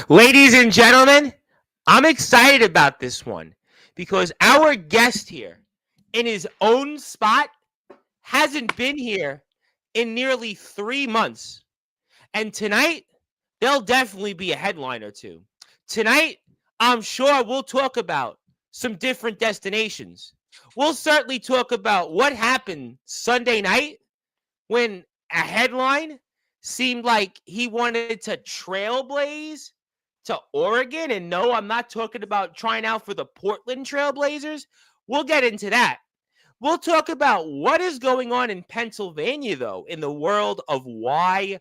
Ladies and gentlemen, I'm excited about this one because our guest here in his own spot hasn't been here in nearly 3 months. And tonight, there'll definitely be a headline or two. Tonight, I'm sure we'll talk about some different destinations. We'll certainly talk about what happened Sunday night when a headline seemed like he wanted to trailblaze to Oregon. And no, I'm not talking about trying out for the Portland Trailblazers. We'll get into that. We'll talk about what is going on in Pennsylvania, though, in the world of YBW.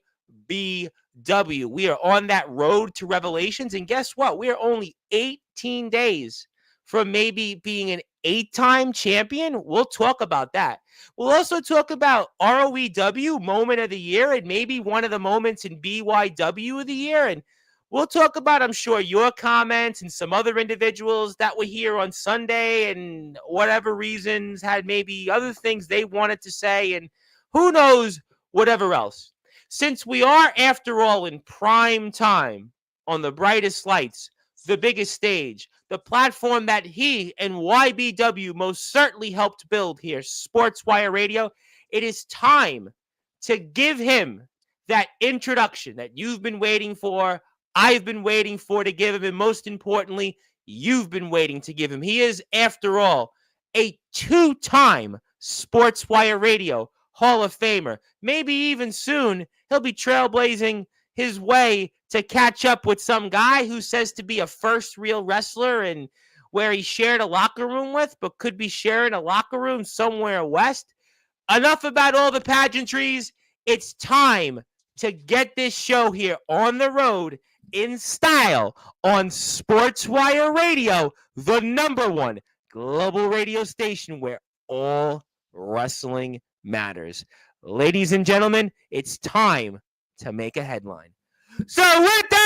We are on that road to revelations. And guess what? We are only 18 days from maybe being an 8-time champion. We'll talk about that. We'll also talk about ROEW moment of the year and maybe one of the moments in BYW of the year. And we'll talk about, I'm sure, your comments and some other individuals that were here on Sunday and whatever reasons had maybe other things they wanted to say and who knows whatever else. Since we are, after all, in prime time on the brightest lights, the biggest stage, the platform that he and YBW most certainly helped build here, Sportswire Radio, it is time to give him that introduction that you've been waiting for, I've been waiting for to give him, and most importantly, you've been waiting to give him. He is, after all, a 2-time Sportswire Radio Hall of Famer. Maybe even soon he'll be trailblazing his way to catch up with some guy who says to be a first real wrestler and where he shared a locker room with, but could be sharing a locker room somewhere west. Enough about all the pageantries. It's time to get this show here on the road in style on Sportswire Radio, the #1 global radio station where all wrestling matters. Ladies and gentlemen, it's time to make a headline. So with that,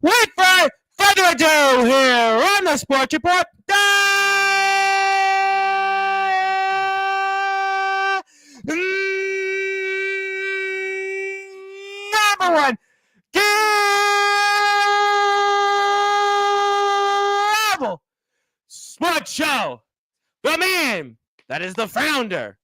without further ado, here on the Sports Report, #1 global sports show. The man that is the founder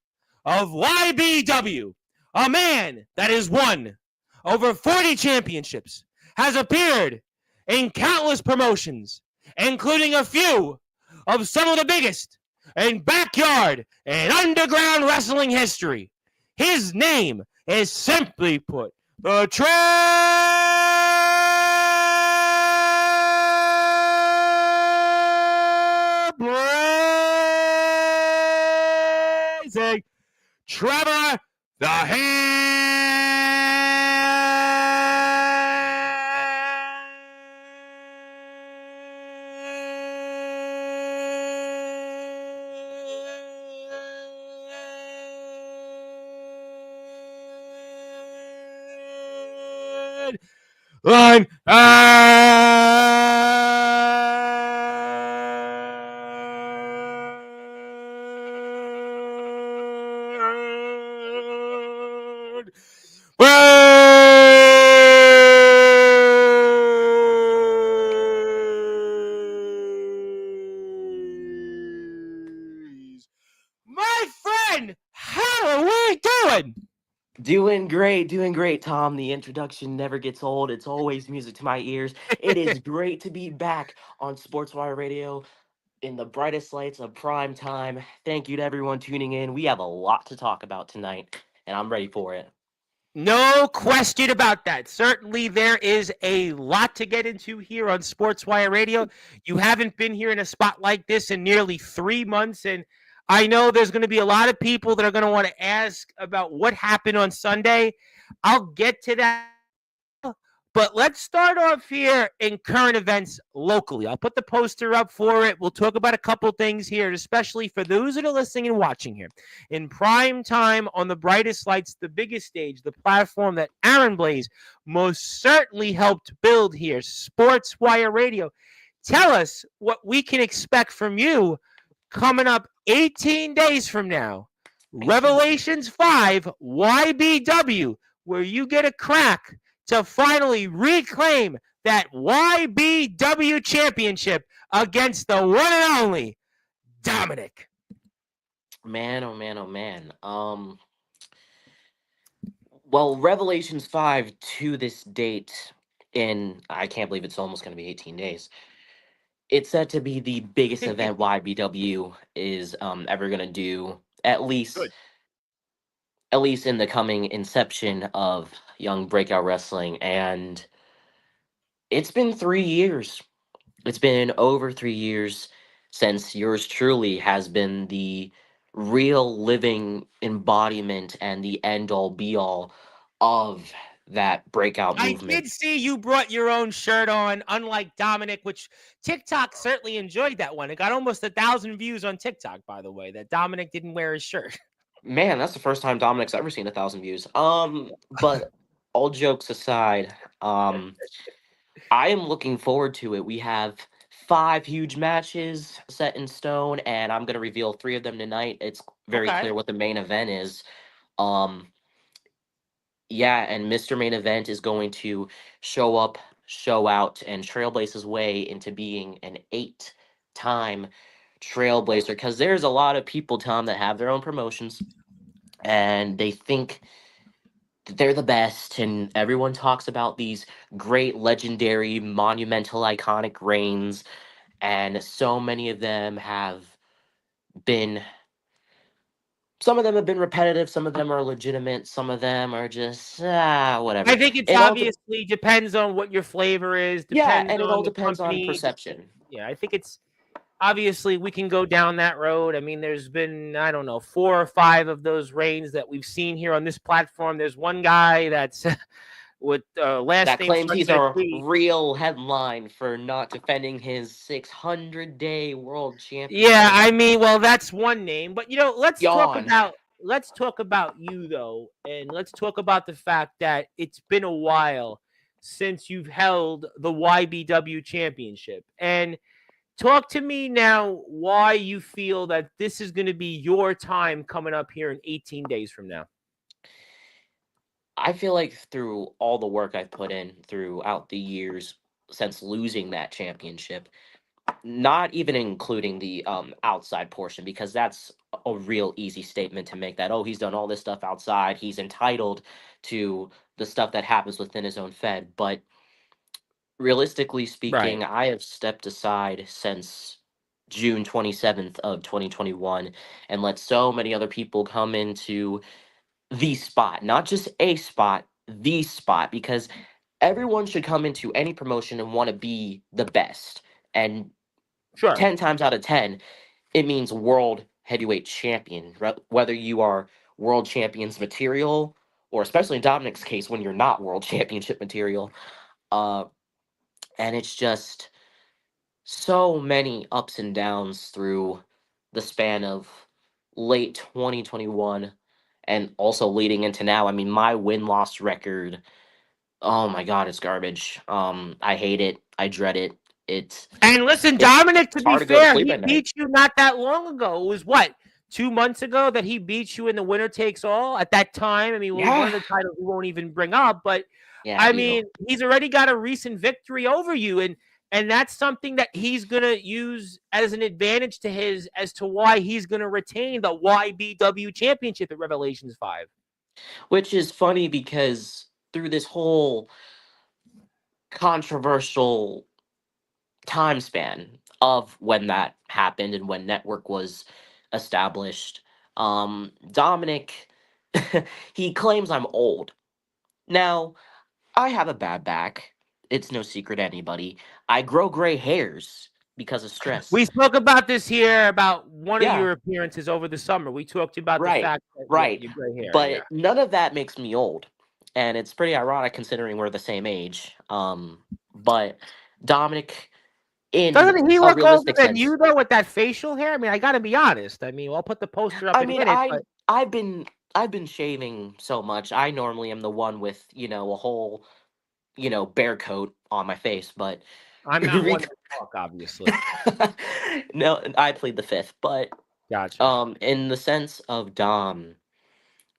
of YBW, a man that has won over 40 championships, has appeared in countless promotions, including a few of some of the biggest in backyard and underground wrestling history. His name is, simply put, the Trailblazing Trevor the Line. My friend, how are we doing? Doing great, Tom. The introduction never gets old. It's always music to my ears. It is great to be back on Sportswire Radio in the brightest lights of prime time. Thank you to everyone tuning in. We have a lot to talk about tonight, and I'm ready for it. No question about that. Certainly, there is a lot to get into here on Sportswire Radio. You haven't been here in a spot like this in nearly 3 months, and I know there's going to be a lot of people that are going to want to ask about what happened on Sunday. I'll get to that. But let's start off here in current events locally. I'll put the poster up for it. We'll talk about a couple things here, especially for those that are listening and watching here. In prime time on the brightest lights, the biggest stage, the platform that Aaron Blaze most certainly helped build here, Sportswire Radio. Tell us what we can expect from you coming up 18 days from now. 18 days. Revelations 5 YBW, where you get a crack to finally reclaim that YBW championship against the one and only Dominic. Man, oh man, oh man. Well, Revelations 5 to this date, in I can't believe it's almost going to be 18 days. It's said to be the biggest event YBW is ever going to do, at least Good. at least in the coming inception of Young Breakout Wrestling. And it's been 3 years. It's been over 3 years since yours truly has been the real living embodiment and the end all be all of that breakout I movement. did see you brought your own shirt on, unlike Dominic, which TikTok certainly enjoyed that one. It got almost 1,000 views on TikTok, by the way, that Dominic didn't wear his shirt. Man, that's the first time Dominic's ever seen 1,000 views. But all jokes aside, I am looking forward to it. We have 5 huge matches set in stone, and I'm gonna reveal 3 of them tonight. It's very Okay. clear what the main event is. Um, yeah, and Mr. Main Event is going to show up, show out, and trailblaze his way into being an 8-time trailblazer. Because there's a lot of people, Tom, that have their own promotions, and they think that they're the best, and everyone talks about these great, legendary, monumental, iconic reigns, and so many of them have been. Some of them have been repetitive, some of them are legitimate, some of them are just I whatever. think it's It all obviously depends on what your flavor is, Yeah, depends and it on all the depends on company. perception. Yeah, I think it's obviously we can go down that road. I mean, there's been, I don't know, 4 or 5 of those reigns that we've seen here on this platform. There's one guy that's with last That name claims starting he's with a a T. real headline for not defending his 600-day world Yeah, championship. I mean, well, that's one name, but Yawn. let's talk about you though, and let's talk about the fact that it's been a while since you've held the YBW championship. And talk to me now why you feel that this is going to be your time coming up here in 18 days from now. I feel like through all the work I've put in throughout the years since losing that championship, not even including the outside portion, because that's a real easy statement to make, that oh, he's done all this stuff outside, he's entitled to the stuff that happens within his own fed. But realistically Right. speaking, I have stepped aside since June 27th of 2021 and let so many other people come into the spot, not just a spot, the spot, because everyone should come into any promotion and want to be the best. And Sure. 10 times out of 10, it means world heavyweight champion, whether you are world champions material, or especially in Dominic's case, when you're not world championship material. Uh, and it's just so many ups and downs through the span of late 2021 and also leading into now. I mean, my win-loss record, oh my god, it's garbage. I hate it. I dread it. It's And listen, it's Dominic, to it's be hard to go to fair, sleep he at night. beat you not that long ago. It was what, 2 months ago that he beat you in the winner takes all at that time? I mean, well, one Yeah. of the titles we won't even bring up, but Yeah, I easily. mean, he's already got a recent victory over you. And that's something that he's going to use as an advantage to his as to why he's going to retain the YBW championship at Revelations 5. Which is funny because through this whole controversial time span of when that happened and when network was established, Dominic, he claims I'm old. Now, I have a bad back. It's no secret to anybody. I grow gray hairs because of stress. We spoke about this here about one of Yeah, your appearances over the summer. We talked about the right, fact that, yeah, right. your gray hair. Yeah. But none of that makes me old. and it's pretty ironic considering we're the same age. But Dominic, in Doesn't he a look older realistic than you sense, though with that facial hair? I mean, I got to be honest. I mean, I'll put the poster up I in a mean, minute, but I've been shaving so much. I normally am the one with a whole bear coat on my face, but I'm not one to talk, obviously. no, I plead the fifth. But Gotcha. in the sense of Dom,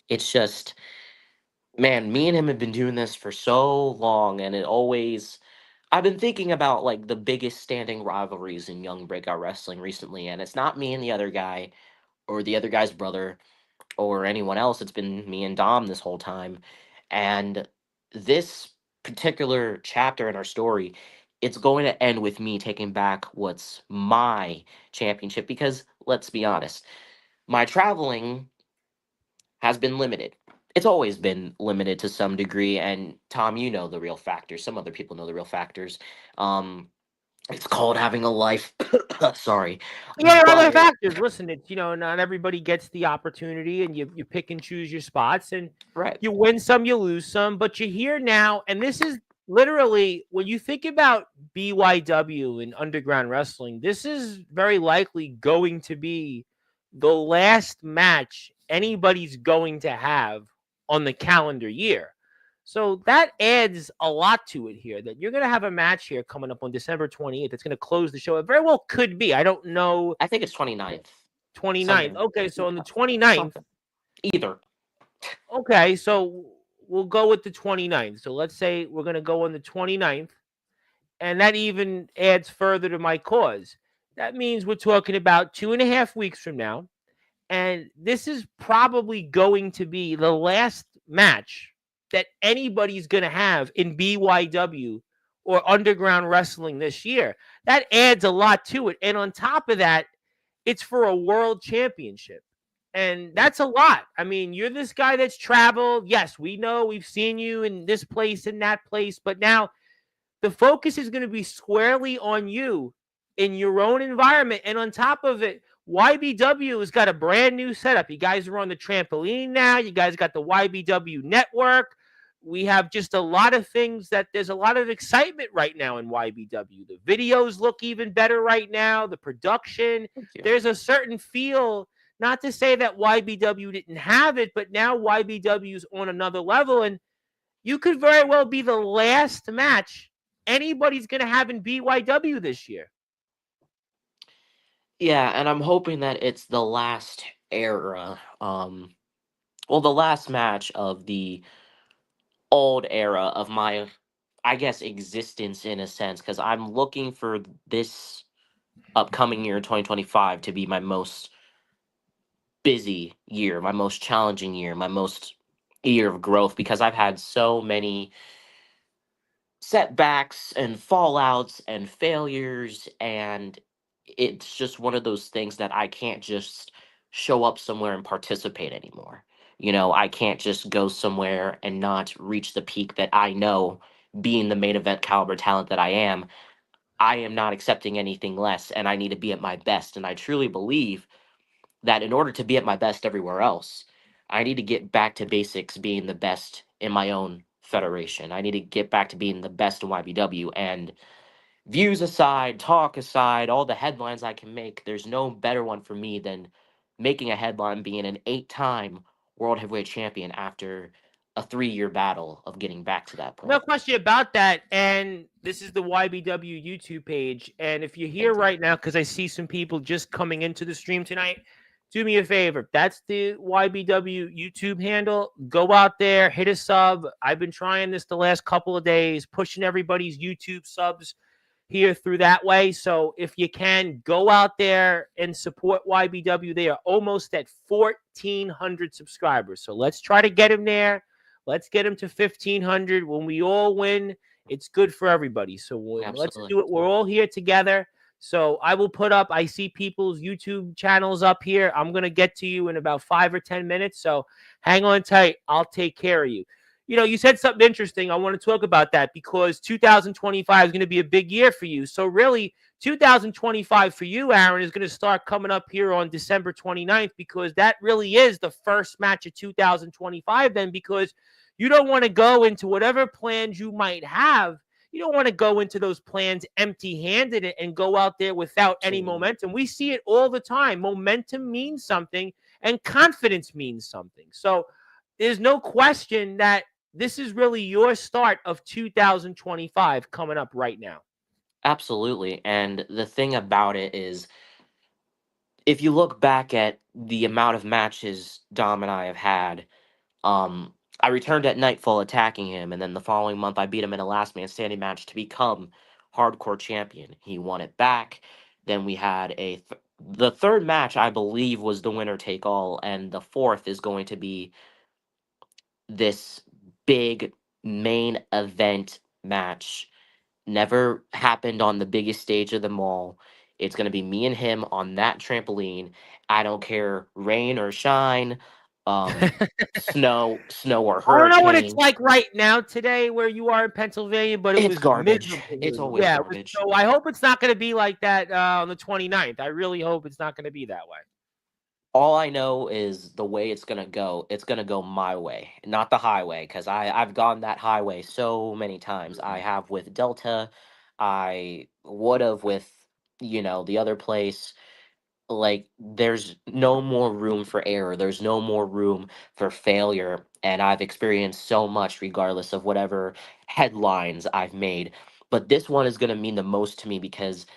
it's just, man, me and him have been doing this for so long, and it always. I've been thinking about like the biggest standing rivalries in Young Breakout Wrestling recently, and it's not me and the other guy or the other guy's brother or anyone else. It's been me and Dom this whole time. And this particular chapter in our story, it's going to end with me taking back what's my championship because let's be honest, my traveling has been limited. It's always been limited to some degree. And Tom, you know the real factors. Some other people know the real factors. Um, it's called having a life. Sorry. Yeah, there are other But, factors. Listen, it's not everybody gets the opportunity, and you pick and choose your spots, and right. you win some, you lose some. But you're here now, and this is literally when you think about BYW and underground wrestling. This is very likely going to be the last match anybody's going to have on the calendar year. So that adds a lot to it here that you're going to have a match here coming up on December 28th. It's going to close the show. It very well could be. I don't know. I think it's 29th. 29th. Something. Okay, so on the Yeah, 29th. something. Either. Okay, so we'll go with the 29th. So let's say we're going to go on the 29th. And that even adds further to my cause. That means we're talking about 2.5 weeks from now. And this is probably going to be the last match that anybody's going to have in BYW or underground wrestling this year. That adds a lot to it. And on top of that, it's for a world championship. And that's a lot. I mean, you're this guy that's traveled. Yes, we know we've seen you in this place and that place, but now the focus is going to be squarely on you in your own environment. And on top of it, YBW has got a brand new setup. You guys are on the trampoline now. You guys got the YBW network. We have just a lot of things that there's a lot of excitement right now in YBW. The videos look even better right now. The production, Thank you. there's a certain feel. Not to say that YBW didn't have it, but now YBW is on another level. And you could very well be the last match anybody's going to have in BYW this year. Yeah, and I'm hoping that it's the last era. Well, the last match of the old era of my, I guess, existence in a sense, because I'm looking for this upcoming year, 2025, to be my most busy year, my most challenging year, my most year of growth, because I've had so many setbacks and fallouts and failures, and it's just one of those things that I can't just show up somewhere and participate anymore. I can't just go somewhere and not reach the peak that I know, being the main event caliber talent that I am not accepting anything less, and I need to be at my best. And I truly believe that in order to be at my best everywhere else, I need to get back to basics, being the best in my own federation. I need to get back to being the best in YBW. And views aside, talk aside, all the headlines I can make, there's no better one for me than making a headline being an 8-time world heavyweight champion after a 3-year battle of getting back to that No point. question about that. And this is the YBW YouTube page. And if you're here Thank you. right now, because I see some people just coming into the stream tonight, do me a favor. That's the YBW YouTube handle. Go out there, hit a sub. I've been trying this the last couple of days, pushing everybody's YouTube subs here through that way. So if you can, go out there and support YBW. They are almost at 1,400 subscribers. So let's try to get them there. Let's get them to 1,500. When we all win, it's good for everybody. So let's Absolutely. do it. We're all here together. So I will put up, I see people's YouTube channels up here. I'm going to get to you in about 5 or 10 minutes. So hang on tight. I'll take care of you. You said something interesting. I want to talk about that because 2025 is going to be a big year for you. So really, 2025 for you, Aaron, is going to start coming up here on December 29th, because that really is the first match of 2025 then, because you don't want to go into whatever plans you might have. You don't want to go into those plans empty-handed and go out there without any Absolutely. momentum. We see it all the time. Momentum means something and confidence means something. So there's no question that this is really your start of 2025 coming up right now. Absolutely. And the thing about it is, if you look back at the amount of matches Dom and I have had, um, I returned at Nightfall attacking him, and then the following month I beat him in a last man standing match to become hardcore champion. He won it back. Then we had the third match, I believe, was the winner take all, and the fourth is going to be this big main event match. Never happened on the biggest stage of them all. It's going to be me and him on that trampoline. I don't care, rain or shine, um, snow or I don't know what it's hurricane. like right now today where you are in Pennsylvania, but it It's was garbage. miserable It's here. always Yeah, it was, garbage. so I hope it's not going to be like that on the 29th. I really hope it's not going to be that way. All I know is the way it's gonna go. It's gonna go my way, not the highway, because I've gone that highway so many times. I have with Delta. I would have with the other place. Like, there's no more room for error. There's no more room for failure, and I've experienced so much regardless of whatever headlines I've made. But this one is gonna mean the most to me because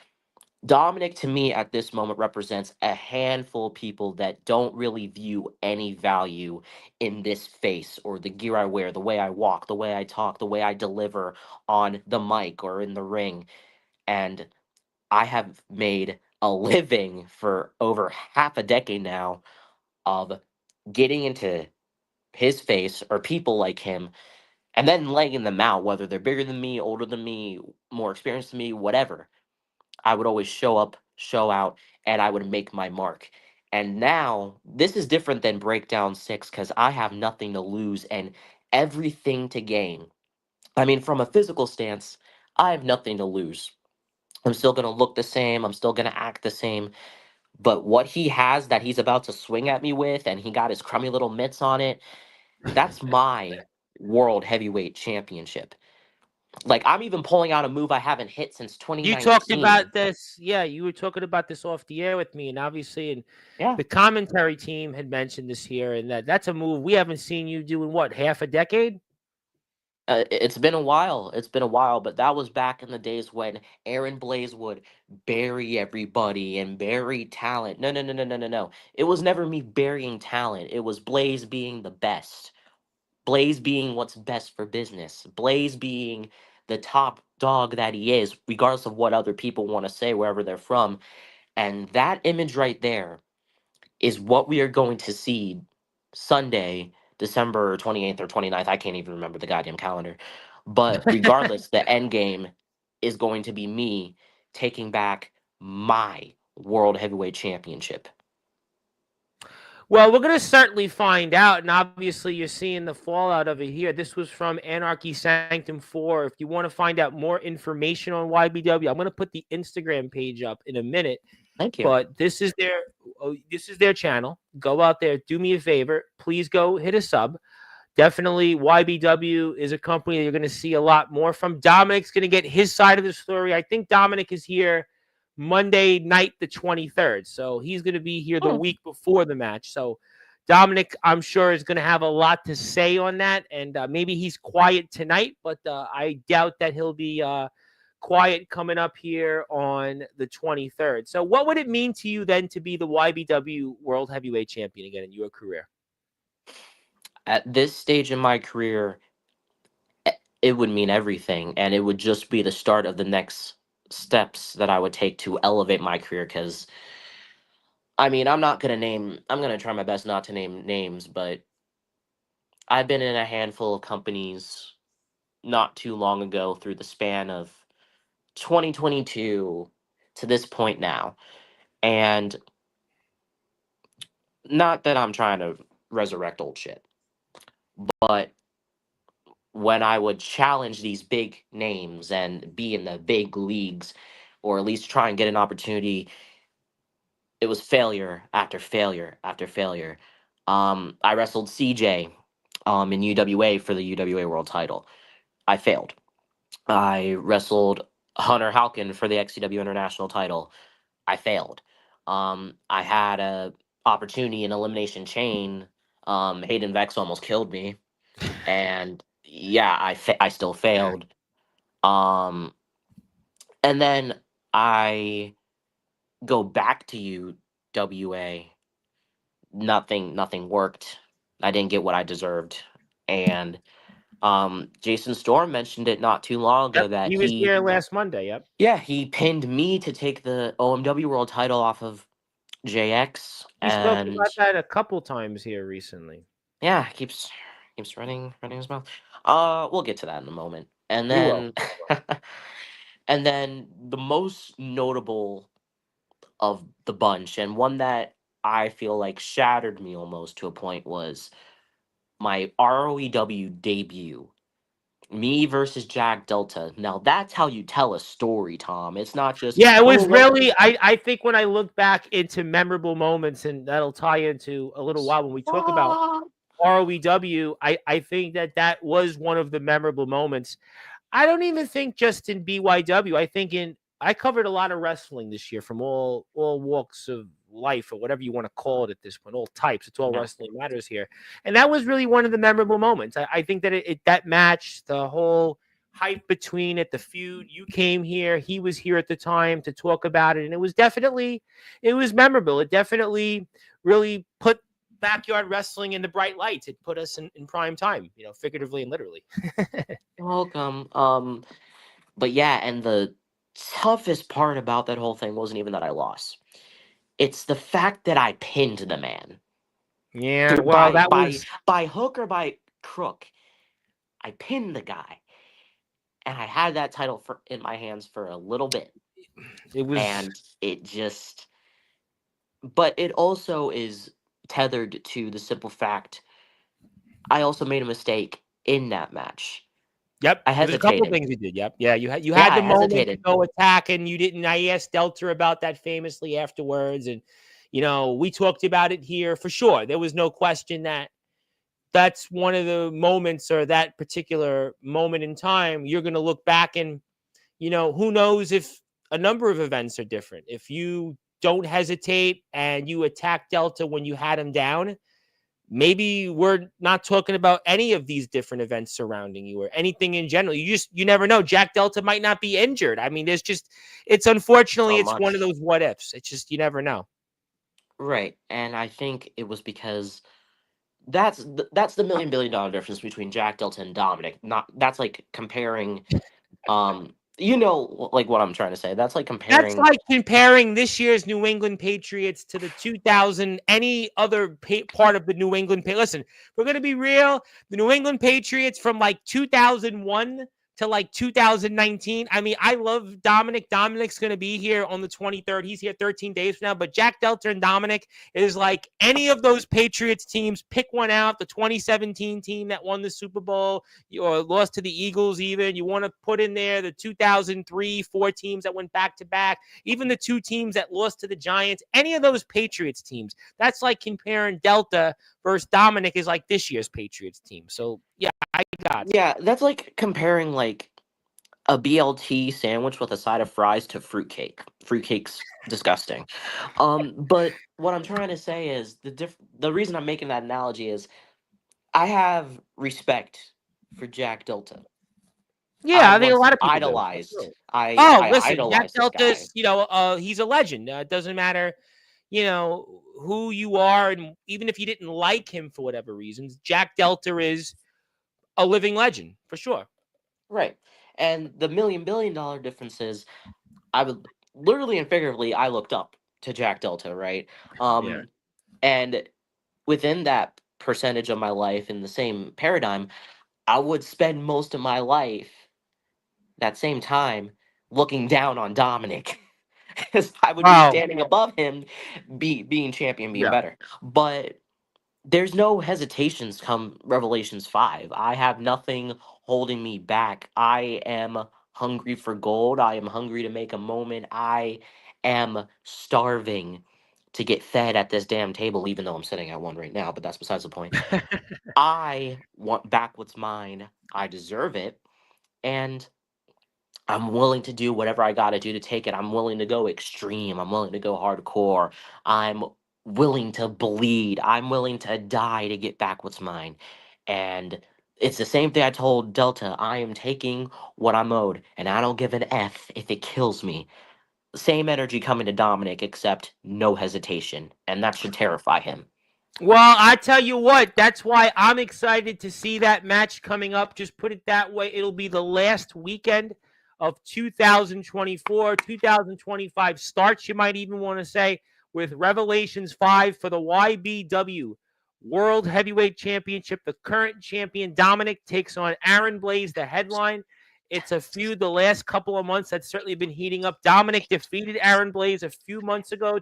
Dominic, to me, at this moment, represents a handful of people that don't really view any value in this face or the gear I wear, the way I walk, the way I talk, the way I deliver on the mic or in the ring. And I have made a living for over half a decade now of getting into his face or people like him and then laying them out, whether they're bigger than me, older than me, more experienced than me, whatever. I would always show up, show out, and I would make my mark. And now this is different than Breakdown 6 because I have nothing to lose and everything to gain. I mean, from a physical stance, I have nothing to lose. I'm still going to look the same, I'm still going to act the same. But what he has that he's about to swing at me with, and he got his crummy little mitts on it, that's my world heavyweight championship. Like, I'm even pulling out a move I haven't hit since You talked 2019. about this. Yeah, you were talking about this off the air with me, and obviously, and Yeah. the commentary team had mentioned this here, and that's a move we haven't seen you do in what, half a decade? It's been a while. It's been a while, but that was back in the days when Aaron Blaze would bury everybody and bury talent. No, no, no, no, no, no, no. It was never me burying talent. It was Blaze being the best. Blaze being what's best for business. Blaze being the top dog that he is, regardless of what other people want to say, wherever they're from. And that image right there is what we are going to see Sunday, December 28th or 29th. I can't even remember the goddamn calendar. But regardless, the end game is going to be me taking back my World Heavyweight Championship. Well, we're going to certainly find out. And obviously, you're seeing the fallout of it here. This was from Anarchy Sanctum 4. If you want to find out more information on YBW, I'm going to put the Instagram page up in a minute. Thank you. But this is their channel. Go out there, do me a favor. Please go hit a sub. Definitely, YBW is a company that you're going to see a lot more from. Dominic's going to get his side of the story. I think Dominic is here Monday night, the 23rd. So he's going to be here the Hmm. week before the match. So Dominic, I'm sure, is going to have a lot to say on that. And maybe he's quiet tonight, but I doubt that he'll be quiet coming up here on the 23rd. So what would it mean to you then to be the YBW World Heavyweight Champion again in your career? At this stage in my career, it would mean everything. And it would just be the start of the next steps that I would take to elevate my career. Because, I mean, I'm going to try my best not to name names, but I've been in a handful of companies not too long ago through the span of 2022 to this point now. And not that I'm trying to resurrect old shit, but when I would challenge these big names and be in the big leagues, or at least try and get an opportunity, it was failure after failure after failure. I wrestled CJ in UWA for the UWA World Title. I failed. I wrestled Hunter Halkin for the XCW International Title. I failed. I had a opportunity in Elimination Chain. Hayden Vex almost killed me, and yeah, I still failed. Um, and then I go back to UWA. Nothing worked. I didn't get what I deserved, and Jason Storm mentioned it not too long Yep, ago that he was here last Monday. Yep. yeah, he pinned me to take the OMW World Title off of JX, He spoke and about that a couple times here recently. yeah, keeps running his mouth. We'll get to that in a moment. And We will. then and then the most notable of the bunch, and one that I feel like shattered me almost to a point, was my ROEW debut. Me versus Jack Delta. Now that's how you tell a story, Tom. It's not just, Yeah, it oh, was let's really. I think when I look back into memorable moments, and that'll tie into a little while when we talk about ROEW, I think that was one of the memorable moments. I don't even think just in BYW. I covered a lot of wrestling this year from all walks of life, or whatever you want to call it at this point, all types. It's all yeah. wrestling matters here, and that was really one of the memorable moments. I think that that match, the whole hype between it, the feud. You came here, he was here at the time to talk about it, and it was memorable. It definitely really put backyard wrestling in the bright lights. It put us in prime time, figuratively and literally. You're welcome. But yeah, and the toughest part about that whole thing wasn't even that I lost. It's the fact that I pinned the man Yeah, through well, that was by hook or by crook. I pinned the guy, and I had that title for in my hands for a little bit, it was and it just. But it also is tethered to the simple fact I also made a mistake in that match. Yep. I There was a couple hesitated. things you did. Yep. Yeah, you Yeah, had I the moment to hesitated. go attack, and you didn't. I asked Delta about that famously afterwards, and we talked about it here for sure. There was no question that that's one of the moments, or that particular moment in time, you're going to look back and who knows if a number of events are different. If you don't hesitate and you attack Delta when you had him down, maybe we're not talking about any of these different events surrounding you or anything in general. You never know. Jack Delta might not be injured. I mean, it's unfortunately, So it's one of much. those what ifs. It's just, you never know. Right. And I think it was because that's the $1 million difference between Jack Delta and Dominic. Not that's like comparing like what I'm trying to say. That's like That's comparing. like comparing this year's New England Patriots to the 2000, any other part of the New England. Listen, we're going to be real. The New England Patriots from like 2001 to like 2019. I mean, I love Dominic. Dominic's going to be here on the 23rd. He's here 13 days from now. But Jack Delter and Dominic is like any of those Patriots teams. Pick one out. The 2017 team that won the Super Bowl or lost to the Eagles even. You want to put in there the 2003, 4 teams that went back to back, even the 2 teams that lost to the Giants, any of those Patriots teams. That's like comparing Delta versus Dominic is like this year's Patriots team. So, yeah, I got you. Yeah, that's like comparing like a BLT sandwich with a side of fries to fruitcake. Fruitcake's disgusting. But what I'm trying to say is the reason I'm making that analogy is I have respect for Jack Delta. I Yeah, I think a once lot of people do. idolized. Oh, I listen, Jack idolized this guy. Delta's, he's a legend. It doesn't matter, who you are, and even if you didn't like him for whatever reasons, Jack Delta is a living legend for sure. Right. And the $1 million difference is I would literally and figuratively I looked up to Jack Delta, right? Yeah. Um and within that percentage of my life in the same paradigm, I would spend most of my life that same time looking down on Dominic. Because I would be Wow. standing above him, being champion, being Yeah. better. But there's no hesitations come Revelations 5. I have nothing holding me back. I am hungry for gold. I am hungry to make a moment. I am starving to get fed at this damn table, even though I'm sitting at one right now, but that's besides the point. I want back what's mine. I deserve it. And I'm willing to do whatever I got to do to take it. I'm willing to go extreme. I'm willing to go hardcore. I'm willing to bleed. I'm willing to die to get back what's mine. And it's the same thing I told Delta. I am taking what I'm owed, and I don't give an F if it kills me. Same energy coming to Dominic, except no hesitation. And that should terrify him. Well, I tell you what, that's why I'm excited to see that match coming up. Just put it that way. It'll be the last weekend of 2024. 2025 starts, you might even want to say, with Revelations 5 for the YBW World Heavyweight Championship. The current champion, Dominic, takes on Aaron Blaze, the headline. It's a feud the last couple of months that's certainly been heating up. Dominic defeated Aaron Blaze a few months ago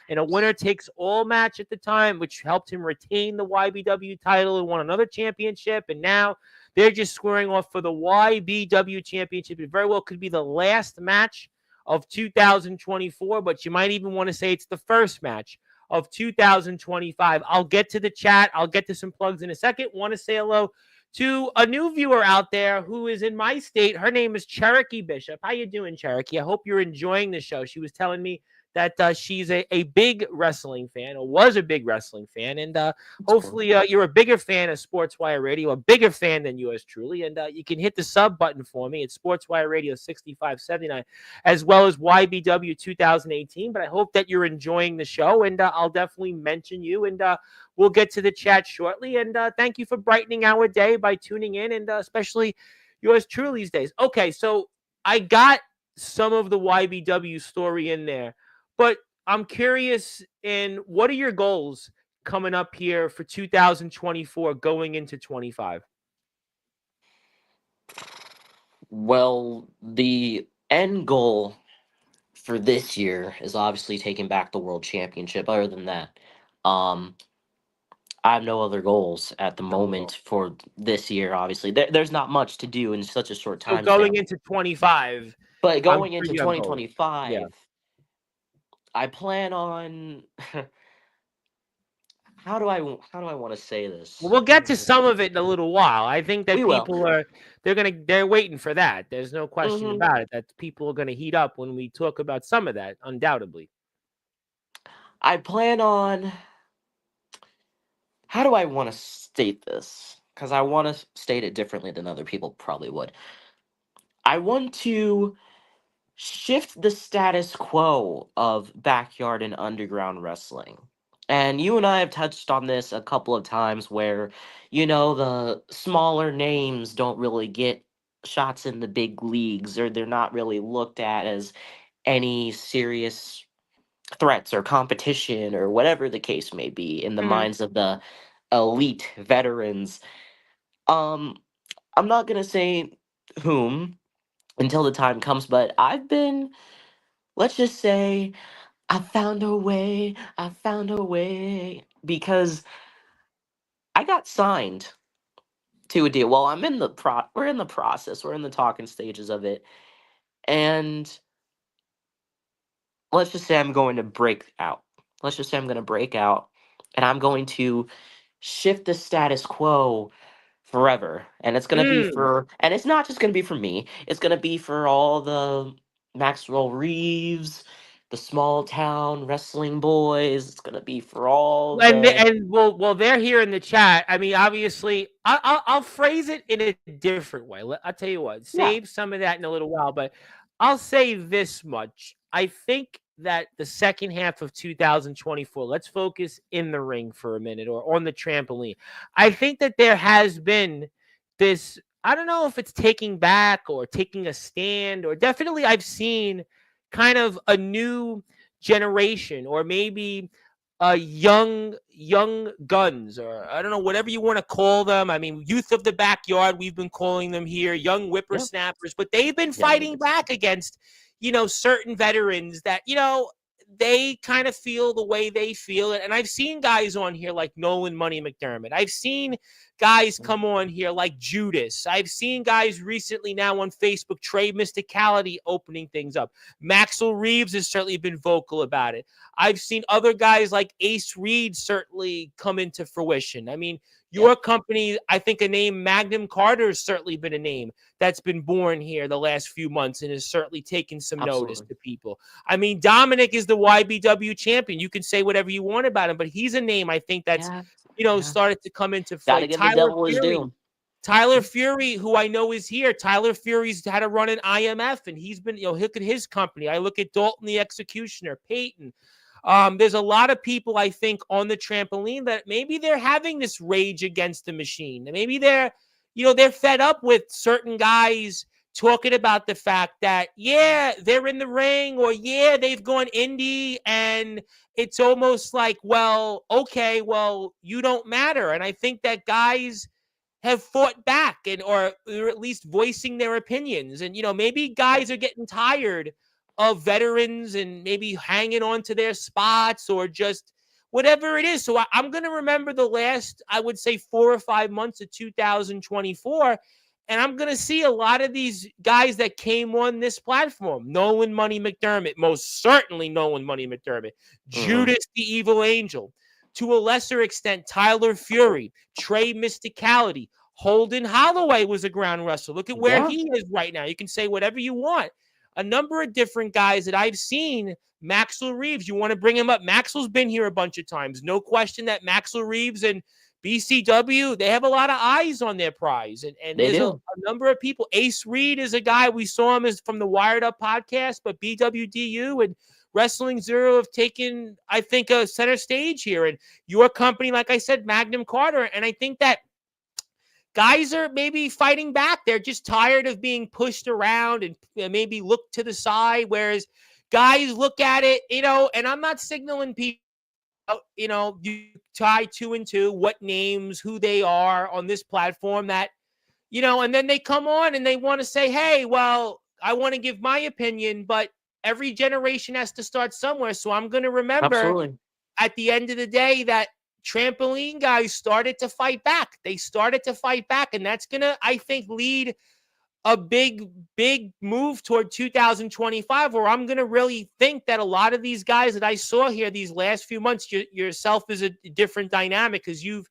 in a winner takes all match at the time, which helped him retain the YBW title and won another championship. And now they're just squaring off for the YBW championship. It very well could be the last match of 2024, but you might even want to say it's the first match of 2025. I'll get to the chat. I'll get to some plugs in a second. Want to say hello to a new viewer out there who is in my state. Her name is Cherokee Bishop. How you doing, Cherokee? I hope you're enjoying the show. She was telling me that she's a big wrestling fan, or was a big wrestling fan, and hopefully you're a bigger fan of Sportswire Radio, a bigger fan than yours truly, and you can hit the sub button for me. It's Sportswire Radio 6579, as well as YBW 2018, but I hope that you're enjoying the show, and I'll definitely mention you, and we'll get to the chat shortly, and thank you for brightening our day by tuning in, and especially yours truly these days. Okay, so I got some of the YBW story in there, but I'm curious in what are your goals coming up here for 2024 going into 25? Well, the end goal for this year is obviously taking back the world championship. Other than that, um, I have no other goals at the moment for this year. Obviously, there's not much to do in such a short So time going span. into 25, But I'm going sure into you have goals. Yeah. 2025, I plan on. How do I want to say Well, this? we'll get to some of it in a little while. I think that We will. they're waiting for that. There's no question Hmm. about it that people are going to heat up when we talk about some of that, undoubtedly. I plan on. How do I want to state this? Because I want to state it differently than other people probably would. I want to shift the status quo of backyard and underground wrestling. And you and I have touched on this a couple of times where, the smaller names don't really get shots in the big leagues, or they're not really looked at as any serious threats or competition or whatever the case may be in the Mhm. minds of the elite veterans. Um, I'm not going to say whom until the time comes, but I've been, let's just say, I found a way, because I got signed to a deal. Well, we're in the process, we're in the talking stages of it. And let's just say I'm going to break out. Let's just say I'm going to break out, and I'm going to shift the status quo forever. And it's going to be Mm. for, and it's not just going to be for me, it's going to be for all the Maxwell Reeves, the small town wrestling boys. It's going to be for all the, And they're here in the chat. I mean, obviously, I'll phrase it in a different way. I'll tell you what, yeah, save some of that in a little while, but I'll say this much. I think that the second half of 2024, let's focus in the ring for a minute or on the trampoline. I think that there has been this, I don't know if it's taking back or taking a stand, or definitely I've seen kind of a new generation, or maybe young guns, or I don't know, whatever you want to call them. I mean, youth of the backyard, we've been calling them here, young yeah, whippersnappers, but they've been young fighting niggas. back against, certain veterans that, they kind of feel the way they feel it. And I've seen guys on here like Nolan Money McDermott. I've seen guys come on here like Judas. I've seen guys recently now on Facebook, Trey Mysticality, opening things up. Maxwell Reeves has certainly been vocal about it. I've seen other guys like Ace Reed certainly come into fruition. I mean, your Yep, company, I think a name, Magnum Carter, has certainly been a name that's been born here the last few months and has certainly taken some notice absolutely. to people. I mean, Dominic is the YBW champion. You can say whatever you want about him, but he's a name I think that's, Yeah, yeah. started to come into Got to flight. give the devil his due. Tyler Fury, who I know is here. Tyler Fury's had a run in IMF, and he's been, look at his company. I look at Dalton the Executioner, Peyton. There's a lot of people, I think, on the trampoline that maybe they're having this rage against the machine. Maybe they're fed up with certain guys talking about the fact that, yeah, they're in the ring, or yeah, they've gone indie, and it's almost like, well, okay, well, you don't matter. And I think that guys have fought back or at least voicing their opinions. And maybe Yep. guys are getting tired of veterans and maybe hanging on to their spots or just whatever it is. So I'm going to remember the last, I would say, 4 or 5 months of 2024. And I'm going to see a lot of these guys that came on this platform. Nolan Money McDermott, most certainly Nolan Money McDermott, Hmm. Judas the Evil Angel, to a lesser extent, Tyler Fury, Trey Mysticality, Holden Holloway was a ground wrestler. Look at where Yeah, he is right now. You can say whatever you want. A number of different guys that I've seen. Maxwell Reeves, you want to bring him up. Maxwell's been here a bunch of times. No question that Maxwell Reeves and BCW, they have a lot of eyes on their prize. And they there's a do. number of people. Ace Reed is a guy. We saw him as from the Wired Up podcast, but BWDU and Wrestling Zero have taken, I think, a center stage here. And your company, like I said, Magnum Carter. And I think that guys are maybe fighting back. They're just tired of being pushed around and maybe look to the side. Whereas guys look at it, and I'm not signaling people, you tie two and two, what names, who they are on this platform that, and then they come on and they want to say, hey, well, I want to give my opinion, but every generation has to start somewhere. So I'm going to remember Absolutely. at the end of the day that trampoline guys started to fight back. They started to fight back. And that's going to, I think, lead a big move toward 2025, where I'm going to really think that a lot of these guys that I saw here these last few months, yourself is a different dynamic because you've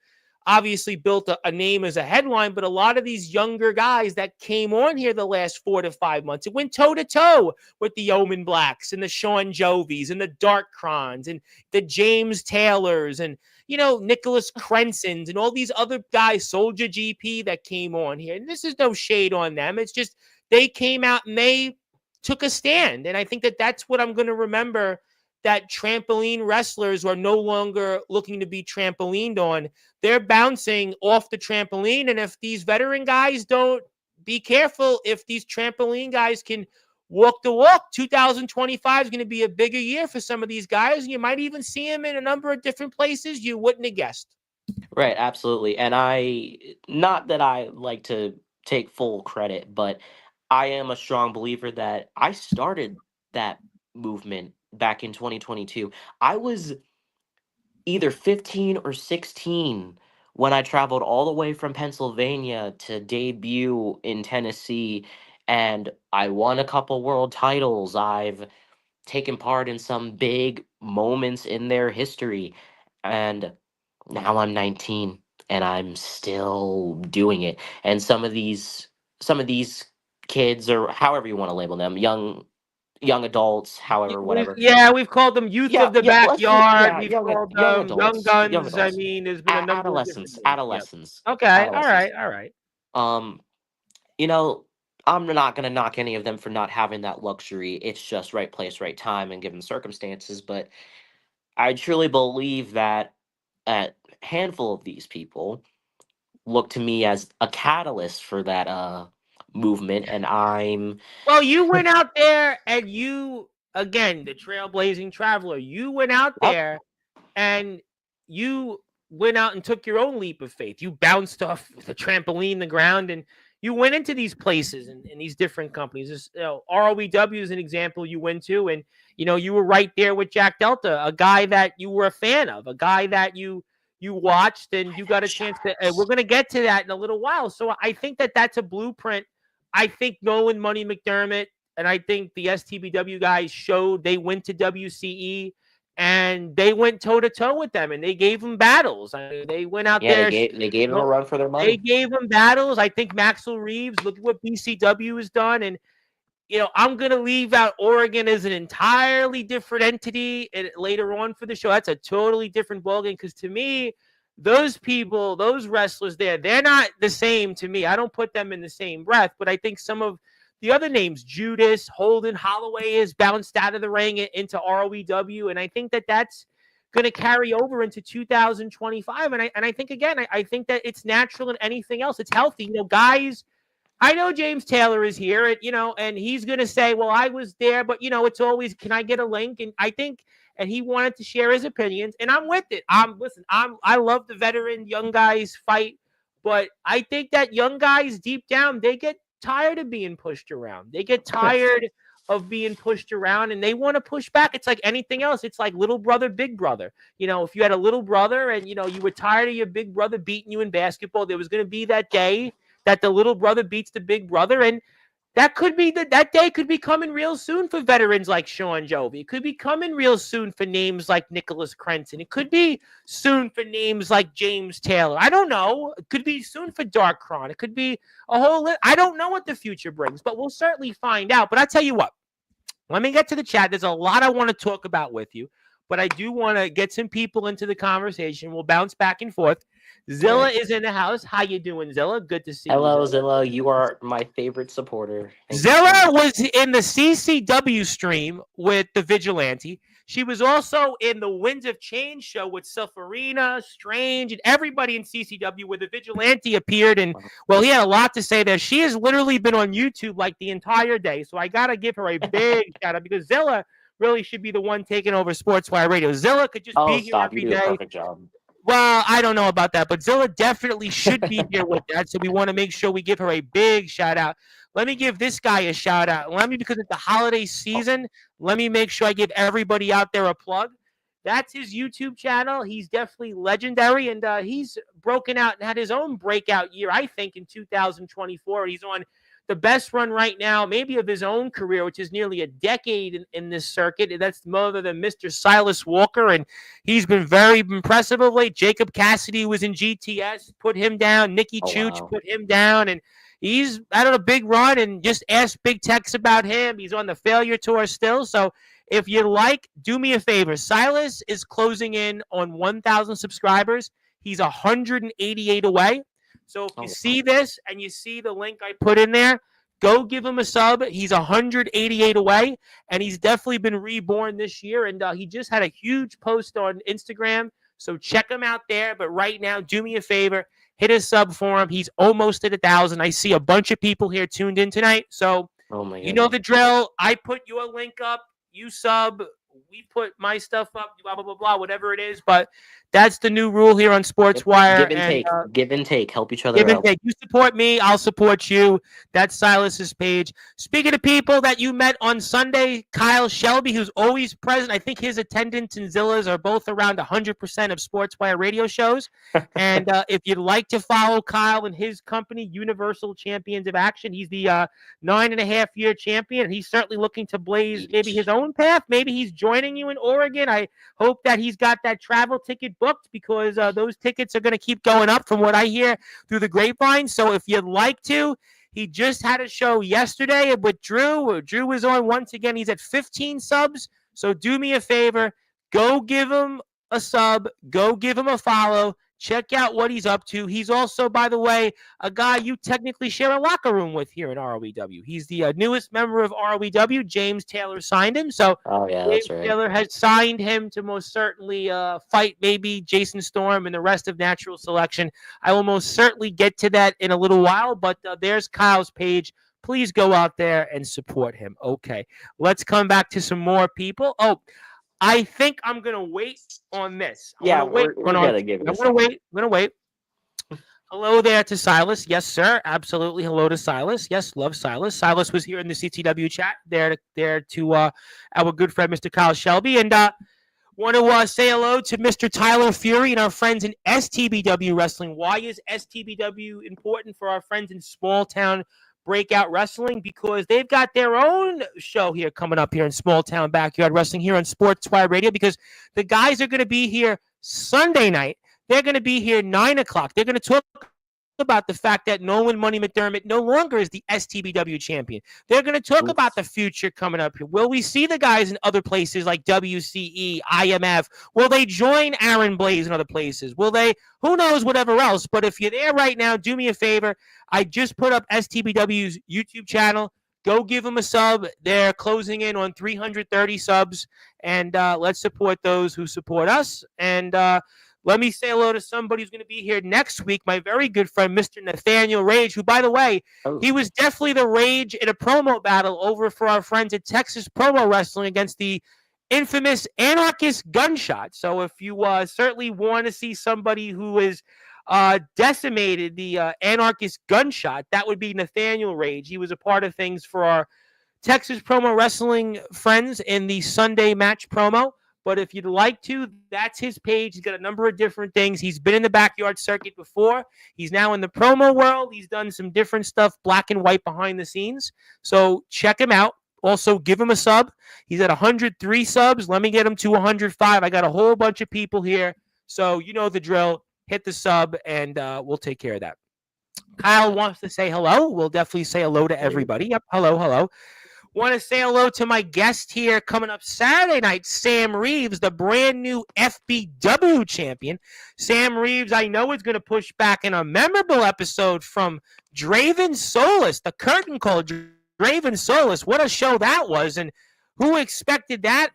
obviously built a name as a headline, but a lot of these younger guys that came on here the last 4 to 5 months, it went toe to toe with the Omen Blacks and the Sean Jovies and the Dark Crons and the James Taylors and Nicholas Crensons and all these other guys, Soldier GP, that came on here. And this is no shade on them. It's just they came out and they took a stand. And I think that that's what I'm going to remember, that trampoline wrestlers are no longer looking to be trampolined on. They're bouncing off the trampoline. And if these veteran guys don't be careful, if these trampoline guys can walk the walk, 2025 is going to be a bigger year for some of these guys. And you might even see them in a number of different places you wouldn't have guessed. Right, absolutely. And not that I like to take full credit, but I am a strong believer that I started that movement back in 2022. I was either 15 or 16 when I traveled all the way from Pennsylvania to debut in Tennessee, and I won a couple world titles. I've taken part in some big moments in their history, and now I'm 19 and I'm still doing it. And some of these kids, or however you want to label them, young adults, however, whatever. Yeah, we've called them youth Yeah, of the yeah, let's just, backyard. yeah, We've called young them young adults, young guns. I adults. mean, there's been a number of different Adolescents, names. Yep. adolescents, Okay. All adolescents. right. All right. Um, you know, I'm not gonna knock any of them for not having that luxury. It's just right place, right time, and given circumstances. But I truly believe that a handful of these people look to me as a catalyst for that movement, and I'm Well, you went out there and again, the trailblazing traveler, you went out up. there and you went out and took your own leap of faith. You bounced off the trampoline, the ground, and you went into these places and these different companies. ROEW is an example you went to, and you were right there with Jack Delta, a guy that you were a fan of, a guy that you watched, and you got a chance to. We're going to get to that in a little while. So I think that that's a blueprint. I think Nolan Money McDermott and I think the STBW guys showed they went to WCE and they went toe to toe with them and they gave them battles. I mean, they went out Yeah, there. they gave them a run for their They money. gave them battles. I think Maxwell Reeves, look at what BCW has done. And, I'm going to leave out Oregon as an entirely different entity later on for the show. That's a totally different ballgame because to me, those people, those wrestlers there, they're not the same to me. I don't put them in the same breath, but I think some of the other names, Judas, Holden, Holloway, is bounced out of the ring into ROEW, and I think that that's going to carry over into 2025. And I think again, I think that it's natural in anything else. It's healthy, guys. I know James Taylor is here, and he's going to say, well, I was there, but, it's always, can I get a link? And I think, and he wanted to share his opinions, and I'm with it. I love the veteran young guys fight, but I think that young guys deep down, they get tired of being pushed around. They get tired of being pushed around and they want to push back. It's like anything else. It's like little brother, big brother. If you had a little brother and, you were tired of your big brother beating you in basketball, there was going to be that day that the little brother beats the big brother. And that could be that day could be coming real soon for veterans like Sean Jovi. It could be coming real soon for names like Nicholas Crenson. It could be soon for names like James Taylor. I don't know. It could be soon for Dark Cron. It could be a whole I don't know what the future brings, but we'll certainly find out. But I tell you what, let me get to the chat. There's a lot I want to talk about with you, but I do want to get some people into the conversation. We'll bounce back and forth. Zilla is in the house. How you doing, Zilla? Good to see you. Hello, Zilla. You are my favorite supporter. Zilla was in the CCW stream with the Vigilante. She was also in the Winds of Change show with Self-Arena, Strange, and everybody in CCW where the Vigilante appeared. And, well, he had a lot to say there. She has literally been on YouTube like the entire day. So I got to give her a big shout out because Zilla really should be the one taking over Sportswire Radio. Zilla could just be here every day. You do a perfect job. Well, I don't know about that, but Zilla definitely should be here with that. So we want to make sure we give her a big shout out. Let me give this guy a shout out. Because it's the holiday season, let me make sure I give everybody out there a plug. That's his YouTube channel. He's definitely legendary, and he's broken out and had his own breakout year, I think, in 2024. He's on the best run right now, maybe of his own career, which is nearly a decade in this circuit. And that's no other than Mr. Silas Walker. And he's been very impressive of late. Jacob Cassidy was in GTS, put him down. Nikki Chooch put him down. And he's out of a big run. And just ask Big Tex about him. He's on the failure tour still. So if you like, do me a favor. Silas is closing in on 1,000 subscribers. He's 188 away. So if you see this and you see the link I put in there, go give him a sub. He's 188 away, and he's definitely been reborn this year. And he just had a huge post on Instagram, so check him out there. But right now, do me a favor, hit a sub for him. He's almost at 1,000. I see a bunch of people here tuned in tonight. So you know the drill. I put your link up. You sub. We put my stuff up, blah, blah, blah, blah, whatever it is. But that's the new rule here on Sportswire. Give and take. Help each other out. Give and take. You support me, I'll support you. That's Silas's page. Speaking of people that you met on Sunday, Kyle Shelby, who's always present. I think his attendance and Zilla's are both around 100% of Sportswire radio shows. And if you'd like to follow Kyle and his company, Universal Champions of Action, he's the 9.5-year champion. He's certainly looking to blaze maybe his own path. Maybe he's joining you in Oregon. I hope that he's got that travel ticket booked because those tickets are going to keep going up from what I hear through the grapevine. So if you'd like to, he just had a show yesterday with Drew. Drew was on once again. He's at 15 subs. So do me a favor. Go give him a sub. Go give him a follow. Check out what he's up to. He's also, by the way, a guy you technically share a locker room with here in ROEW. He's the newest member of ROEW. James Taylor signed him. So James Taylor has signed him to most certainly fight maybe Jason Storm and the rest of Natural Selection. I will most certainly get to that in a little while, but there's Kyle's page. Please go out there and support him. Okay, let's come back to some more people. Oh, I think I'm going to wait on this. I'm going to wait. Hello there to Silas. Yes, sir. Absolutely. Hello to Silas. Yes, love Silas. Silas was here in the CTW chat. There to our good friend Mr. Kyle Shelby, and want to say hello to Mr. Tyler Fury and our friends in STBW Wrestling. Why is STBW important for our friends in small town breakout wrestling? Because they've got their own show here coming up here in small town backyard wrestling here on Sportswire Radio. Because the guys are going to be here Sunday night. They're going to be here 9 o'clock. They're going to talk about the fact that Nolan Money McDermott no longer is the STBW champion. They're going to talk about the Oops. future coming up here. Will we see the guys in other places like WCE, IMF? Will they join Aaron Blaze in other places? Will they? Who knows, whatever else. But if you're there right now, do me a favor. I just put up STBW's YouTube channel. Go give them a sub. They're closing in on 330 subs. And let's support those who support us. And let me say hello to somebody who's going to be here next week, my very good friend, Mr. Nathaniel Rage, who, by the way, Oh, he was definitely the Rage in a promo battle over for our friends at Texas Promo Wrestling against the infamous Anarchist Gunshot. So if you certainly want to see somebody who is decimated the Anarchist Gunshot, that would be Nathaniel Rage. He was a part of things for our Texas Promo Wrestling friends in the Sunday match promo. But if you'd like to, that's his page. He's got a number of different things. He's been in the backyard circuit before. He's now in the promo world. He's done some different stuff, black and white behind the scenes. So check him out. Also, give him a sub. He's at 103 subs. Let me get him to 105. I got a whole bunch of people here. So you know the drill. Hit the sub, and we'll take care of that. Kyle wants to say hello. We'll definitely say hello to hey. everybody. Yep. Hello, hello. Want to say hello to my guest here coming up Saturday night, Sam Reeves, the brand new FBW champion. Sam Reeves, I know, is going to push back in a memorable episode from Draven Solis, the curtain call. Draven Solis, what a show that was. And who expected that?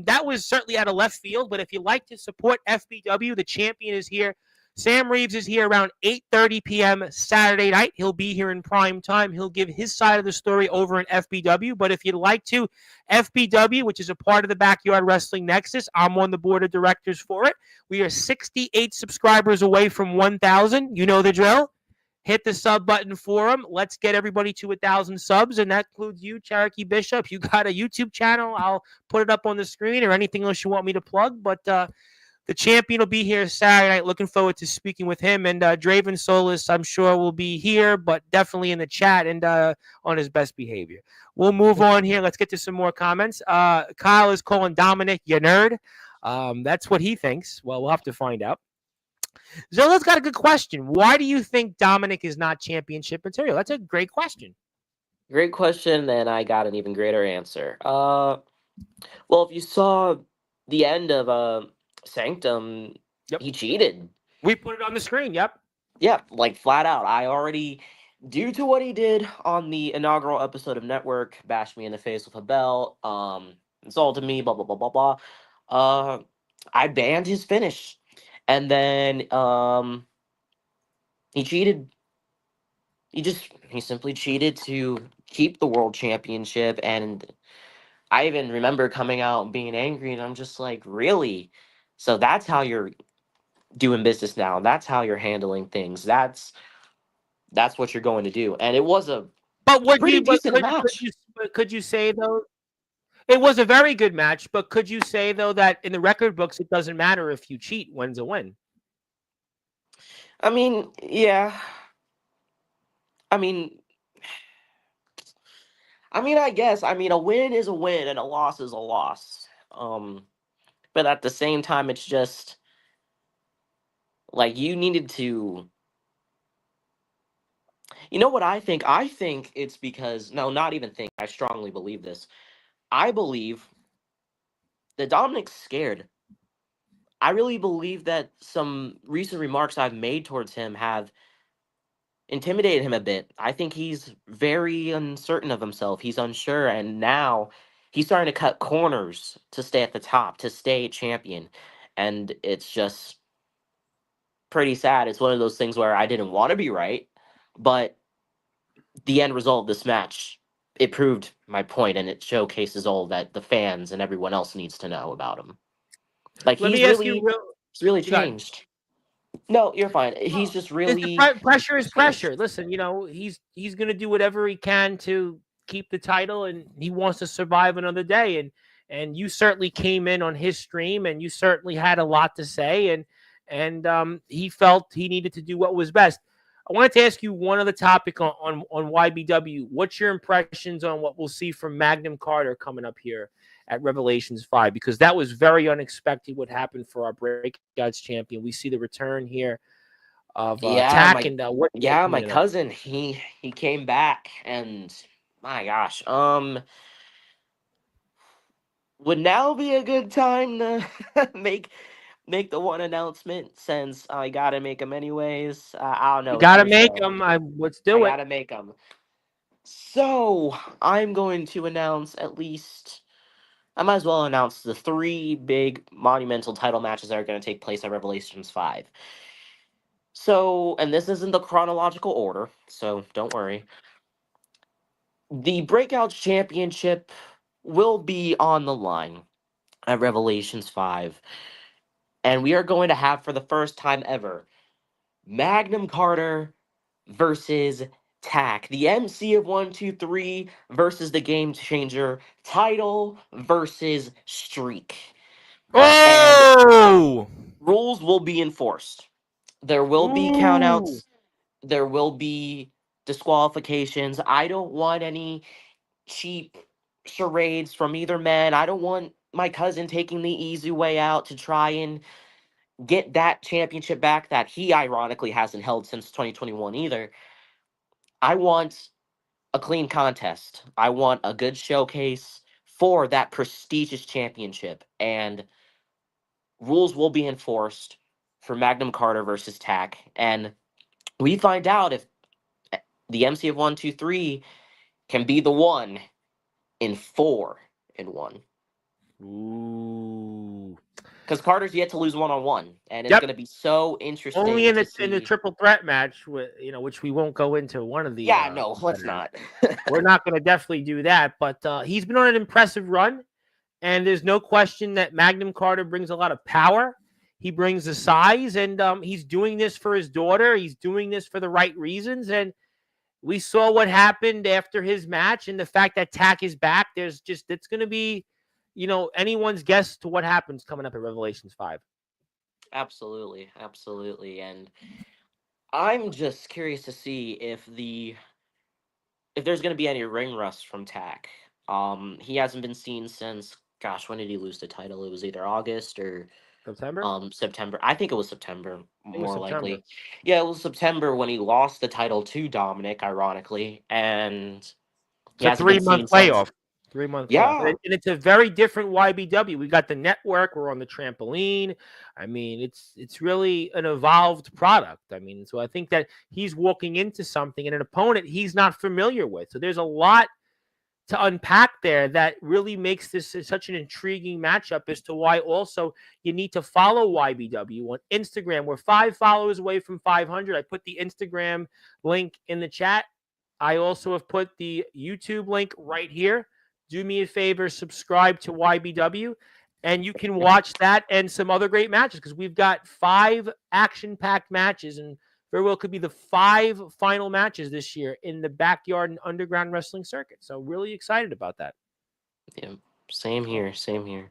That was certainly out of left field. But if you like to support FBW, the champion is here. Sam Reeves is here around 8:30 p.m. Saturday night. He'll be here in prime time. He'll give his side of the story over in FBW. But if you'd like to, FBW, which is a part of the Backyard Wrestling Nexus, I'm on the board of directors for it. We are 68 subscribers away from 1,000. You know the drill. Hit the sub button for them. Let's get everybody to 1,000 subs, and that includes you, Cherokee Bishop. You got a YouTube channel. I'll put it up on the screen or anything else you want me to plug. But the champion will be here Saturday night. Looking forward to speaking with him. And Draven Solis, I'm sure, will be here, but definitely in the chat and on his best behavior. We'll move on here. Let's get to some more comments. Kyle is calling Dominic, you nerd. That's what he thinks. Well, we'll have to find out. Zilla's got a good question. Why do you think Dominic is not championship material? That's a great question. Great question, and I got an even greater answer. Well, if you saw the end of Sanctum, Yep. he cheated. We put it on the screen. Yep. Yeah, like flat out. I already, due to what he did on the inaugural episode of Network, bashed me in the face with a belt, insulted me, blah blah blah blah blah. I banned his finish, and then he cheated. He simply cheated to keep the world championship, and I even remember coming out and being angry, and I'm just like, really? So that's how you're doing business now. That's how you're handling things. That's what you're going to do. And it was a But would pretty you? But decent match. could you say though? It was a very good match, but could you say though that in the record books it doesn't matter if you cheat? When's a win? I mean, yeah. I mean, I guess. I mean, a win is a win and a loss is a loss. But at the same time, it's just like you needed to. You know what I think? I think it's because no, not even think. I strongly believe this. I believe that Dominic's scared. I really believe that some recent remarks I've made towards him have intimidated him a bit. I think he's very uncertain of himself. He's unsure, and now he's starting to cut corners to stay at the top, to stay champion. And it's just pretty sad. It's one of those things where I didn't want to be right, but the end result of this match, it proved my point, and it showcases all that the fans and everyone else needs to know about him. Like Let me ask you real. he's really Go ahead. changed. No, you're fine. He's Well, just the really pressure is experienced. pressure. Listen, he's going to do whatever he can to keep the title, and he wants to survive another day. And you certainly came in on his stream, and you certainly had a lot to say, and he felt he needed to do what was best. I wanted to ask you one other topic on YBW. What's your impressions on what we'll see from Magnum Carter coming up here at Revelations 5? Because that was very unexpected what happened for our Breakouts champion. We see the return here of Yeah, Tack, and what are you my making of that? cousin, he came back, and my gosh, would now be a good time to make the one announcement, since I gotta make them anyways. I don't You know, it's got to your make show. them. Let's I do it. gotta make them. So I'm going to announce at least. I might as well announce the three big monumental title matches that are going to take place at Revelations 5. So, and this isn't the chronological order, so don't worry. The Breakouts Championship will be on the line at Revelations 5. And we are going to have, for the first time ever, Magnum Carter versus Tack. The MC of 123 versus the Game Changer. Title versus Streak. And Oh, rules will be enforced. There will be ooh, countouts. There will be disqualifications. I don't want any cheap charades from either man. I don't want my cousin taking the easy way out to try and get that championship back that he ironically hasn't held since 2021 either. I want a clean contest. I want a good showcase for that prestigious championship, and rules will be enforced for Magnum Carter versus Tack. And we find out if the MC of 123 can be the one in 4-1. ooh. Because Carter's yet to lose 1-1, and it's Yep. going to be so Only interesting in to the see. triple threat match, which we won't go into one of the Yeah, no, let's competitors. not. We're not going to definitely do that. But he's been on an impressive run, and there's no question that Magnum Carter brings a lot of power. He brings the size, and he's doing this for his daughter. He's doing this for the right reasons, and we saw what happened after his match, and the fact that Tack is back. There's just it's going to be, anyone's guess to what happens coming up at Revelations 5. Absolutely, absolutely. And I'm just curious to see if there's going to be any ring rust from Tack. He hasn't been seen since, gosh, when did he lose the title? It was either August or September? September. I think it was September, I think it was more September. likely. Yeah, it was September when he lost the title to Dominic, ironically, and he It's a hasn't been 3 month seen since. playoff. 3 month playoff. Yeah, And it's a very different YBW. We got the network, we're on the trampoline. I mean, it's really an evolved product. I mean, so I think that he's walking into something and an opponent he's not familiar with. So there's a lot to unpack there that really makes this such an intriguing matchup as to why also you need to follow YBW on Instagram. We're 5 followers away from 500. I put the Instagram link in the chat. I also have put the YouTube link right here. Do me a favor, subscribe to YBW, and you can watch that and some other great matches because we've got 5 action-packed matches, and very well could be the 5 final matches this year in the backyard and underground wrestling circuit. So really excited about that. yeah, same here, same here.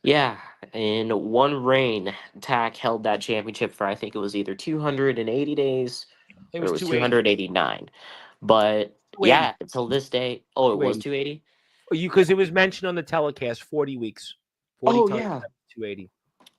Yeah, in one reign, Tack held that championship for, I think it was either 280 days It or it was was 280. 289. But 280. yeah, until this day, oh, it was 280. 280? You because it was mentioned on the telecast 40 weeks. 40 Oh times yeah. 280.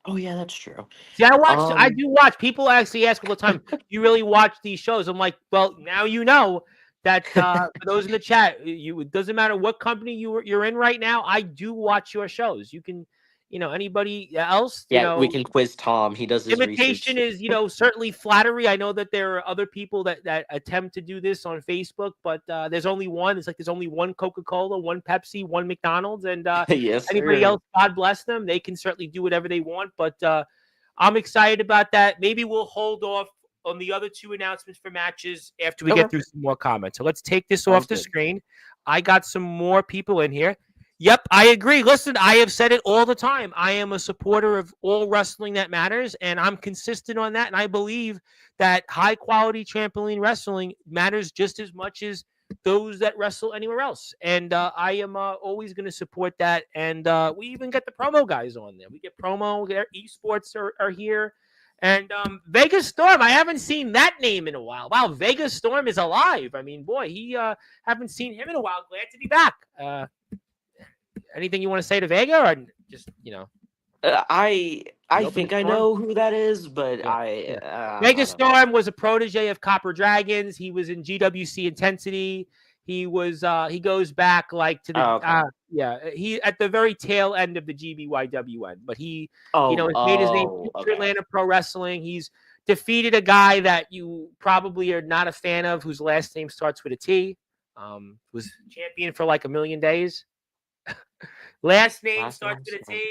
Oh yeah, that's true. See, I watch. I Um do watch. People actually ask all the time, "Do you really watch these shows?" I'm like, "Well, now you know that." For those in the chat, it doesn't matter what company you're in right now. I do watch your shows. You can, anybody else, yeah, we can quiz Tom. He does his imitation research. is, certainly flattery. I know that there are other people that attempt to do this on Facebook, but there's only one. It's like there's only one Coca-Cola, one Pepsi, one McDonald's, and Yes, anybody sir. else, God bless them. They can certainly do whatever they want, but I'm excited about that. Maybe we'll hold off on the other 2 announcements for matches after we get Okay. through some more comments. So let's take this off Sounds the good. screen. I got some more people in here. Yep, I agree. Listen, I have said it all the time. I am a supporter of all wrestling that matters, and I'm consistent on that. And I believe that high quality trampoline wrestling matters just as much as those that wrestle anywhere else. And I am always going to support that. And we even get the promo guys on there. We get promo. Their esports are here. And Vegas Storm, I haven't seen that name in a while. Wow, Vegas Storm is alive. I mean, boy, he haven't seen him in a while. Glad to be back. Anything you want to say to Vega, or just I think I know who that is, but Vega Storm was a protege of Copper Dragons. He was in GWC Intensity. He was he goes back like to the he at the very tail end of the GBYWN, but he has made his name in Atlanta Pro Wrestling. He's defeated a guy that you probably are not a fan of, whose last name starts with a T. Was champion for like 1,000,000 days. Last name starts with a T.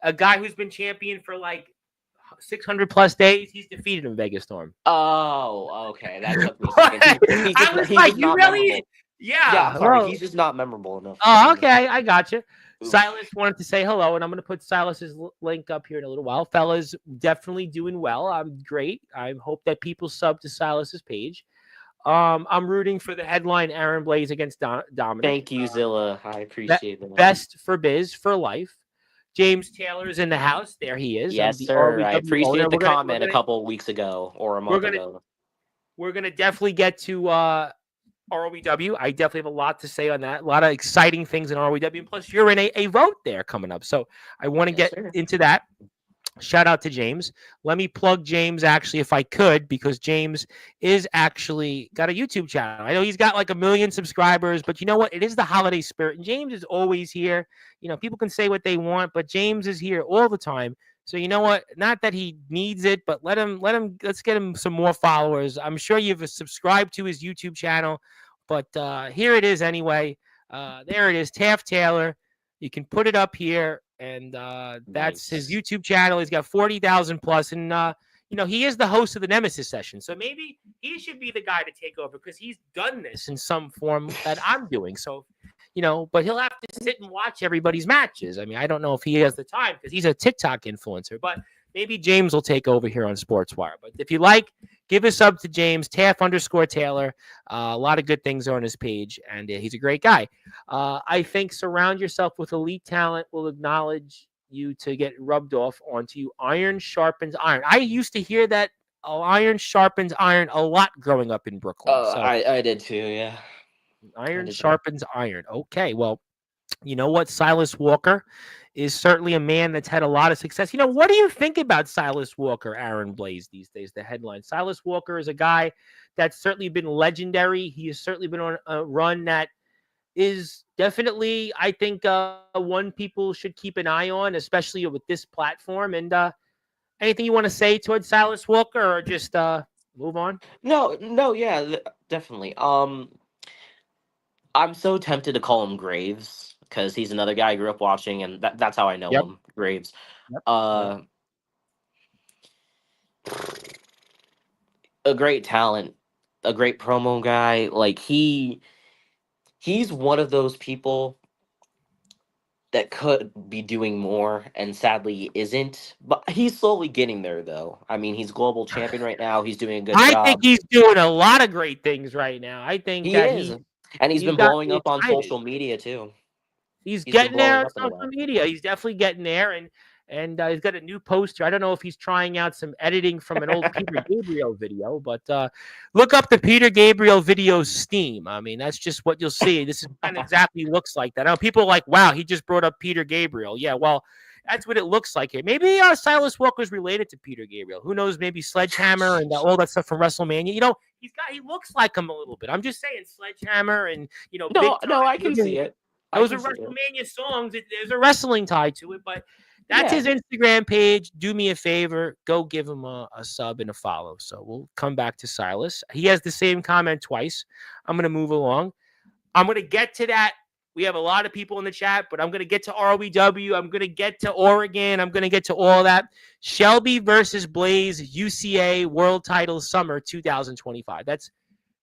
A guy who's been champion for like 600 plus days. He's defeated him, Vegas Storm. Oh, okay. That took me a second. I was like, you really? Memorable. Yeah. Sorry, he's just not memorable enough. Oh, okay. I got you. Silas wanted to say hello, and I'm going to put Silas's link up here in a little while. Fellas, definitely doing well. I'm great. I hope that people sub to Silas's page. I'm rooting for the headline Aaron Blaze against Dominic. Thank you, Zilla. I appreciate that. Best for biz for life. James Taylor's in the house. There he is. Yes, sir. I appreciate the comment a couple of weeks ago or a month ago. We're going to definitely get to ROEW. I definitely have a lot to say on that. A lot of exciting things in ROEW. And plus, you're in a vote there coming up. So I want to get into that. Shout out to James. Let me plug James, actually, if I could, because James is actually got a YouTube channel. I know he's got like 1 million subscribers, but you know what? It is the holiday spirit, and James is always here. You know, people can say what they want, but James is here all the time. So you know what? Not that he needs it, but let's get him some more followers. I'm sure you've subscribed to his YouTube channel, but here it is anyway. There it is, Taft Taylor. You can put it up here. And that's his YouTube channel. He's got 40,000 plus. And, he is the host of the Nemesis session. So maybe he should be the guy to take over because he's done this in some form that I'm doing. So, but he'll have to sit and watch everybody's matches. I mean, I don't know if he has the time because he's a TikTok influencer. But maybe James will take over here on Sportswire. But if you like, give us up to James, Taff_Taylor. A lot of good things are on his page, and he's a great guy. I think surround yourself with elite talent will acknowledge you to get rubbed off onto you. Iron sharpens iron. I used to hear that iron sharpens iron a lot growing up in Brooklyn. I did too, yeah. Iron sharpens iron. Okay, well, you know what? Silas Walker is certainly a man that's had a lot of success. What do you think about Silas Walker, Aaron Blaze, these days, the headline? Silas Walker is a guy that's certainly been legendary. He has certainly been on a run that is definitely, I think, one people should keep an eye on, especially with this platform. And anything you want to say towards Silas Walker, or just move on? No, yeah, definitely. I'm so tempted to call him Graves because he's another guy I grew up watching, and that's how I know him, Graves. A great talent, a great promo guy. Like he's one of those people that could be doing more and sadly isn't. But he's slowly getting there, though. I mean, he's global champion right now. He's doing a good job. I think he's doing a lot of great things right now. I think he is. And he's been blowing up on social media, too. He's getting there on social media. He's definitely getting there. And he's got a new poster. I don't know if he's trying out some editing from an old Peter Gabriel video, but look up the Peter Gabriel video Steam. I mean, that's just what you'll see. This is kind of exactly looks like that. I know people are like, wow, he just brought up Peter Gabriel. Yeah, well, that's what it looks like here. Maybe Silas Walker's related to Peter Gabriel. Who knows? Maybe Sledgehammer and all that stuff from WrestleMania. He looks like him a little bit. I'm just saying Sledgehammer and, No, I can see it. Those are WrestleMania songs. There's a wrestling tie to it, but that's his Instagram page. Do me a favor. Go give him a sub and a follow. So we'll come back to Silas. He has the same comment twice. I'm going to move along. I'm going to get to that. We have a lot of people in the chat, but I'm going to get to ROEW. I'm going to get to Oregon. I'm going to get to all that. Shelby versus Blaze, UCA World Title Summer 2025.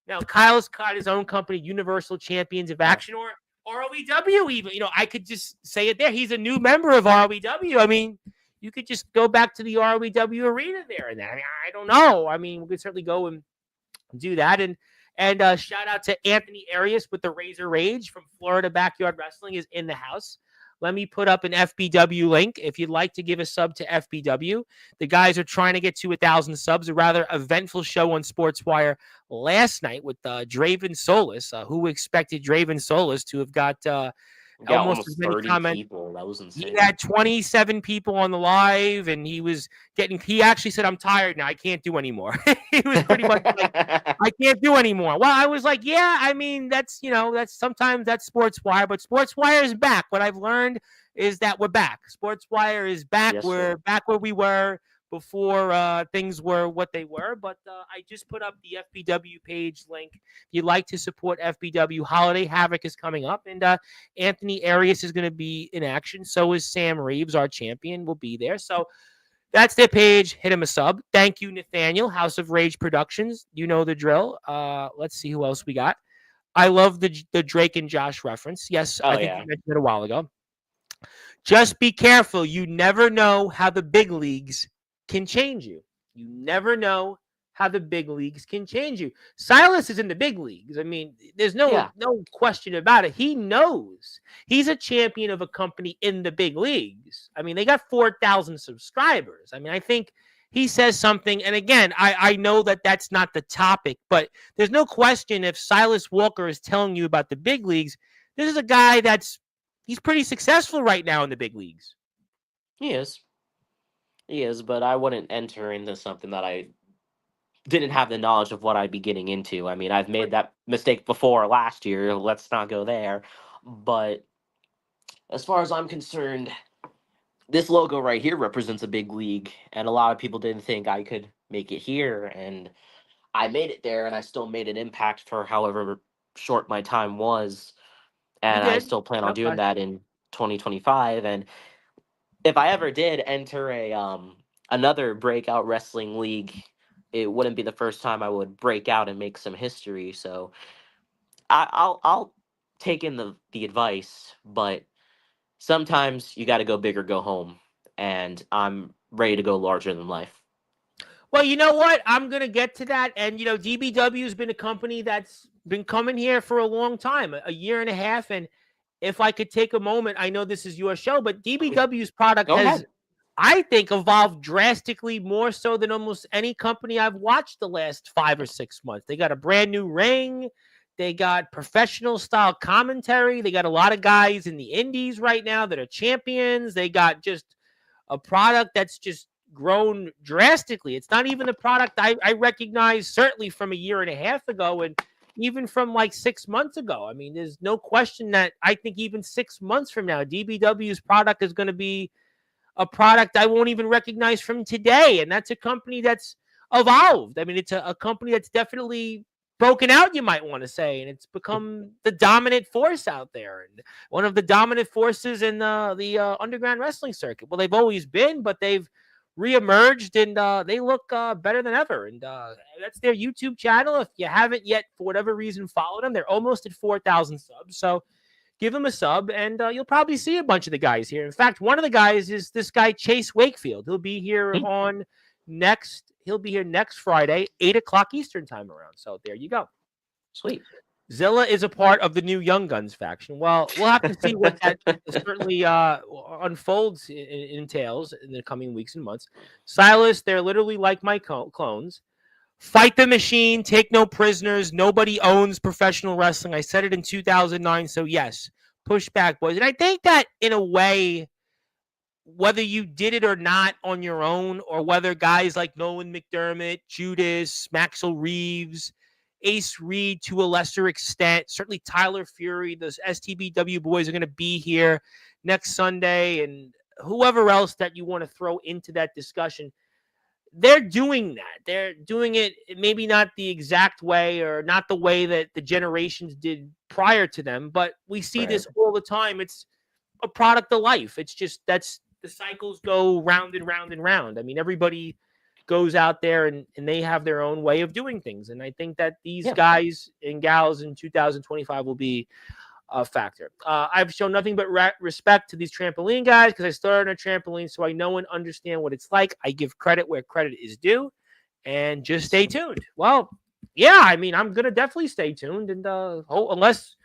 Now, Kyle's got his own company, Universal Champions of Action, or ROEW even. I could just say it there. He's a new member of ROEW. I mean, you could just go back to the ROEW arena there and that. I mean, I don't know. I mean, we could certainly go and do that. And shout out to Anthony Arias with the Razor Rage from Florida Backyard Wrestling is in the house. Let me put up an FBW link if you'd like to give a sub to FBW. The guys are trying to get to 1,000 subs. A rather eventful show on Sportswire last night with Draven Solis. Who expected Draven Solis to have got almost as many 30 comments? people. That was insane. He had 27 people on the live, and he actually said, "I'm tired now. I can't do anymore." He was pretty much like, "I can't do anymore." Well, I was like, "Yeah, I mean, that's sometimes that's Sportswire, but Sportswire is back. What I've learned is that we're back. Sportswire is back. Yes, We're sir. back where we were before things were what they were." But I just put up the FBW page link. If you'd like to support FBW, Holiday Havoc is coming up, and Anthony Arias is going to be in action. So is Sam Reeves, our champion, will be there. So that's their page. Hit him a sub. Thank you, Nathaniel, House of Rage Productions. You know the drill. Let's see who else we got. I love the Drake and Josh reference. Yes, I think you mentioned it a while ago. Just be careful. You never know how the big leagues can change you. You never know how the big leagues can change you. Silas is in the big leagues. I mean, there's no question about it. He knows he's a champion of a company in the big leagues. I mean, they got 4,000 subscribers. I mean, I think he says something. And again, I know that that's not the topic, but there's no question if Silas Walker is telling you about the big leagues, this is a guy he's pretty successful right now in the big leagues. He is, but I wouldn't enter into something that I didn't have the knowledge of what I'd be getting into. I mean, I've made that mistake before last year. Let's not go there. But as far as I'm concerned, this logo right here represents a big league, and a lot of people didn't think I could make it here, and I made it there, and I still made an impact for however short my time was, and I still plan on doing that in 2025. And if I ever did enter another breakout wrestling league, it wouldn't be the first time I would break out and make some history. So I'll take in the advice, but sometimes you got to go big or go home, and I'm ready to go larger than life. Well, you know what? I'm going to get to that. And, DBW has been a company that's been coming here for a long time, a year and a half. And if I could take a moment, I know this is your show, but DBW's product has, I think, evolved drastically more so than almost any company I've watched the last 5 or 6 months. They got a brand new ring. They got professional style commentary. They got a lot of guys in the indies right now that are champions. They got just a product that's just grown drastically. It's not even the product I recognize certainly from a year and a half ago and even from like 6 months ago. I mean, there's no question that I think even 6 months from now, DBW's product is going to be a product I won't even recognize from today. And that's a company that's evolved. I mean, it's a company that's definitely broken out, you might want to say, and it's become the dominant force out there and one of the dominant forces in the underground wrestling circuit. Well, they've always been, but they've reemerged and they look better than ever. And that's their YouTube channel. If you haven't yet, for whatever reason, followed them, they're almost at 4,000 subs. So give them a sub, and you'll probably see a bunch of the guys here. In fact, one of the guys is this guy, Chase Wakefield. He'll be here He'll be here next Friday, 8 o'clock Eastern time around. So there you go. Sweet. Zilla is a part of the new Young Guns faction. Well, we'll have to see what that certainly unfolds entails in the coming weeks and months. Silas, they're literally like my clones. Fight the machine, take no prisoners. Nobody owns professional wrestling. I said it in 2009. So yes, push back, boys. And I think that in a way, whether you did it or not on your own, or whether guys like Nolan McDermott, Judas, Maxwell Reeves, Ace Reed to a lesser extent, certainly Tyler Fury, those STBW boys are going to be here next Sunday, and whoever else that you want to throw into that discussion, they're doing that. They're doing it maybe not the exact way or not the way that the generations did prior to them, but we see this all the time. It's a product of life. It's just the cycles go round and round and round. I mean, everybody goes out there and they have their own way of doing things. And I think that these guys and gals in 2025 will be factor. I've shown nothing but respect to these trampoline guys because I started on a trampoline, so I know and understand what it's like. I give credit where credit is due, and just stay tuned. Well, yeah, I mean, I'm gonna definitely stay tuned, and unless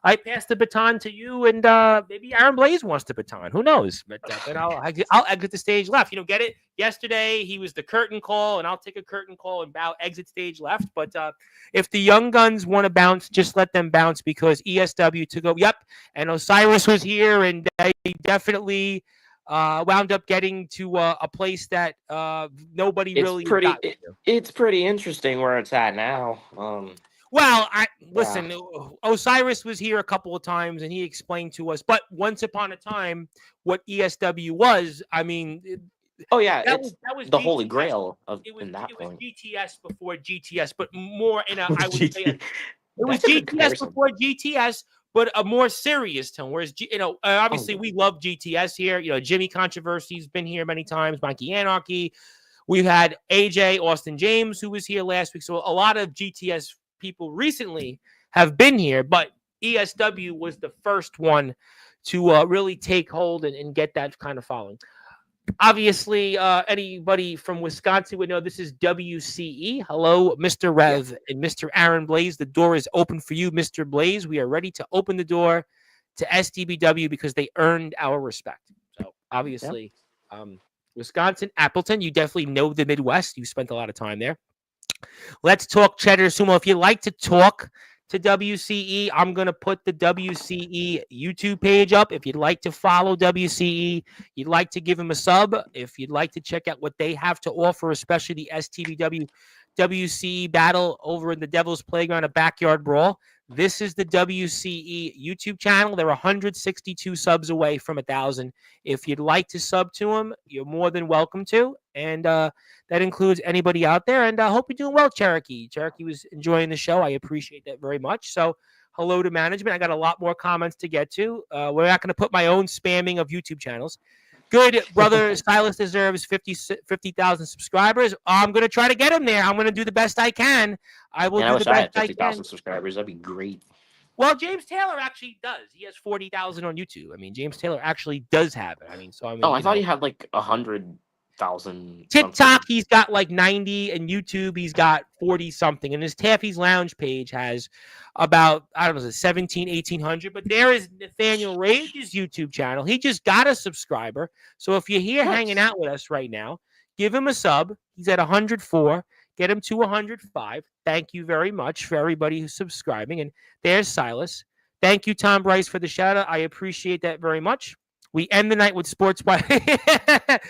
I pass the baton to you, and maybe Aaron Blaze wants the baton. Who knows? But then I'll exit the stage left. Get it? Yesterday he was the curtain call, and I'll take a curtain call and exit stage left. But if the young guns want to bounce, just let them bounce because ESW took over. Yep, and Osiris was here, and they definitely wound up getting to a place that nobody really got to. It's pretty interesting where it's at now. Well, listen. Osiris was here a couple of times, and he explained to us. But once upon a time, what ESW was, I mean, that was the GTS. Holy grail of it was, that it point. was GTS before GTS, but more in a I would say it was GTS before GTS, but a more serious tone. Whereas obviously we love GTS here. Jimmy Controversy's been here many times. Mikey Anarchy. We've had AJ Austin James who was here last week. So a lot of GTS people recently have been here, but ESW was the first one to really take hold and get that kind of following. Obviously, anybody from Wisconsin would know this is WCE. Hello, Mr. Rev and Mr. Aaron Blaze. The door is open for you, Mr. Blaze. We are ready to open the door to SDBW because they earned our respect. So, obviously, Wisconsin, Appleton, you definitely know the Midwest. You spent a lot of time there. Let's talk Cheddar Sumo. If you like to talk to WCE, I'm going to put the WCE YouTube page up. If you'd like to follow WCE, you'd like to give them a sub. If you'd like to check out what they have to offer, especially the STBW WCE battle over in the Devil's Playground, a backyard brawl. This is the WCE YouTube channel. They're 162 subs away from 1,000. If you'd like to sub to them, you're more than welcome to. And that includes anybody out there. And I hope you're doing well, Cherokee. Cherokee was enjoying the show. I appreciate that very much. So hello to management. I got a lot more comments to get to. We're not going to put my own spamming of YouTube channels. Good brother Silas deserves 50,000 subscribers. I'm going to try to get him there. I'm going to do the best I can. I will do the best I can. I 50,000 subscribers. That'd be great. Well, James Taylor actually does. He has 40,000 on YouTube. I mean, James Taylor actually does have it. I mean, I thought he had like 100,000. TikTok, he's got like 90, and YouTube, he's got 40 something. And his Taffy's Lounge page has about, 1,800. But there is Nathaniel Rage's YouTube channel. He just got a subscriber. So if you're here hanging out with us right now, give him a sub. He's at 104. Get him to 105. Thank you very much for everybody who's subscribing. And there's Silas. Thank you, Tom Bryce, for the shout out. I appreciate that very much. We end the night with Sportswire.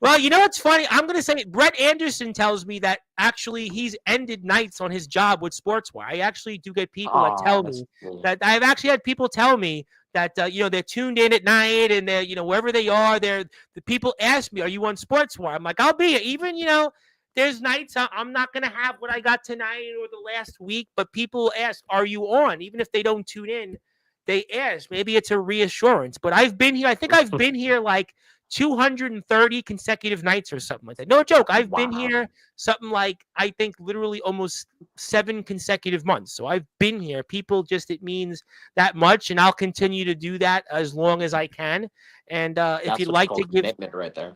Well, you know what's funny? I'm going to say Brett Anderson tells me that actually he's ended nights on his job with Sportswire. I actually do get people that tell me that I've actually had people tell me that, they're tuned in at night and they're, wherever they are, the people ask me, are you on Sportswire? I'm like, I'll be even, there's nights I'm not going to have what I got tonight or the last week, but people ask, are you on? Even if they don't tune in. They ask. Maybe it's a reassurance, but I've been here. I think I've been here like 230 consecutive nights or something like that. No joke. I've been here something like, I think literally almost 7 consecutive months. So I've been here. It means that much. And I'll continue to do that as long as I can. And if you'd like to give commitment right there.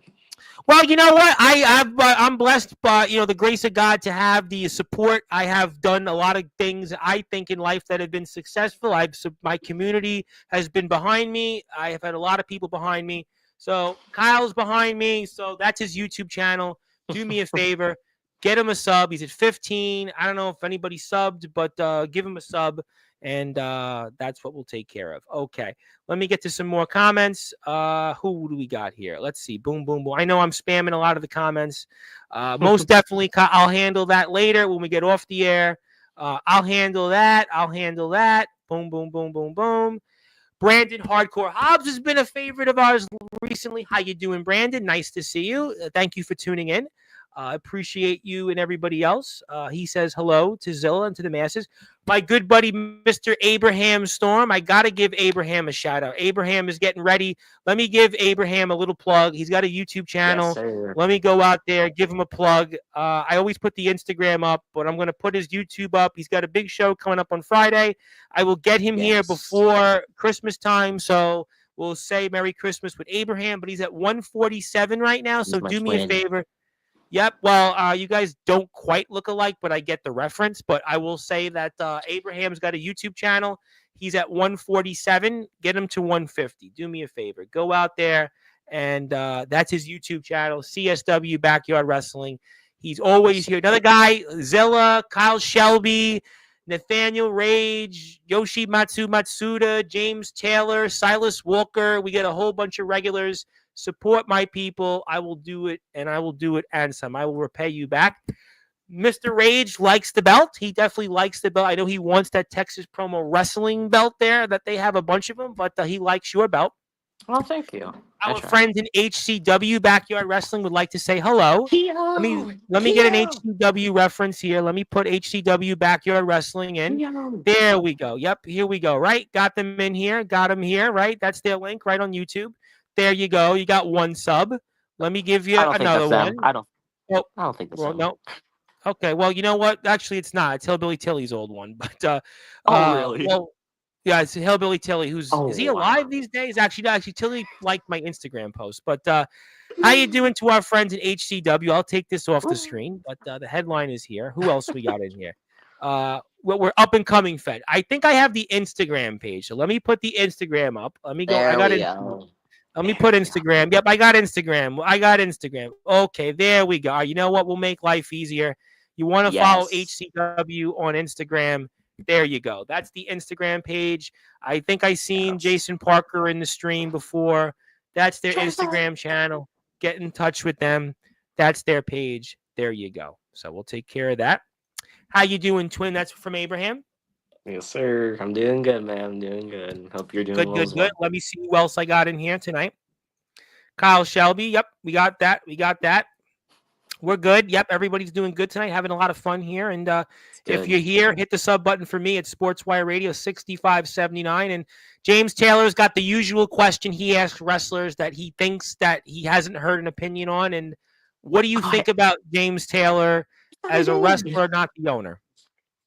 Well, you know what? I'm blessed by, the grace of God to have the support. I have done a lot of things, I think, in life that have been successful. My community has been behind me. I have had a lot of people behind me. So Kyle's behind me. So that's his YouTube channel. Do me a favor. Get him a sub. He's at 15. I don't know if anybody subbed, but give him a sub. And that's what we'll take care of. Okay, let me get to some more comments. Who do we got here? Let's see. Boom, boom, boom. I know I'm spamming a lot of the comments. Most definitely, I'll handle that later when we get off the air. I'll handle that. Boom, boom, boom, boom, boom. Brandon Hardcore Hobbs has been a favorite of ours recently. How you doing, Brandon? Nice to see you. Thank you for tuning in. I appreciate you and everybody else. He says hello to Zilla and to the masses. My good buddy, Mr. Abraham Storm. I got to give Abraham a shout out. Abraham is getting ready. Let me give Abraham a little plug. He's got a YouTube Yes, channel. sir. Let me go out there, give him a plug. I always put the Instagram up, but I'm going to put his YouTube up. He's got a big show coming up on Friday. I will get him here Yes. before Christmas time. So we'll say Merry Christmas with Abraham, but he's at 147 right now. He's So my do me a twin. favor. Yep. Well, you guys don't quite look alike, but I get the reference. But I will say that Abraham's got a YouTube channel. He's at 147. Get him to 150. Do me a favor. Go out there, and that's his YouTube channel, CSW Backyard Wrestling. He's Yes, always sir. here. Another guy, Zilla, Kyle Shelby, Nathaniel Rage, Yoshi Matsuda, James Taylor, Silas Walker. We get a whole bunch of regulars. Support my people. I will do it, and I will do it and some. I will repay you back. Mr. Rage likes the belt. He definitely likes the belt. I know he wants that Texas Promo Wrestling belt there, that they have a bunch of them, but he likes your belt. Well, thank you. I Our try. friends in HCW Backyard Wrestling would like to say hello. Let me Keo! let me get an Keo! HCW reference here. Let me put HCW Backyard Wrestling in. Keo! There we go. Yep, here we go. Right, got them in here. Got them here. Right, that's their link right on YouTube. There you go. You got one sub. Let me give you I don't think another that's them. one. I don't. Oh, I don't think that's well, them. no. Okay, well, you know what? Actually, it's not. It's Hillbilly Tilly's old one. But Oh, really? well, yeah, it's Hillbilly Tilly. Who's Oh, is he wow. alive these days? Actually, no, actually, Tilly liked my Instagram post. But how you doing to our friends at HCW? I'll take this off the screen. But the headline is here. Who else we got in here? We're up and coming Fed. I think I have the Instagram page. So let me put the Instagram up. Let me go. I There got we it. go. Let me There put we go. Instagram. Yep, I got Instagram. I got Instagram. Okay, there we go. You know what? We'll make life easier. You want to follow Yes. HCW on Instagram? There you go. That's the Instagram page. I think I seen Yes. Jason Parker in the stream before. That's their Jason! Instagram channel. Get in touch with them. That's their page. There you go. So we'll take care of that. How you doing, twin? That's from Abraham. Yes, sir. I'm doing good, man. I'm doing good. Hope you're doing Good, well good, as good. well. Let me see who else I got in here tonight. Kyle Shelby. Yep, we got that. We got that. We're good. Yep, everybody's doing good tonight. Having a lot of fun here. And It's if good. you're here, hit the sub button for me at Sportswire Radio 6579. And James Taylor's got the usual question he asks wrestlers that he thinks that he hasn't heard an opinion on. And what do you I think about James Taylor thought I as a did. wrestler, not the owner?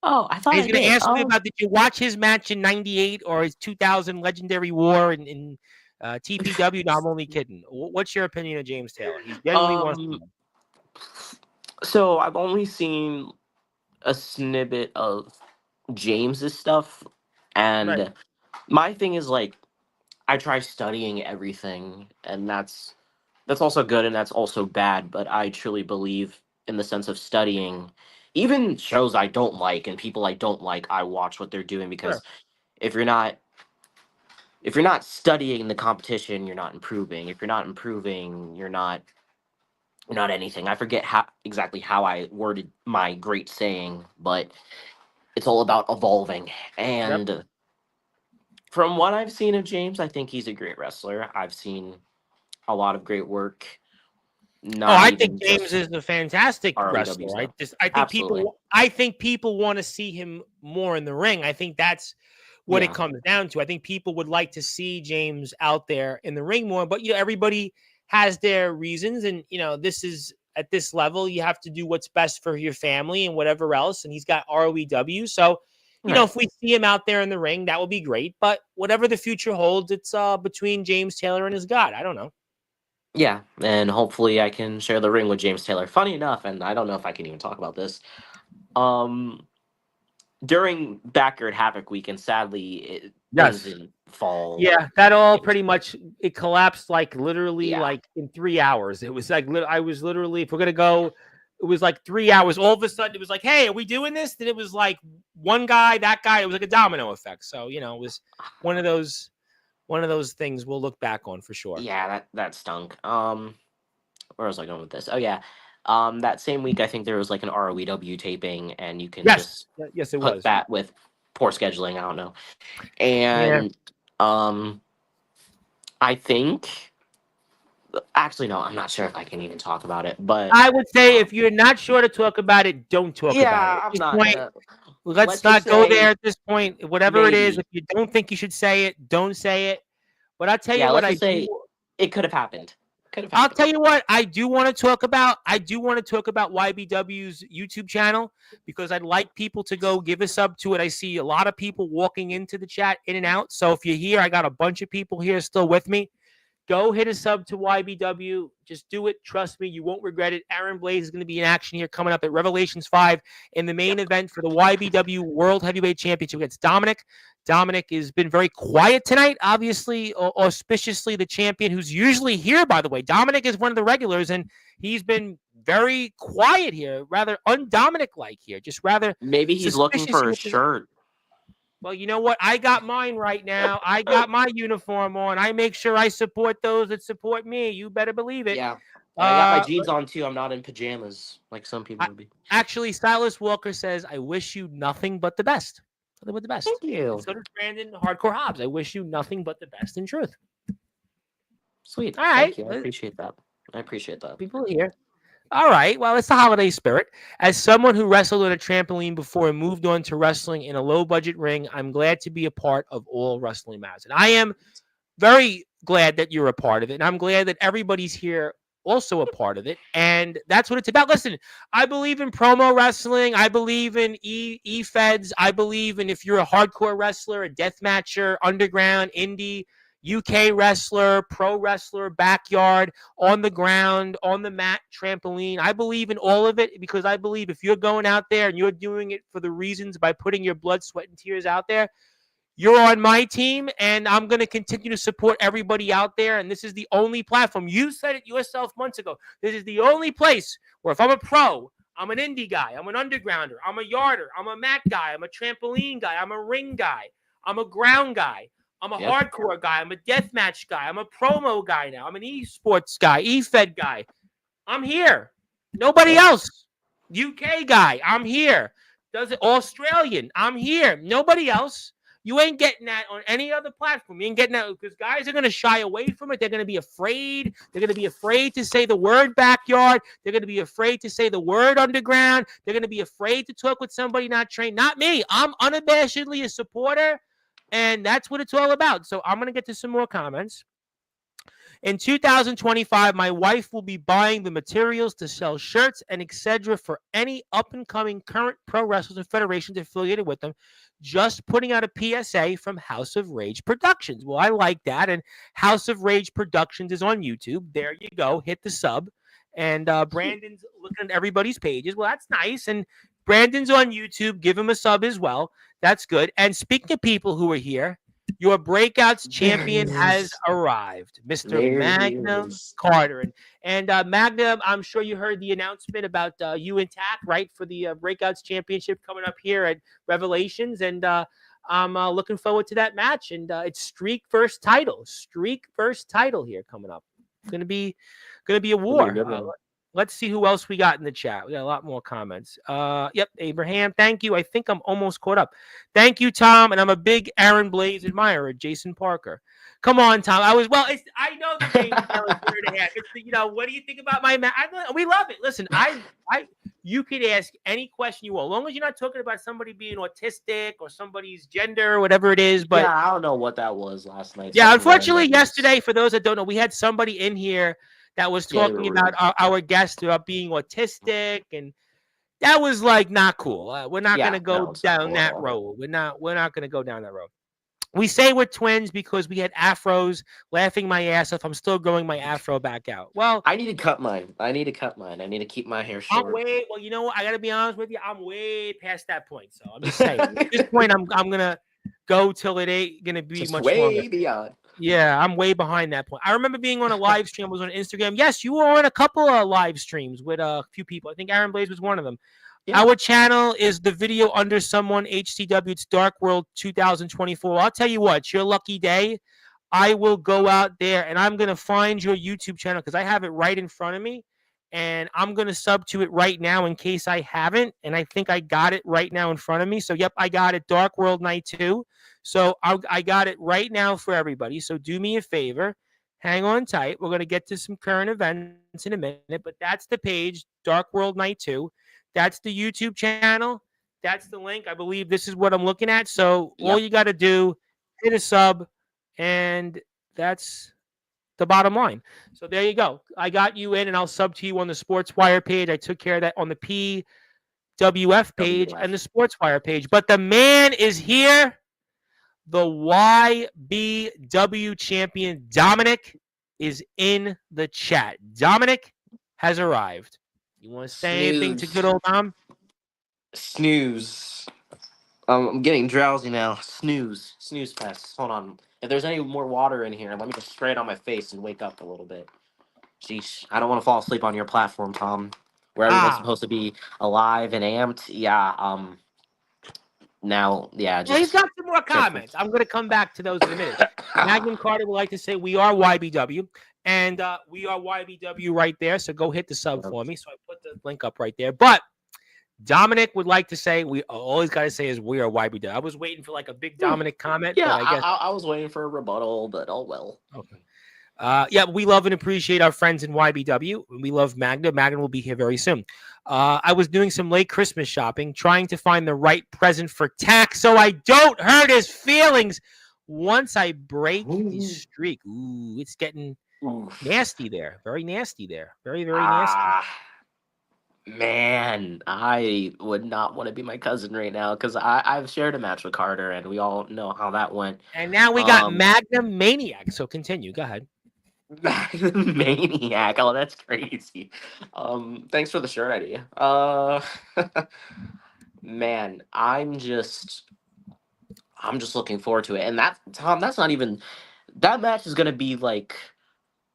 Oh, I thought And he's I going to did. ask me about, did you watch his match in 98 or his 2000 Legendary War in TPW? No, I'm only kidding. What's your opinion of James Taylor? He genuinely wants to Um, know. so I've only seen a snippet of James's stuff, Right. and my thing is like I try studying everything, and that's also good and that's also bad. But I truly believe in the sense of studying, even shows I don't like and people I don't like. I watch what they're doing because Sure. if you're not if you're not studying the competition, you're not improving. If you're not improving, you're not anything. I forget how exactly how I worded my great saying, but it's all about evolving. Yep. And from what I've seen of James, I think he's a great wrestler. I've seen a lot of great work, Oh, not I think even James just is a fantastic ROW wrestler. stuff. Absolutely. I think people want to see him more in the ring. I think that's what it Yeah. comes down to. I think people would like to see James out there in the ring more, but everybody has their reasons, and this is at this level, you have to do what's best for your family and whatever else. And he's got ROEW, so Right. if we see him out there in the ring, that would be great. But whatever the future holds, it's between James Taylor and his God. I don't know. Yeah, and hopefully I can share the ring with James Taylor. Funny enough, and I don't know if I can even talk about this. Um, during Backyard Havoc weekend, sadly, things Yes. didn't fall. Yeah, that all pretty much it collapsed like literally Yeah. like in 3 hours. It was like I was literally, if we're gonna go, it was like 3 hours. All of a sudden, it was like, hey, are we doing this? Then it was like one guy, that guy. It was like a domino effect. So it was one of those things we'll look back on for sure. Yeah, that stunk. Where was I going with this? Oh yeah. That same week I think there was like an ROEW taping and you can Yes, just yes, it put was. that with poor scheduling, I don't know. Yeah, And I think Actually, no, I'm not sure if I can even talk about it, but I would say if um, you're not sure to talk about it, don't talk about it. yeah, At I'm this not point, gonna. let's Let's just not go there say at this point. Whatever it is, if maybe. you don't think you should say it, don't say it. But I'll tell you Yeah, what let's I just say do. it could have happened. Could have I'll happened. tell you what I do want to talk about. I do want to talk about YBW's YouTube channel because I'd like people to go give a sub to it. I see a lot of people walking into the chat in and out. So if you're here, I got a bunch of people here still with me. Go hit a sub to YBW. Just do it. Trust me, you won't regret it. Aaron Blaze is going to be in action here coming up at Revelations 5 in the main Yep. event for the YBW World Heavyweight Championship against Dominic. Dominic has been very quiet tonight, obviously, auspiciously the champion who's usually here, by the way. Dominic is one of the regulars, and he's been very quiet here, rather un-Dominic-like here, just rather Maybe he's looking suspicious for here a with the. shirt. Well, you know what? I got mine right now. I got my uniform on. I make sure I support those that support me. You better believe it. Yeah. And I got my Uh, jeans on too. I'm not in pajamas like some people I, would be. actually, Silas Walker says, "I wish you nothing but the best. Nothing but the best." Thank And you. so does Brandon Hardcore Hobbs. I wish you nothing but the best in truth. Sweet. All right, Thank you. I appreciate that. I appreciate that. people here. All right. Well, it's the holiday spirit. As someone who wrestled on a trampoline before and moved on to wrestling in a low budget ring, I'm glad to be a part of all wrestling matters. And I am very glad that you're a part of it. And I'm glad that everybody's here also a part of it. And that's what it's about. Listen, I believe in promo wrestling. I believe in E-Feds. I believe in if you're a hardcore wrestler, a death matcher, underground, indie, UK wrestler, pro wrestler, backyard, on the ground, on the mat, trampoline. I believe in all of it because I believe if you're going out there and you're doing it for the reasons by putting your blood, sweat, and tears out there, you're on my team, and I'm going to continue to support everybody out there. And this is the only platform. You said it yourself months ago. This is the only place where if I'm a pro, I'm an indie guy, I'm an undergrounder, I'm a yarder, I'm a mat guy, I'm a trampoline guy, I'm a ring guy, I'm a ground guy, I'm a Yep. hardcore guy, I'm a deathmatch guy, I'm a promo guy now, I'm an esports guy, eFed guy. I'm here. Nobody Yep. else. UK guy, I'm here. Does it Australian? I'm here. Nobody else. You ain't getting that on any other platform. You ain't getting that because guys are going to shy away from it. They're going to be afraid. They're going to be afraid to say the word backyard. They're going to be afraid to say the word underground. They're going to be afraid to talk with somebody not trained. Not me. I'm unabashedly a supporter, and that's what it's all about. So I'm going to get to some more comments. In 2025, my wife will be buying the materials to sell shirts and etc. for any up-and-coming current pro wrestlers and federations affiliated with them. Just putting out a PSA from House of Rage Productions. Well, I like that. And House of Rage Productions is on YouTube. There you go. Hit the sub. And Brandon's looking at everybody's pages. Well, that's nice. And Brandon's on YouTube. Give him a sub as well. That's good. And speaking of people who are here, your Breakouts There he champion has is. arrived, Mr. There he Magnum is. Carter. And Magnum, I'm sure you heard the announcement about you and Tack, right, for the Breakouts championship coming up here at Revelations. And I'm looking forward to that match. And it's streak first title here coming up. It's gonna be a It'll be a war. good one. Let's see who else we got in the chat. We got a lot more comments. Yep, Abraham, thank you. I think I'm almost caught up. Thank you, Tom. And I'm a big Aaron Blaze admirer, Jason Parker. Come on, Tom. I know the game is now a year and a half. What do you think about my match? We love it. Listen, you could ask any question you want, as long as you're not talking about somebody being autistic or somebody's gender or whatever it is. But yeah, I don't know what that was last night. yeah, Something unfortunately, random. yesterday, for those that don't know, we had somebody in here that was Yeah, they were talking about rude. our guest about being autistic, and that was like not cool. We're not Yeah, going to go no, it's not down cool at that all. road. We're not going to go down that road. We say we're twins because we had afros, laughing my ass off. I'm still growing my afro back out. Well, I need to cut mine. I need to keep my hair short. well, you know what? I got to be honest with you. I'm way past that point. So I'm just saying, at this point, I'm going to go till it ain't going to be Just much way longer. beyond. Yeah, I'm way behind that point. I remember being on a live stream. I was on Instagram. Yes, you were on a couple of live streams with a few people. I think Aaron Blaze was one of them. Yeah. Our channel is the video under someone HCW. It's Dark World 2024. I'll tell you what, it's your lucky day. I will go out there and I'm going to find your YouTube channel because I have it right in front of me. And I'm going to sub to it right now in case I haven't. And I think I got it right now in front of me. So, yep, I got it. Dark World Night 2. So I got it right now for everybody. So do me a favor. Hang on tight. We're going to get to some current events in a minute, but that's the page, Dark World Night 2. That's the YouTube channel. That's the link. I believe this is what I'm looking at. So all you Yep. got to do, hit a sub, and that's the bottom line. So there you go. I got you in, and I'll sub to you on the Sportswire page. I took care of that on the PWF page and the WF. Sportswire page. But the man is here, the YBW champion, Dominic, is in the chat. Dominic has arrived. You want to say anything to good Snooze. old Dom? Snooze. I'm getting drowsy now. Snooze. Snooze fest. Hold on. If there's any more water in here, let me just spray it on my face and wake up a little bit. Sheesh. I don't want to fall asleep on your platform, Tom, where everyone's Ah, supposed to be alive and amped. Yeah. Now, yeah, well, he's just got some more careful. comments. I'm going to come back to those in a minute. Magnum Carter would like to say we are YBW, and we are YBW right there. So go hit the sub for me. So I put the link up right there. But Dominic would like to say we always got to say is we are YBW. I was waiting for like a big Dominic comment, Yeah, but I guess I was waiting for a rebuttal, but oh well. okay. Yeah, we love and appreciate our friends in YBW. We love Magna. Magna will be here very soon. I was doing some late Christmas shopping, trying to find the right present for Tack so I don't hurt his feelings once I break his streak. Ooh, it's getting Oof. nasty there. Very nasty there. Very, very nasty. Ah, man, I would not want to be my cousin right now because I've shared a match with Carter, and we all know how that went. And now we got Um, Magnum Maniac. So continue. Go ahead. Maniac. Oh, that's crazy. Thanks for the shirt idea. Man, I'm just looking forward to it. And that Tom, that's not even that match is gonna be like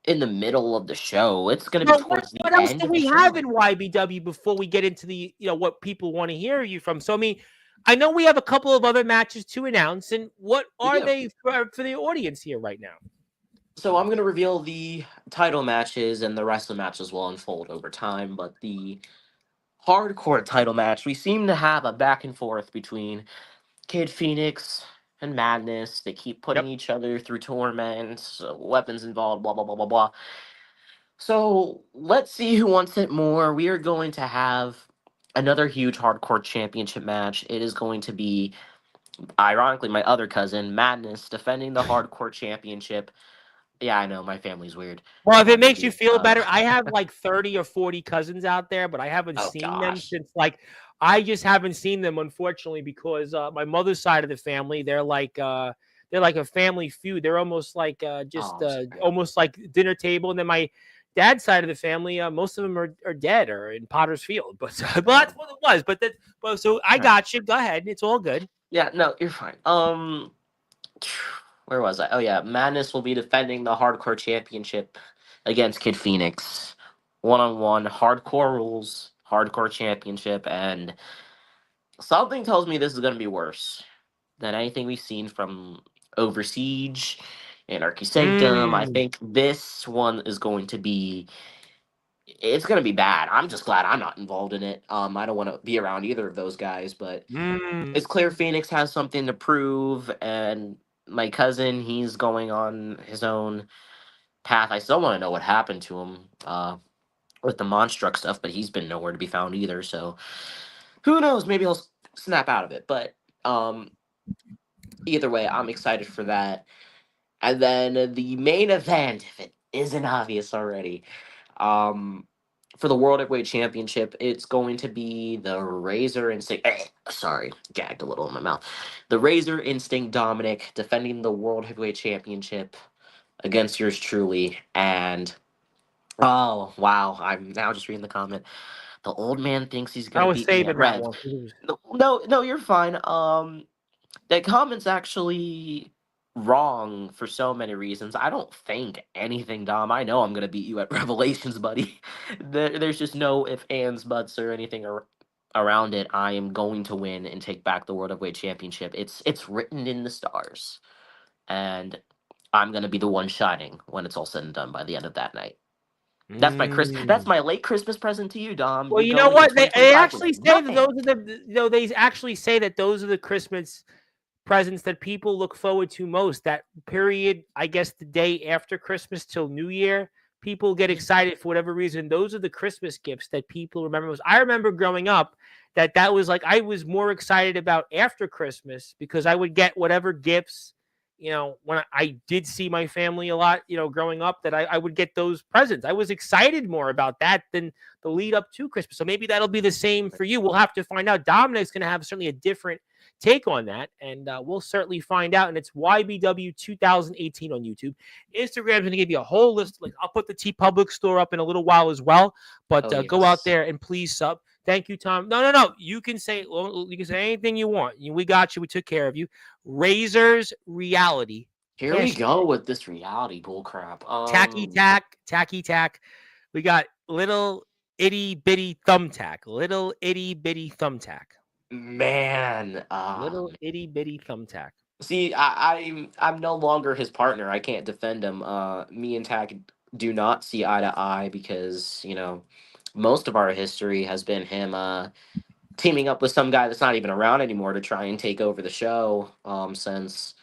in the middle of the show. It's gonna be Well, towards the what else end do of the we have show. in YBW before we get into the what people want to hear you from? So I mean, I know we have a couple of other matches to announce, and what We are do. they for the audience here right now? So I'm gonna reveal the title matches, and the rest of the matches will unfold over time. But the hardcore title match, we seem to have a back and forth between Kid Phoenix and Madness. They keep putting Yep. each other through torments, weapons involved, blah blah blah blah blah. So let's see who wants it more. We are going to have another huge hardcore championship match. It is going to be, ironically, my other cousin Madness defending the hardcore championship. Yeah, I know my family's weird. Well, if it makes you Maybe. feel better, I have like 30 or 40 cousins out there, but I haven't Oh seen them gosh. since like I just haven't seen them unfortunately because my mother's side of the family, they're like a family feud. They're almost like Oh, just I'm sorry. almost like dinner table. And then my dad's side of the family, most of them are dead or in Potter's Field. But but that's Oh, what it was. But so I all right. got you. Go ahead. It's all good. Yeah, no, you're fine. Where was I? Oh yeah, Madness will be defending the hardcore championship against Kid Phoenix. One on one, hardcore rules, hardcore championship, and something tells me this is gonna be worse than anything we've seen from Over Siege and Archy Sanctum. I Mm, think this one is going to be it's gonna be bad. I'm just glad I'm not involved in it. I don't want to be around either of those guys, but mm. it's clear Phoenix has something to prove, and my cousin, he's going on his own path. I still want to know what happened to him with the Monstruck stuff, but he's been nowhere to be found either. So who knows? Maybe he'll snap out of it. But um, either way, I'm excited for that. And then the main event, if it isn't obvious already, um, for the World Heavyweight Championship, it's going to be the Razor Instinct. Sorry, gagged a little in my mouth. The Razor Instinct Dominic defending the World Heavyweight Championship against yours truly. And oh wow, I'm now just reading the comment. The old man thinks he's I gonna was beat me at saving that Rev. one. 'Cause it was- No, no, no, you're fine. That comment's actually wrong for so many reasons. I don't think anything, Dom. I know I'm gonna beat you at Revelations, buddy. There's just no if, ands, buts, or anything around it. I am going to win and take back the World Heavyweight Championship. It's written in the stars, and I'm gonna be the one shining when it's all said and done by the end of that night. That's Mm. my late Christmas present to you, Dom. Well, You're you know going into what? They 2025 with actually say that those nothing. are the they actually say that those are the Christmas presents that people look forward to most. That period, I guess, the day after Christmas till New Year, people get excited for whatever reason. Those are the Christmas gifts that people remember most. I remember growing up that was like I was more excited about after Christmas because I would get whatever gifts. When I did see my family a lot, growing up, that I would get those presents. I was excited more about that than the lead up to Christmas. So maybe that'll be the same for you. We'll have to find out. Dominic's going to have certainly a different take on that, and we'll certainly find out. And it's YBW 2018 on YouTube. Instagram's going to give you a whole list. Like, I'll put the T Public store up in a little while as well. But Oh go out yes. there and please sub. Thank you, Tom. No. You can say anything you want. We got you. We took care of you. Razor's Reality. Here we Hashtag go with this reality bullcrap. tacky tack. We got little itty bitty thumbtack. Little itty bitty thumbtack. Man, Little itty bitty thumbtack. see, I'm no longer his partner. I can't defend him. Me and Tack do not see eye to eye because most of our history has been him teaming up with some guy that's not even around anymore to try and take over the show. Since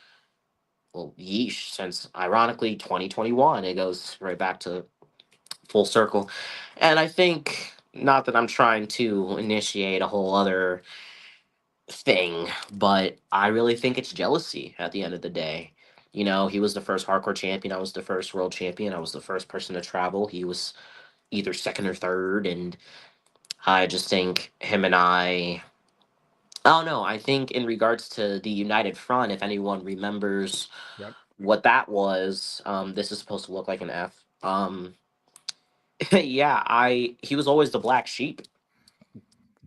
well, yeesh, since ironically 2021, it goes right back to full circle, and I think not that I'm trying to initiate a whole other thing, but I really think it's jealousy at the end of the day. He was the first hardcore champion. I was the first world champion. I was the first person to travel. He was either second or third. And I just think him and I don't know. I think in regards to the United Front, if anyone remembers Yep. what that was, this is supposed to look like an F. Yeah, he was always the black sheep.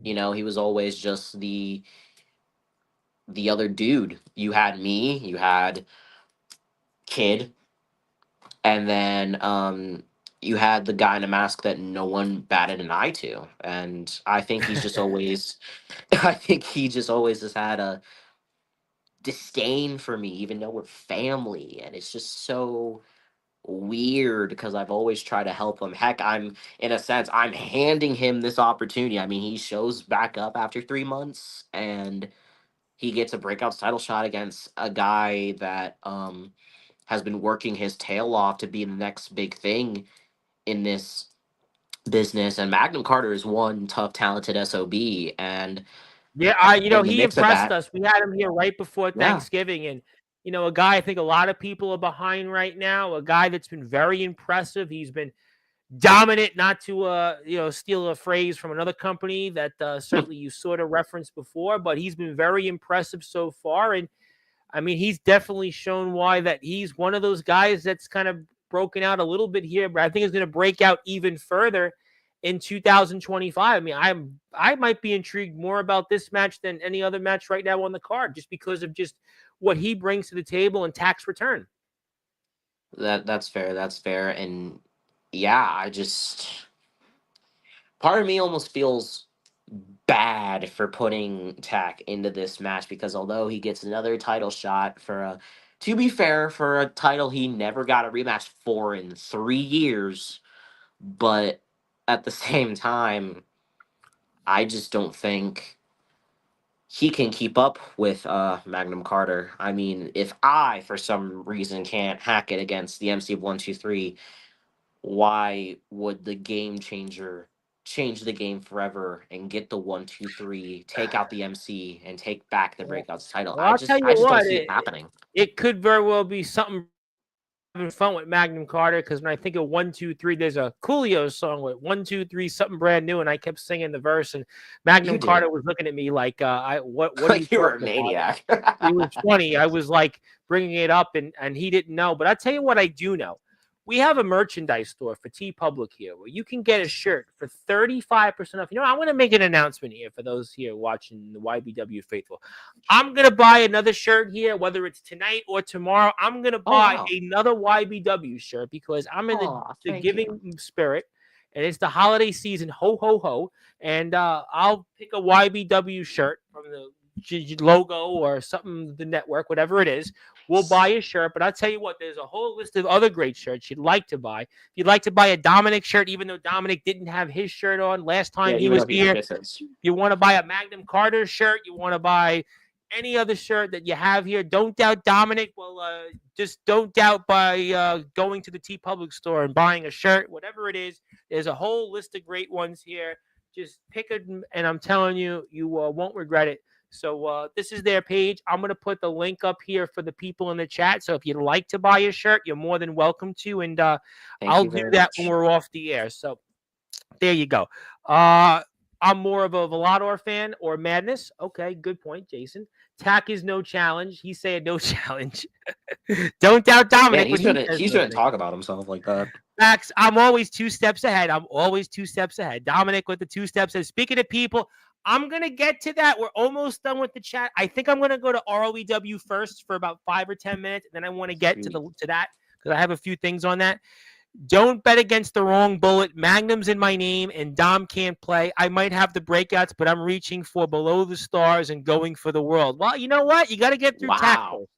He was always just the other dude. You had me, you had Kid, and then you had the guy in a mask that no one batted an eye to. And I think he's just always I think he just always has had a disdain for me, even though we're family. And it's just so weird because I've always tried to help him. Heck, I'm in a sense, I'm handing him this opportunity. I mean, he shows back up after 3 months and he gets a breakouts title shot against a guy that has been working his tail off to be the next big thing in this business. And Magnum Carter is one tough, talented SOB. And Yeah, in the he mix of impressed that, us. We had him here right before yeah, Thanksgiving, and a guy I think a lot of people are behind right now. A guy that's been very impressive. He's been dominant. Not to steal a phrase from another company that certainly you sort of referenced before, but he's been very impressive so far. And I mean, he's definitely shown why that he's one of those guys that's kind of broken out a little bit here, but I think he's going to break out even further in 2025. I mean, I might be intrigued more about this match than any other match right now on the card, just because of just what he brings to the table and tax return. that's fair. That's fair. And yeah, I just part of me almost feels bad for putting Tack into this match because although he gets another title shot for a, to be fair, for a title he never got a rematch for in 3 years, but at the same time, I just don't think he can keep up with Magnum Carter. I mean, if I for some reason can't hack it against the MC of 123, why would the game changer change the game forever and get the 123, take out the MC, and take back the Well, breakouts title? well, I'll tell I you just don't what, see it happening. it could very well be something having fun with Magnum Carter, because when I think of 123, there's a Coolio song with 123 something brand new, and I kept singing the verse, and You Magnum did. Carter was looking at me like, what are you Like you were a talking about? maniac. It was funny. I was like bringing it up, and he didn't know. But I tell you what, I do know. We have a merchandise store for T Public here where you can get a shirt for 35% off. I'm going to make an announcement here for those here watching the YBW faithful. I'm going to buy another shirt here, whether it's tonight or tomorrow. I'm going to Oh buy wow. another YBW shirt because I'm in Oh, the thank you. giving spirit, and it's the holiday season. Ho, ho, ho. And I'll pick a YBW shirt from the logo or something, the network, whatever it is. We'll buy a shirt, but I'll tell you what, there's a whole list of other great shirts you'd like to buy. If you'd like to buy a Dominic shirt, even though Dominic didn't have his shirt on last Yeah, time he even was though he here, misses. you want to buy a Magnum Carter shirt, you want to buy any other shirt that you have here. Don't doubt Dominic. Well, just don't doubt by going to the T Public store and buying a shirt, whatever it is. There's a whole list of great ones here. Just pick it, and I'm telling you, you won't regret it. So this is their page. I'm going to put the link up here for the people in the chat. So if you'd like to buy a shirt, you're more than welcome to. And Thank I'll you do very that when much. we're off the air. So there you go. I'm more of a Volador fan or Madness. Okay, good point, Jason. Tack is no challenge. He's saying no challenge. Don't doubt Man, Dominic when he says he those shouldn't things. talk about himself like that. Max, I'm always 2 steps ahead. I'm always 2 steps ahead. Dominic with the 2 steps ahead. Speaking of people, I'm going to get to that. We're almost done with the chat. I think I'm going to go to ROEW first for about 5 or 10 minutes. And then I want to get to Sweet. that because I have a few things on that. Don't bet against the wrong bullet. Magnum's in my name, and Dom can't play. I might have the breakouts, but I'm reaching for below the stars and going for the world. Well, you know what? You got to get through tax Wow. first.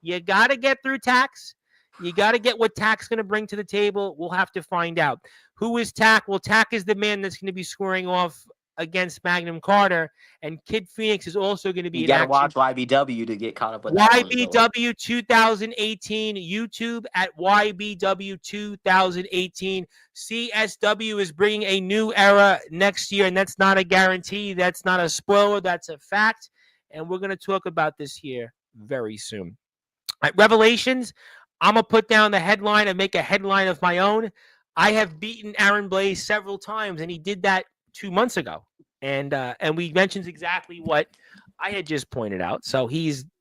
You got to get through tax. You got to get what Tack's going to bring to the table. We'll have to find out. Who is Tack? Well, Tack is the man that's going to be scoring off against Magnum Carter, and Kid Phoenix is also going to be You in gotta action. watch YBW to get caught up with that one. So. YBW 2018, YouTube at YBW 2018. CSW is bringing a new era next year, and that's not a guarantee. That's not a spoiler. That's a fact. And we're going to talk about this here very soon. At Revelations, I'm going to put down the headline and make a headline of my own. I have beaten Aaron Blaze several times, and he did that 2 months ago. And we mentioned exactly what I had just pointed out. So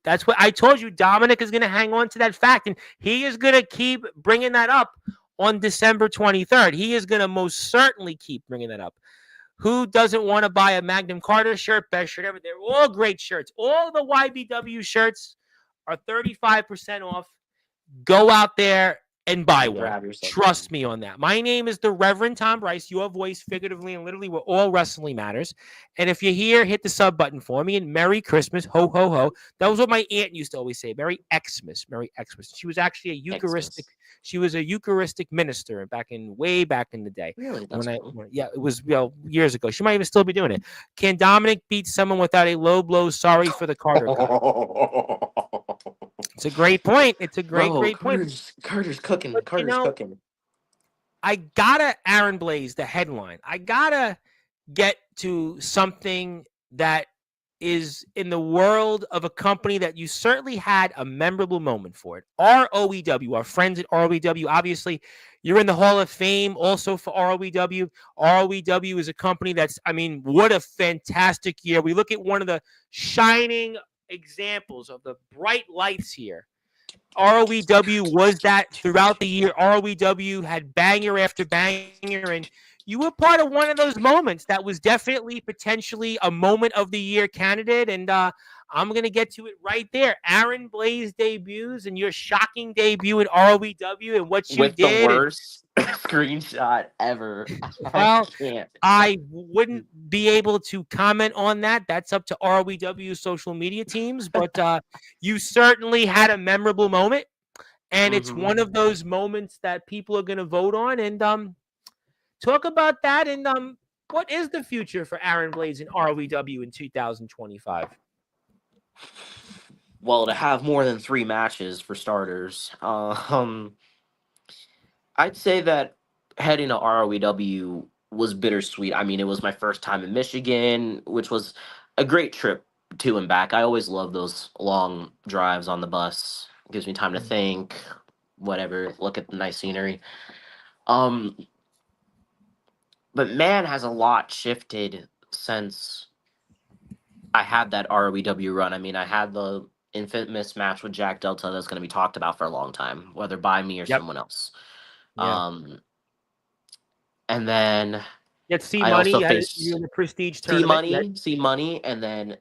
that's what I told you. Dominic is going to hang on to that fact, and he is going to keep bringing that up on December 23rd. He is going to most certainly keep bringing that up. Who doesn't want to buy a Magnum Carter shirt, best shirt ever? They're all great shirts. All the YBW shirts are 35% off. Go out there and buy one. Grab yourself. Trust me on that. My name is the Reverend Tom Bryce. Your voice, figuratively and literally, we're all wrestling matters. And if you're here, hit the sub button for me. And Merry Christmas, ho ho ho. That was what my aunt used to always say. Merry Xmas, Merry Xmas. She was actually a Eucharistic. Xmas. She was a Eucharistic minister way back in the day. Really? That's cool. It was years ago. She might even still be doing it. Can Dominic beat someone without a low blow? Sorry for the Carter cut. It's a great point. It's a great point. Carter's cooking. But, Carter's cooking. I gotta Aaron Blaze the headline. I gotta get to something that is in the world of a company that you certainly had a memorable moment for it. ROEW, our friends at ROEW. Obviously, you're in the Hall of Fame also for ROEW. ROEW is a company that's, I mean, what a fantastic year. We look at one of the shining examples of the bright lights here. ROEW was that throughout the year. ROEW had banger after banger, and you were part of one of those moments that was definitely potentially a moment of the year candidate. And I'm going to get to it right there. Aaron Blaze debuts and your shocking debut in ROEW and what you with did. The worst screenshot ever. Well, I can't. I wouldn't be able to comment on that. That's up to ROEW social media teams. But you certainly had a memorable moment. And it's one of those moments that people are going to vote on. And talk about that. And what is the future for Aaron Blaze and ROEW in 2025? Well, to have more than 3 matches for starters. I'd say that heading to ROEW was bittersweet. I mean, it was my first time in Michigan, which was a great trip to and back. I always love those long drives on the bus. It gives me time to think, whatever, look at the nice scenery. But man, has a lot shifted since I had that ROEW run. I mean, I had the infamous match with Jack Delta that's going to be talked about for a long time, whether by me or someone else. Yeah. And then I also faced you in the Prestige tournament. C Money, and then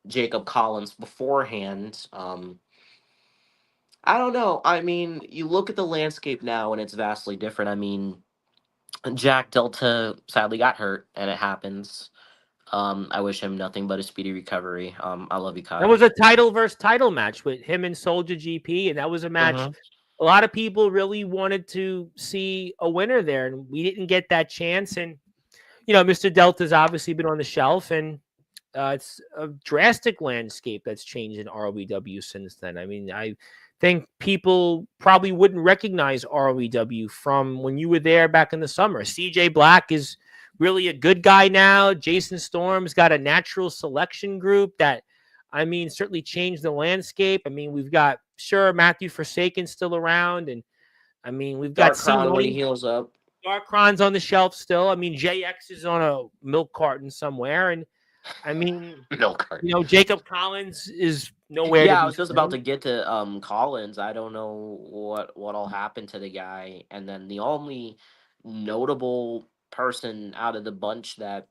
Jacob Collins beforehand. I don't know. I mean, you look at the landscape now, and it's vastly different. I mean, Jack Delta sadly got hurt, and it happens. I wish him nothing but a speedy recovery. I love you, Kyle. That was a title versus title match with him and Soldier GP, and that was a match a lot of people really wanted to see a winner there, and we didn't get that chance. And, you know, Mr. Delta's obviously been on the shelf, and It's a drastic landscape that's changed in ROEW since then. I mean, I think people probably wouldn't recognize ROEW from when you were there back in the summer. CJ Black is really a good guy now. Jason Storm's got a natural selection group that, I mean, certainly changed the landscape. I mean, we've got, sure, Matthew Forsaken still around. And I mean, we've got Dark C Crown when he Money. heals up. Darkron's on the shelf still. I mean, JX is on a milk carton somewhere. And I mean, Milk carton. Jacob Collins is nowhere to Yeah, I be was just about found. to get to Collins. I don't know what'll happen to the guy. And then the only notable person out of the bunch that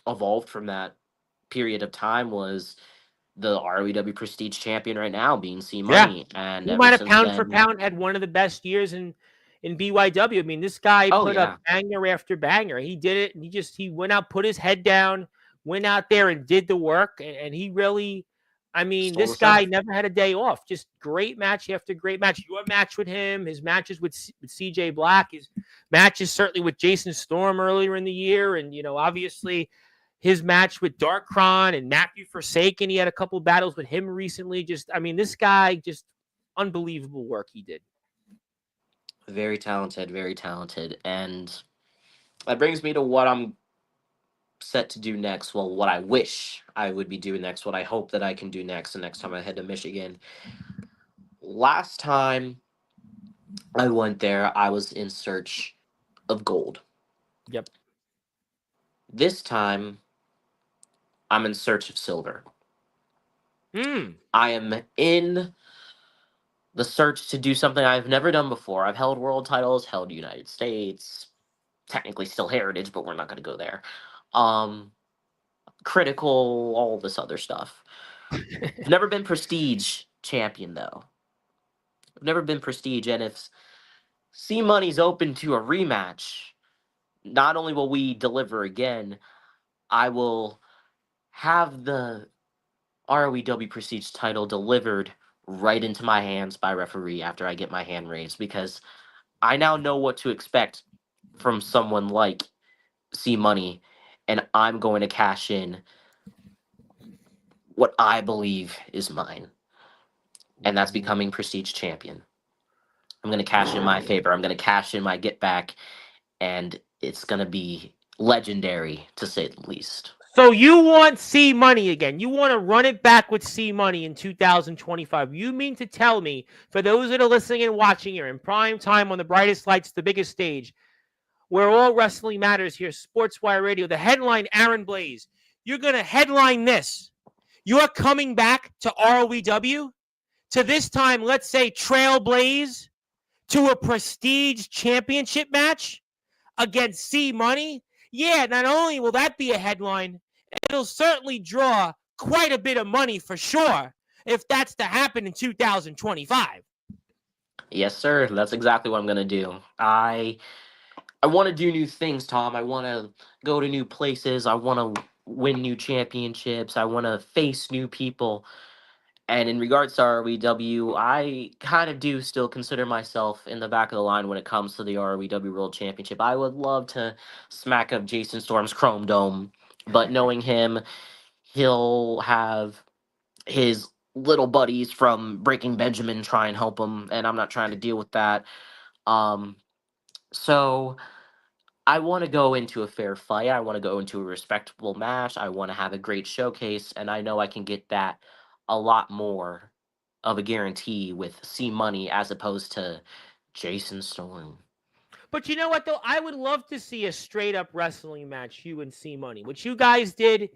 evolved from that period of time was the ROEW Prestige champion right now, being C Yeah. Money. And He ever might have since pound for then, pound had one of the best years in BYW. I mean, this guy oh put up yeah, banger after banger. He did it, and he went out, put his head down, went out there and did the work, and he really. I mean, stole this the show. guy never had a day off. Just great match after great match. Your match with him, his matches with CJ Black, his matches certainly with Jason Storm earlier in the year, and obviously his match with Darkron and Matthew Forsaken. He had a couple of battles with him recently. Just, I mean, this guy just unbelievable work he did. Very talented, very talented. And that brings me to what I'm set to do next. Well, what I wish I would be doing next, what I hope that I can do next the next time I head to Michigan. Last time I went there, I was in search of gold. Yep. This time, I'm in search of silver. Mm. I am in the search to do something I've never done before. I've held world titles, held United States, technically still heritage, but we're not going to go there. Critical, all this other stuff. I've never been prestige champion though. I've never been prestige, and if C Money's open to a rematch, not only will we deliver again, I will have the ROEW Prestige title delivered right into my hands by referee after I get my hand raised, because I now know what to expect from someone like C Money, and I'm going to cash in what I believe is mine, and that's becoming Prestige champion. I'm going to cash in my favor. I'm going to cash in my get back, and it's going to be legendary to say the least. So you want C Money again? You want to run it back with C Money in 2025? You mean to tell me, for those that are listening and watching here in prime time on the brightest lights, the biggest stage, where all wrestling matters here, Sportswire Radio, the headline Aaron Blaze, you're going to headline this. You're coming back to ROEW to this time, let's say, Trailblaze to a prestige championship match against C Money. Yeah, not only will that be a headline, it'll certainly draw quite a bit of money for sure if that's to happen in 2025. Yes, sir. That's exactly what I'm going to do. I want to do new things, Tom. I want to go to new places. I want to win new championships. I want to face new people. And in regards to ROEW, I kind of do still consider myself in the back of the line when it comes to the ROEW World Championship. I would love to smack up Jason Storm's Chrome Dome, but knowing him, he'll have his little buddies from Breaking Benjamin try and help him, and I'm not trying to deal with that. Um, so I want to go into a fair fight. I want to go into a respectable match. I want to have a great showcase, and I know I can get that a lot more of a guarantee with C Money as opposed to Jason Storm. But you know what, though? I would love to see a straight up wrestling match, you and C Money, which you guys did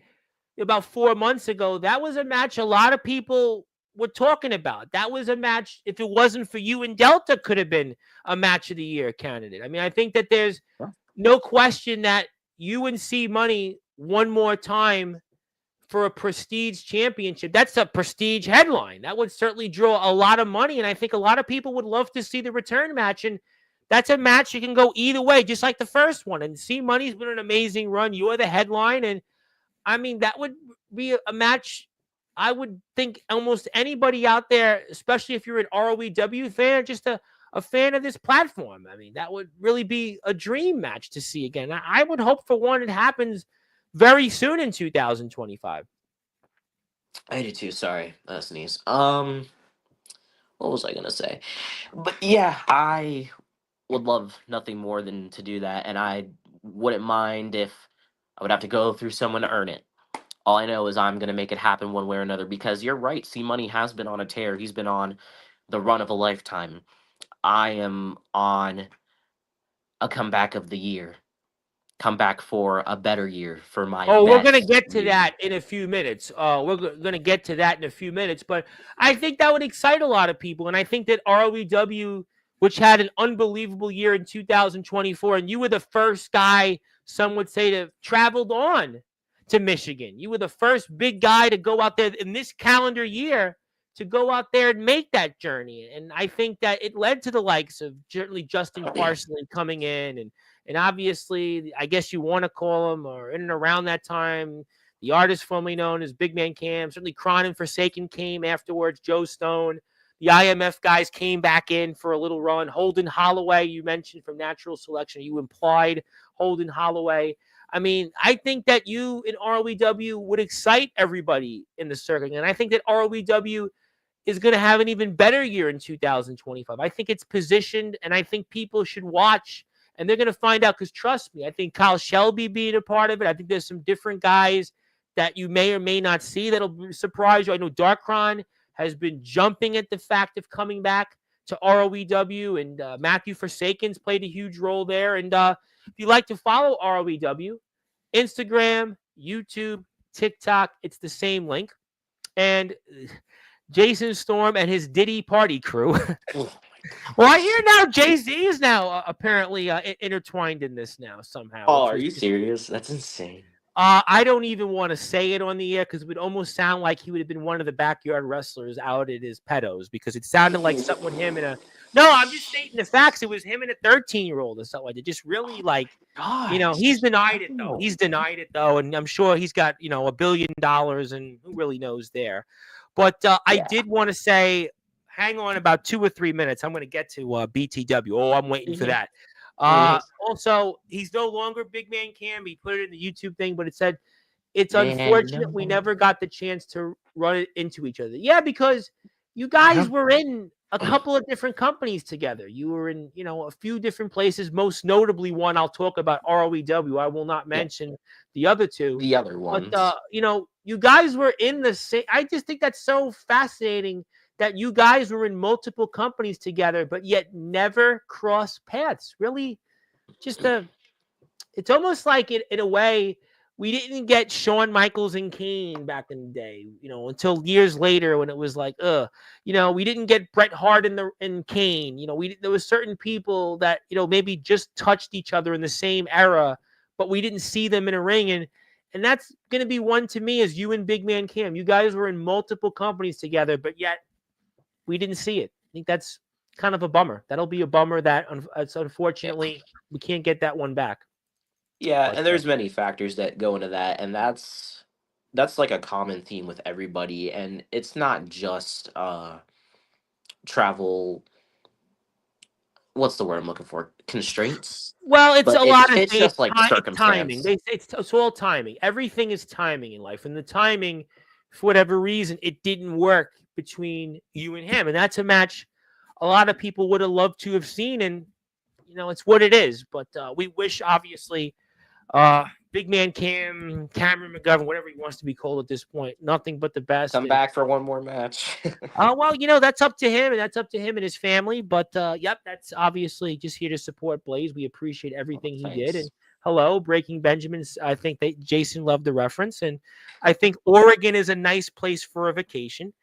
about 4 months ago. That was a match a lot of people were talking about. That was a match, if it wasn't for you and Delta, could have been a match of the year candidate. I mean, I think that there's no question that you and C Money one more time for a prestige championship. That's a prestige headline. That would certainly draw a lot of money. And I think a lot of people would love to see the return match. And that's a match you can go either way, just like the first one. And C Money's been an amazing run. You're the headline. And I mean, that would be a match I would think almost anybody out there, especially if you're an ROEW fan, just a fan of this platform. I mean, that would really be a dream match to see again. I would hope for one it happens very soon in 2025. I do too. Sorry, sneeze. What was I gonna say? But yeah, I would love nothing more than to do that, and I wouldn't mind if I would have to go through someone to earn it. All I know is I'm gonna make it happen one way or another because you're right. C Money has been on a tear. He's been on the run of a lifetime. I am on a comeback of the year. Come back for a better year, for my Oh, we're gonna best get to year. that in a few minutes. Gonna get to that in a few minutes, but I think that would excite a lot of people, and I think that ROEW, which had an unbelievable year in 2024, and you were the first guy, some would say, to traveled on to Michigan. You were the first big guy to go out there in this calendar year to go out there and make that journey, and I think that it led to the likes of certainly Justin Parsley coming in and obviously, I guess you want to call him, or in and around that time, the artist formerly known as Big Man Cam, certainly Cron and Forsaken came afterwards, Joe Stone. The IMF guys came back in for a little run. Holden Holloway, you mentioned from Natural Selection. You implied Holden Holloway. I mean, I think that you in ROEW would excite everybody in the circuit. And I think that ROEW is going to have an even better year in 2025. I think it's positioned, and I think people should watch, and they're going to find out because trust me, I think Kyle Shelby being a part of it. I think there's some different guys that you may or may not see that'll surprise you. I know Darkron has been jumping at the fact of coming back to ROEW, and Matthew Forsaken's played a huge role there. And if you like to follow ROEW, Instagram, YouTube, TikTok, it's the same link. And Jason Storm and his Diddy party crew. Well, I hear now Jay-Z is now apparently intertwined in this now somehow, Oh, which are was you just, serious? That's insane. I don't even want to say it on the air because it would almost sound like he would have been one of the backyard wrestlers out at his pedos because it sounded like something with him and a. No, I'm just stating the facts. It was him and a 13-year-old or something like that. Just really like, he's Gosh. denied it though. No. He's denied it though, and I'm sure he's got $1 billion, and who really knows there. But I Yeah. did want to say, hang on about 2 or 3 minutes. I'm going to get to BTW. Oh, I'm waiting for Hmm. that. Hmm. Also, he's no longer Big Man Cam. He put it in the YouTube thing, but it said it's Man, unfortunate we no. never got the chance to run it into each other. Yeah, because you guys Yeah. were in a couple of different companies together. You were in, a few different places, most notably one I'll talk about, ROEW. I will not Yeah. mention the other two. The other But ones. you guys were in the same. I just think that's so fascinating that you guys were in multiple companies together, but yet never crossed paths. Really, just it's almost like in a way we didn't get Shawn Michaels and Kane back in the day, until years later when it was like, we didn't get Bret Hart and Kane. There was certain people that maybe just touched each other in the same era, but we didn't see them in a ring, and that's going to be one to me as you and Big Man Cam. You guys were in multiple companies together, but yet we didn't see it. I think that's kind of a bummer. That'll be a bummer that it's Yeah. unfortunately we can't get that one back. Yeah, But and there's many factors that go into that, and that's like a common theme with everybody, and it's not just travel. What's the word I'm looking for? Constraints, well, it's but a it's lot of it's things. just like It's timing. circumstance. It's all timing. Everything is timing in life, and the timing, for whatever reason, it didn't work between you and him, and that's a match a lot of people would have loved to have seen, and it's what it is. But we wish, obviously, Big Man Cameron McGovern, whatever he wants to be called at this point, nothing but the best. Come And back for one more match. well, that's up to him, and that's up to him and his family. But yep, that's obviously just here to support Blaze. We appreciate Oh, everything he did. And thanks. hello, Breaking Benjamins. I think that Jason loved the reference, and I think Oregon is a nice place for a vacation.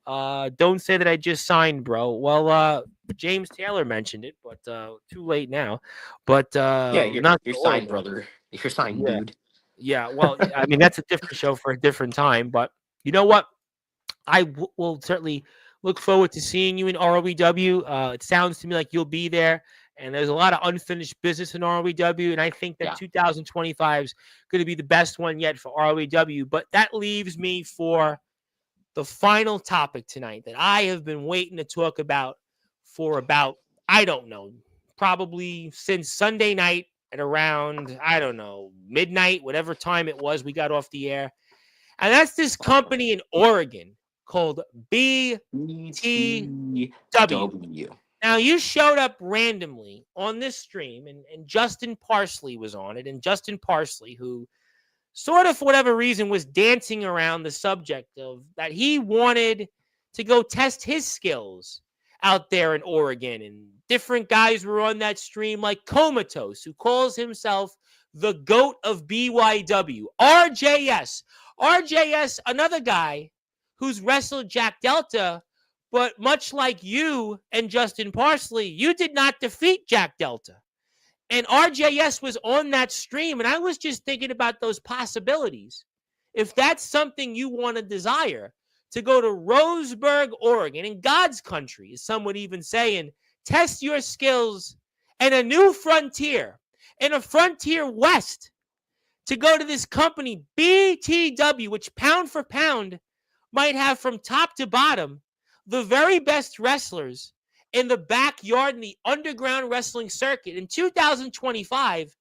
Don't say that I just signed, bro. Well, James Taylor mentioned it, but too late now. But Yeah, not you're to signed, Oregon. brother. You're signed, Yeah, dude. yeah. Well, I mean that's a different show for a different time. But you know what? Will certainly look forward to seeing you in ROEW. It sounds to me like you'll be there, and there's a lot of unfinished business in ROEW, and I think that Yeah. 2025 is going to be the best one yet for ROEW. But that leaves me for the final topic tonight that I have been waiting to talk about for about, I don't know, probably since Sunday night at around, I don't know, midnight, whatever time it was we got off the air. And that's this company in Oregon called BTW. ETW. Now, you showed up randomly on this stream, and Justin Parsley was on it. And Justin Parsley, who sort of, for whatever reason, was dancing around the subject of that he wanted to go test his skills out there in Oregon. And different guys were on that stream, like Comatose, who calls himself the GOAT of BYW. RJS, another guy who's wrestled Jack Delta, but much like you and Justin Parsley, you did not defeat Jack Delta. And RJS was on that stream, and I was just thinking about those possibilities. If that's something you want to desire, to go to Roseburg, Oregon, in God's country, as some would even say, and test your skills in a new frontier, in a frontier west, to go to this company, BTW, which pound for pound might have from top to bottom the very best wrestlers in the backyard in the underground wrestling circuit in 2025,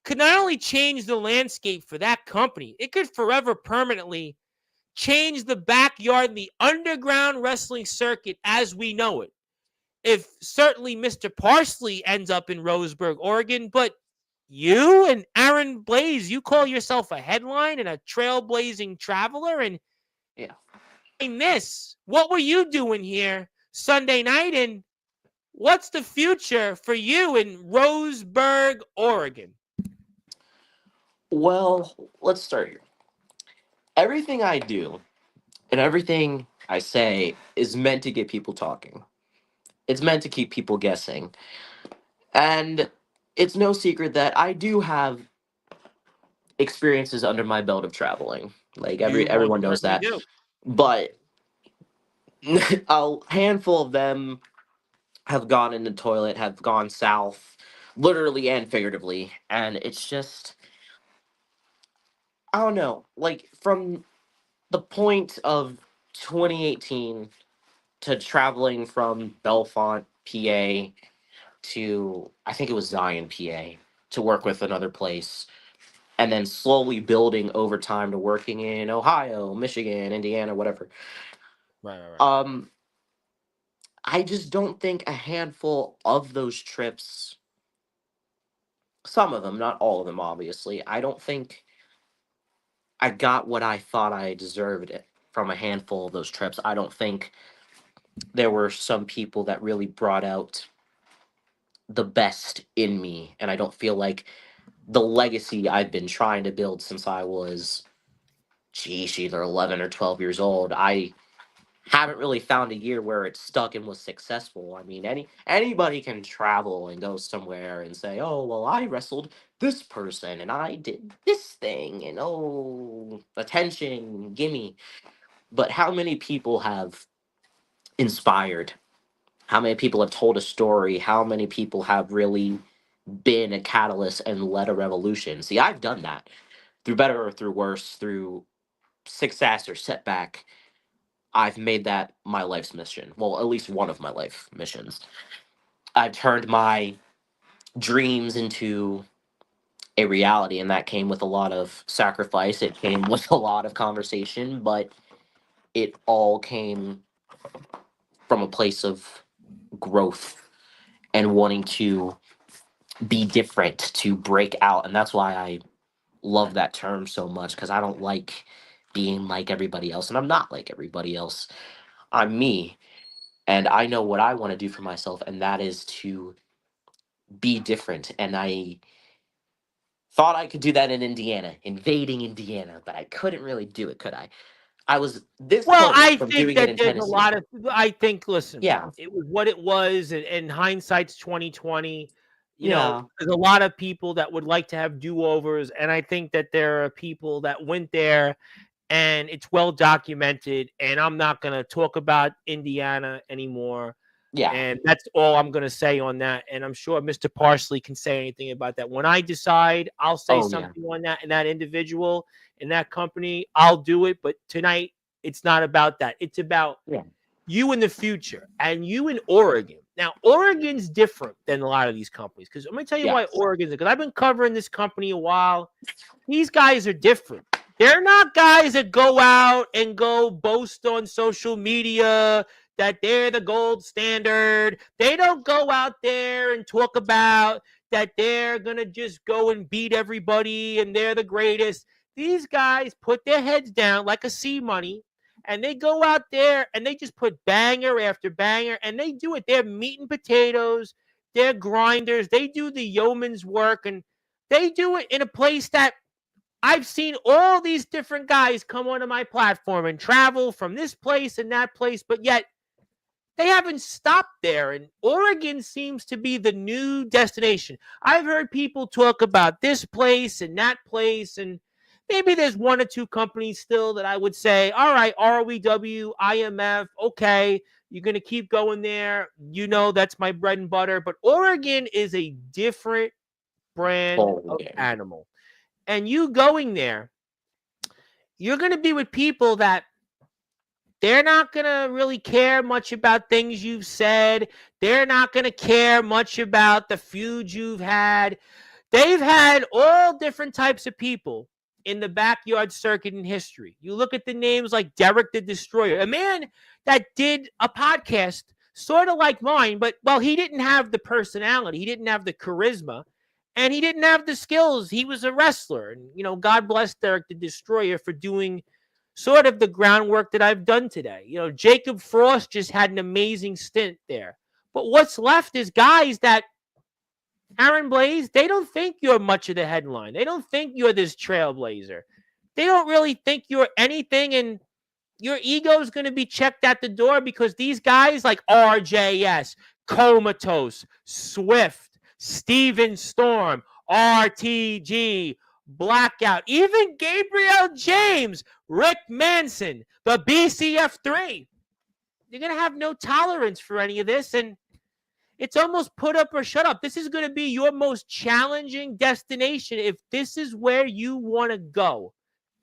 could not only change the landscape for that company, it could forever permanently change the backyard and the underground wrestling circuit as we know it. If certainly Mr. Parsley ends up in Roseburg, Oregon, but you and Aaron Blaze, you call yourself a headline and a trailblazing traveler, and Yeah. in this, what were you doing here Sunday night, and what's the future for you in Roseburg, Oregon? Well, let's start here. Everything I do and everything I say is meant to get people talking. It's meant to keep people guessing. And it's no secret that I do have experiences under my belt of traveling. Like You most everyone knows certainly that. do. But a handful of them have gone in the toilet, have gone south, literally and figuratively. And it's just, I don't know, like from the point of 2018 to traveling from Belfont, PA to, I think it was Zion, PA, to work with another place. And then slowly building over time to working in Ohio, Michigan, Indiana, whatever. Right. Um, I just don't think a handful of those trips, some of them, not all of them, obviously, I don't think I got what I thought I deserved it from a handful of those trips. I don't think there were some people that really brought out the best in me. And I don't feel like the legacy I've been trying to build since I was, geez, either 11 or 12 years old, I haven't really found a year where it stuck and was successful. I mean, anybody can travel and go somewhere and say, "Oh, well, I wrestled this person and I did this thing and oh, attention, gimme." But how many people have inspired? How many people have told a story? How many people have really been a catalyst and led a revolution? See, I've done that through better or through worse, through success or setback. I've made that my life's mission. Well, at least one of my life missions. I've turned my dreams into a reality, and that came with a lot of sacrifice. It came with a lot of conversation, but it all came from a place of growth and wanting to be different, to break out. And that's why I love that term so much, because I don't like being like everybody else, and I'm not like everybody else. I'm me. And I know what I want to do for myself, and that is to be different. And I thought I could do that in Indiana, invading Indiana, but I couldn't really do it, could I? I was this Well, close I from think doing it that in there's a Tennessee. lot of. I think, listen, Yeah, it was what it was, and hindsight's 2020. yeah, There's a lot of people that would like to have do-overs, and I think that there are people that went there, and it's well documented. And I'm not going to talk about Indiana anymore. yeah. And that's all I'm going to say on that. And I'm sure Mr. Parsley can say anything about that. When I decide I'll say Oh, yeah. something on that and that individual in that company, I'll do it. But tonight, it's not about that. It's about Yeah. you in the future and you in Oregon. Now, Oregon's different than a lot of these companies because I'm going to tell you why Yes. Oregon's, because I've been covering this company a while. These guys are different. They're not guys that go out and go boast on social media that they're the gold standard. They don't go out there and talk about that they're going to just go and beat everybody and they're the greatest. These guys put their heads down like a sea money and they go out there and they just put banger after banger and they do it. They're meat and potatoes. They're grinders. They do the yeoman's work and they do it in a place that I've seen all these different guys come onto my platform and travel from this place and that place, but yet they haven't stopped there. And Oregon seems to be the new destination. I've heard people talk about this place and that place, and maybe there's one or two companies still that I would say, all right, ROEW, IMF, okay, you're going to keep going there. You know, that's my bread and butter. But Oregon is a different brand Oh, of yeah. animal. And you going there, you're going to be with people that they're not going to really care much about things you've said. They're not going to care much about the feuds you've had. They've had all different types of people in the backyard circuit in history. You look at the names like Derek the Destroyer, a man that did a podcast sort of like mine, but, well, he didn't have the personality. He didn't have the charisma. And he didn't have the skills. He was a wrestler. And, you know, God bless Derek the Destroyer for doing sort of the groundwork that I've done today. You know, Jacob Frost just had an amazing stint there. But what's left is guys that, Aaron Blaze, they don't think you're much of the headline. They don't think you're this trailblazer. They don't really think you're anything. And your ego is going to be checked at the door because these guys like RJS, Comatose, Swift, Steven Storm, RTG, Blackout, even Gabriel James, Rick Manson, the BCF3. You're going to have no tolerance for any of this. And it's almost put up or shut up. This is going to be your most challenging destination if this is where you want to go,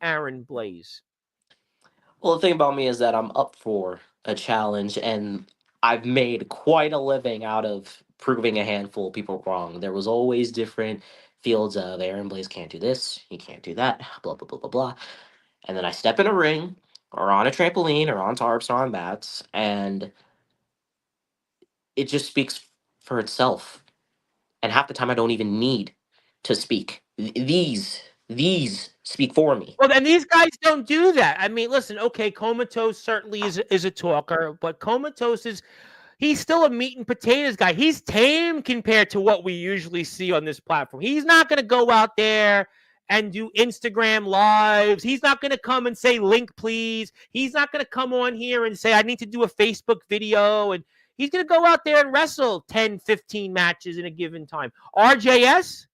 Aaron Blaze. Well, the thing about me is that I'm up for a challenge, and I've made quite a living out of proving a handful of people wrong. There was always different fields of Aaron Blaze can't do this, he can't do that, blah blah blah blah blah. And then I step in a ring, or on a trampoline, or on tarps, or on mats, and it just speaks for itself. And half the time, I don't even need to speak. These speak for me. Well, and these guys don't do that. I mean, listen, okay, Comatose certainly is a talker, but Comatose is he's still a meat and potatoes guy. He's tame compared to what we usually see on this platform. He's not going to go out there and do Instagram lives. He's not going to come and say link please. He's not going to come on here and say I need to do a Facebook video, and he's going to go out there and wrestle 10, 15 matches in a given time. RJS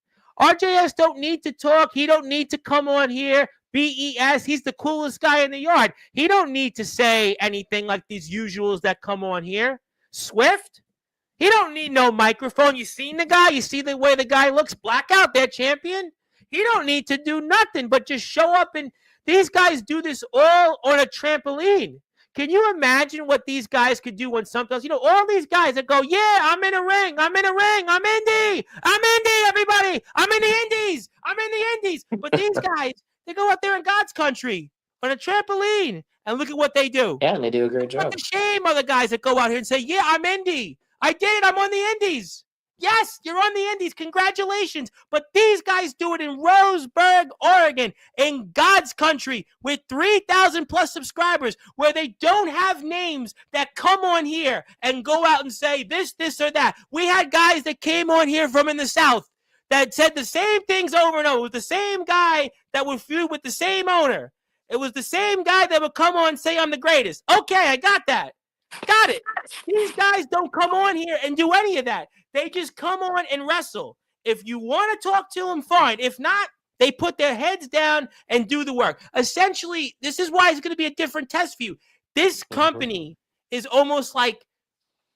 don't need to talk. He don't need to come on here. BES, he's the coolest guy in the yard. He don't need to say anything like these usuals that come on here. Swift, he don't need no microphone. You seen the guy? You see the way the guy looks? Blackout, their champion. He don't need to do nothing but just show up. And these guys do this all on a trampoline. Can you imagine what these guys could do when sometimes, you know, all these guys that go, yeah, I'm in a ring, I'm indie, everybody, I'm in the indies. But these guys, they go out there in God's country on a trampoline and look at what they do. Yeah, and they do a great job. What the shame are the guys that go out here and say, yeah, I'm indie. I did it. I'm on the indies. Yes, you're on the indies. Congratulations. But these guys do it in Roseburg, Oregon, in God's country with 3,000 plus subscribers where they don't have names that come on here and go out and say this, or that. We had guys that came on here from in the South that said the same things over and over. It was the same guy that would feud with the same owner. It was the same guy that would come on and say I'm the greatest. Okay, I got that. Got it. These guys don't come on here and do any of that. They just come on and wrestle. If you want to talk to them, fine. If not, they put their heads down and do the work. Essentially, this is why it's going to be a different test for you. This company is almost like,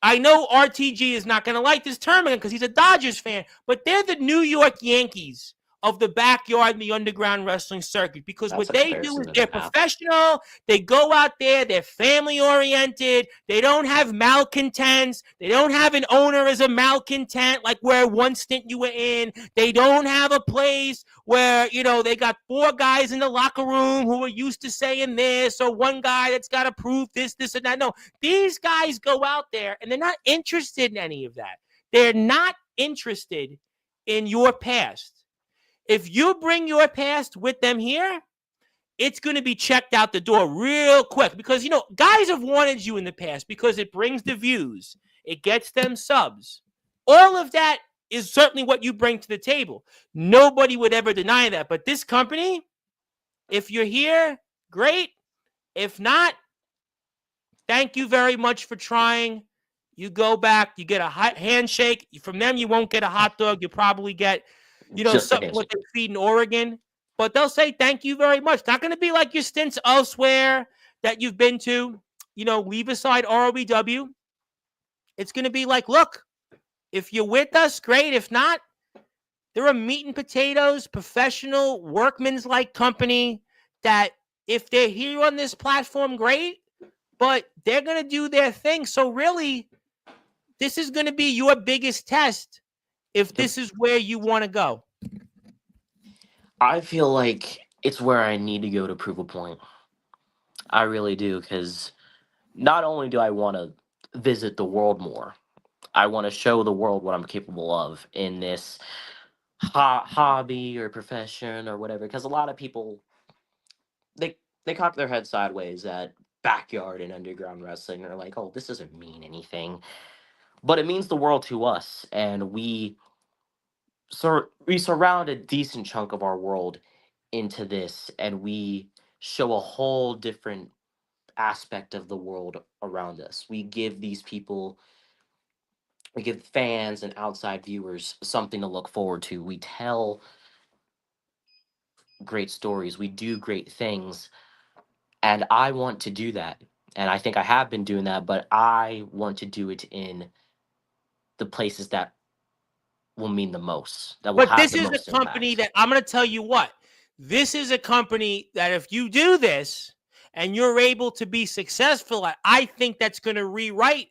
I know RTG is not going to like this term because he's a Dodgers fan, but they're the New York Yankees of the backyard and the underground wrestling circuit, because That's what a they do is comparison and they're a half. professional. They go out there. They're family oriented. They don't have malcontents. They don't have an owner as a malcontent like where one stint you were in. They don't have a place where, they got 4 guys in the locker room who are used to saying this, or one guy that's got to prove this, and that. No, these guys go out there and they're not interested in any of that. They're not interested in your past. If you bring your past with them here, it's going to be checked out the door real quick, because, guys have wanted you in the past because it brings the views. It gets them subs. All of that is certainly what you bring to the table. Nobody would ever deny that. But this company, if you're here, great. If not, thank you very much for trying. You go back, you get a handshake. From them, you won't get a hot dog. You'll probably get, something what they feed in Oregon. But they'll say thank you very much. Not going to be like your stints elsewhere that you've been to. Leave aside ROEW. It's going to be like, look, if you're with us, great. If not, they're a meat and potatoes, professional, workman's-like company that if they're here on this platform, great. But they're going to do their thing. So really, this is going to be your biggest test if this is where you want to go. I feel like it's where I need to go to prove a point. I really do, because not only do I want to visit the world more, I want to show the world what I'm capable of in this hobby or profession or whatever. Because a lot of people, they cock their head sideways at backyard and underground wrestling. They're like, "Oh, this doesn't mean anything," but it means the world to us, and we surround a decent chunk of our world into this, and we show a whole different aspect of the world around us. We give fans and outside viewers something to look forward to. We tell great stories. We do great things. And I want to do that. And I think I have been doing that, but I want to do it in the places that will mean the most, that will But have this the is most a company impact. that I'm going to tell you what. This is a company that if you do this and you're able to be successful at, I think that's going to rewrite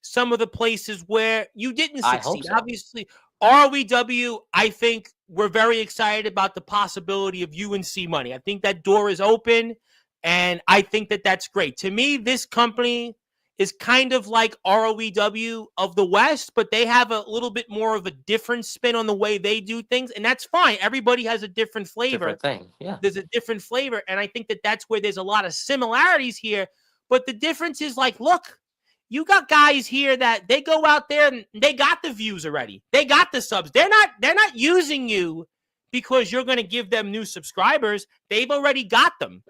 some of the places where you didn't I hope succeed. so. Obviously, ROEW, I think we're very excited about the possibility of UNC money. I think that door is open, and I think that that's great. To me, this company is kind of like ROEW of the West, but they have a little bit more of a different spin on the way they do things, and that's fine. Everybody has a different flavor. Different thing, yeah. There's a different flavor, and I think that that's where there's a lot of similarities here, but the difference is like, look, you got guys here that they go out there and they got the views already. They got the subs. They're not using you because you're going to give them new subscribers. They've already got them.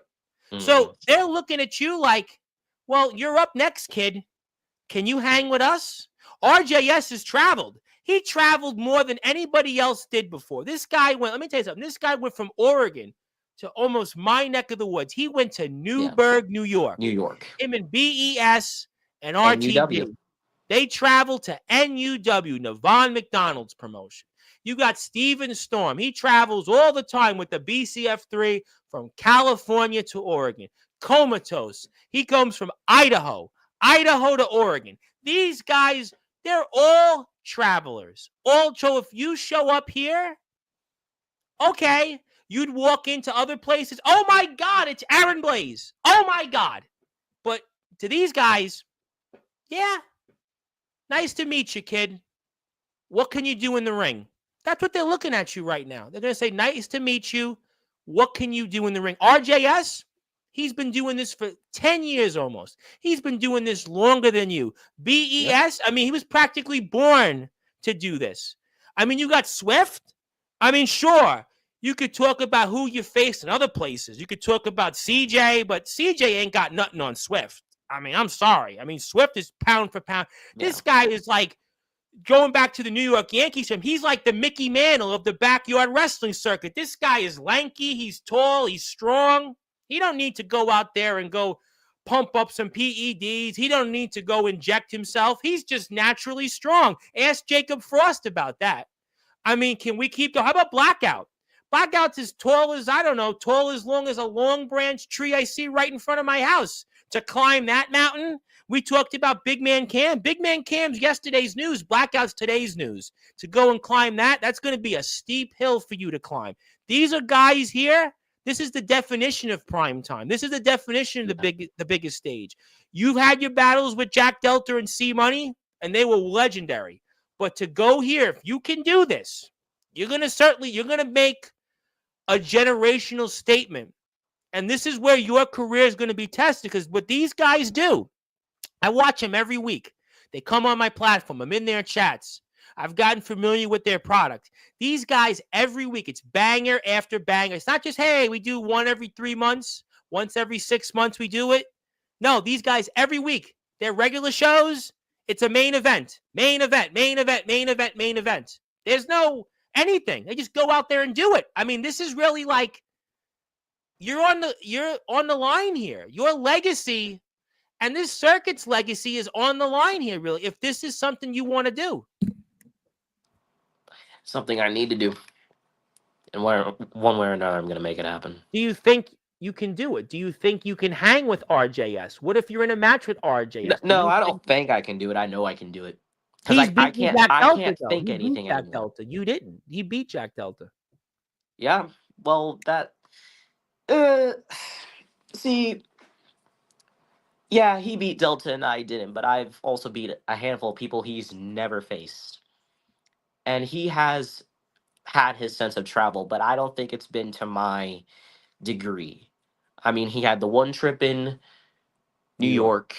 So they're looking at you like, well, you're up next, kid. Can you hang with us? RJS has traveled. He traveled more than anybody else did before. This guy went, let me tell you something. This guy went from Oregon to almost my neck of the woods. He went to Newburgh, New York. Him and BES and RTD. They traveled to NUW, Navon McDonald's promotion. You got Steven Storm. He travels all the time with the BCF3 from California to Oregon. Comatose. He comes from Idaho to Oregon. These guys, they're all travelers. So if you show up here, okay, you'd walk into other places. Oh my God, it's Aaron Blaze. Oh my God. But to these guys, yeah, nice to meet you, kid. What can you do in the ring? That's what they're looking at you right now. They're going to say, nice to meet you. What can you do in the ring? RJS, he's been doing this for 10 years almost. He's been doing this longer than you. BES, I mean, he was practically born to do this. I mean, you got Swift. I mean, sure, you could talk about who you faced in other places. You could talk about CJ, but CJ ain't got nothing on Swift. I mean, I'm sorry. I mean, Swift is pound for pound. Yeah. This guy is like, going back to the New York Yankees, he's like the Mickey Mantle of the backyard wrestling circuit. This guy is lanky. He's tall. He's strong. He don't need to go out there and go pump up some PEDs. He don't need to go inject himself. He's just naturally strong. Ask Jacob Frost about that. I mean, can we keep going? How about Blackout? Blackouts as tall as, I don't know, tall as long as a long branch tree I see right in front of my house. To climb that mountain, we talked about Big Man Cam. Big Man Cam's yesterday's news. Blackouts today's news. To go and climb that, that's going to be a steep hill for you to climb. These are guys here. This is the definition of prime time. This is the definition of the biggest stage. You've had your battles with Jack Delta and C Money, and they were legendary. But to go here, if you can do this, you're going to make a generational statement. And this is where your career is going to be tested, because what these guys do, I watch them every week. They come on my platform. I'm in their chats. I've gotten familiar with their product. These guys, every week, it's banger after banger. It's not just, hey, we do one every 3 months. Once every 6 months we do it. No, these guys, every week, their regular shows, it's a main event. Main event, main event, main event, main event. There's no anything. They just go out there and do it. I mean, this is really like, you're on the line here. Your legacy and this circuit's legacy is on the line here, really, if this is something you want to do. Something I need to do. And one way or another, I'm going to make it happen. Do you think you can do it? Do you think you can hang with RJS? What if you're in a match with RJS? No, I don't think I can do it. I know I can do it. Because I can't think anything Jack anymore. Delta. You didn't. He beat Jack Delta. Yeah. Well, that... see... Yeah, he beat Delta and I didn't, but I've also beat a handful of people he's never faced. And he has had his sense of travel, but I don't think it's been to my degree. I mean, he had the one trip in New York,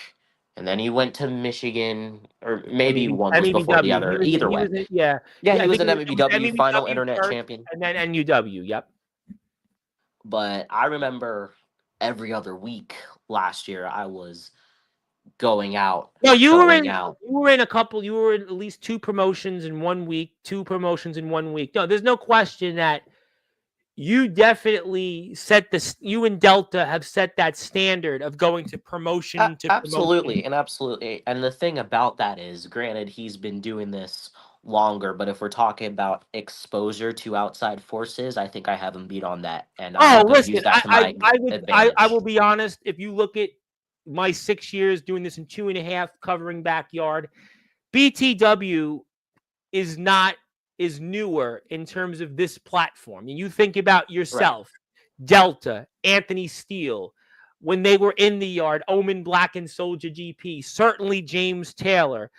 and then he went to Michigan, or maybe one was before the other. Either way. Yeah, he was an MEBW final internet champion. And then NUW, yep. But I remember every other week last year I was going out. No, you were in at least 2 promotions in 1 week, 2 promotions in 1 week. No, there's no question that you definitely you and Delta have set that standard of going to promotion to absolutely promotion. Absolutely. And the thing about that is, granted, he's been doing this longer, but if we're talking about exposure to outside forces, I think I have him beat on that. And listen, I will be honest. If you look at my 6 years doing this in 2.5 covering backyard, BTW is newer in terms of this platform. And you think about yourself, right. Delta, Anthony Steele, when they were in the yard, Omen Black and Soldier GP, certainly James Taylor,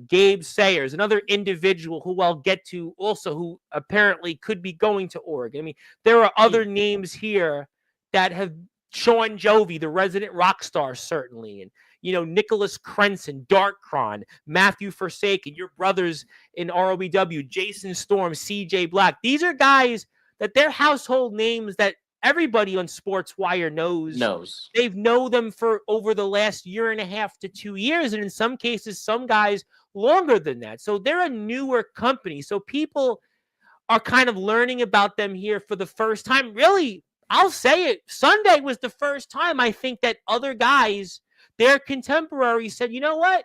Gabe Sayers, another individual who I'll get to also, who apparently could be going to Oregon. I mean, there are other names here that have Sean Jovi, the resident rock star, certainly, and Nicholas Crenson, Darkron, Matthew Forsaken, your brothers in ROBW, Jason Storm, CJ Black. These are guys that they're household names that everybody on Sportswire knows. They've known them for over the last 1.5 to 2 years, and in some cases, some guys longer than that. So they're a newer company. So people are kind of learning about them here for the first time. Really, I'll say it. Sunday was the first time I think that other guys, their contemporaries, said, you know what?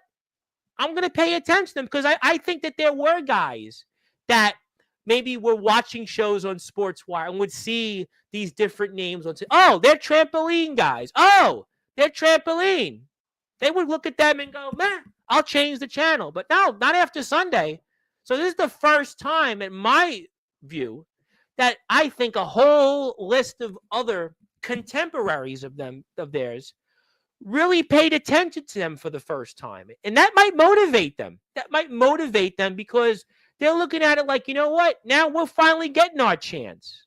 I'm going to pay attention to them, because I think that there were guys that maybe were watching shows on Sportswire and would see these different names and say, oh, they're trampoline guys. Oh, they're trampoline. They would look at them and go, man, I'll change the channel. But no, not after Sunday. So this is the first time, in my view, that I think a whole list of other contemporaries of theirs really paid attention to them for the first time. And that might motivate them. Because they're looking at it like, you know what? Now we're finally getting our chance.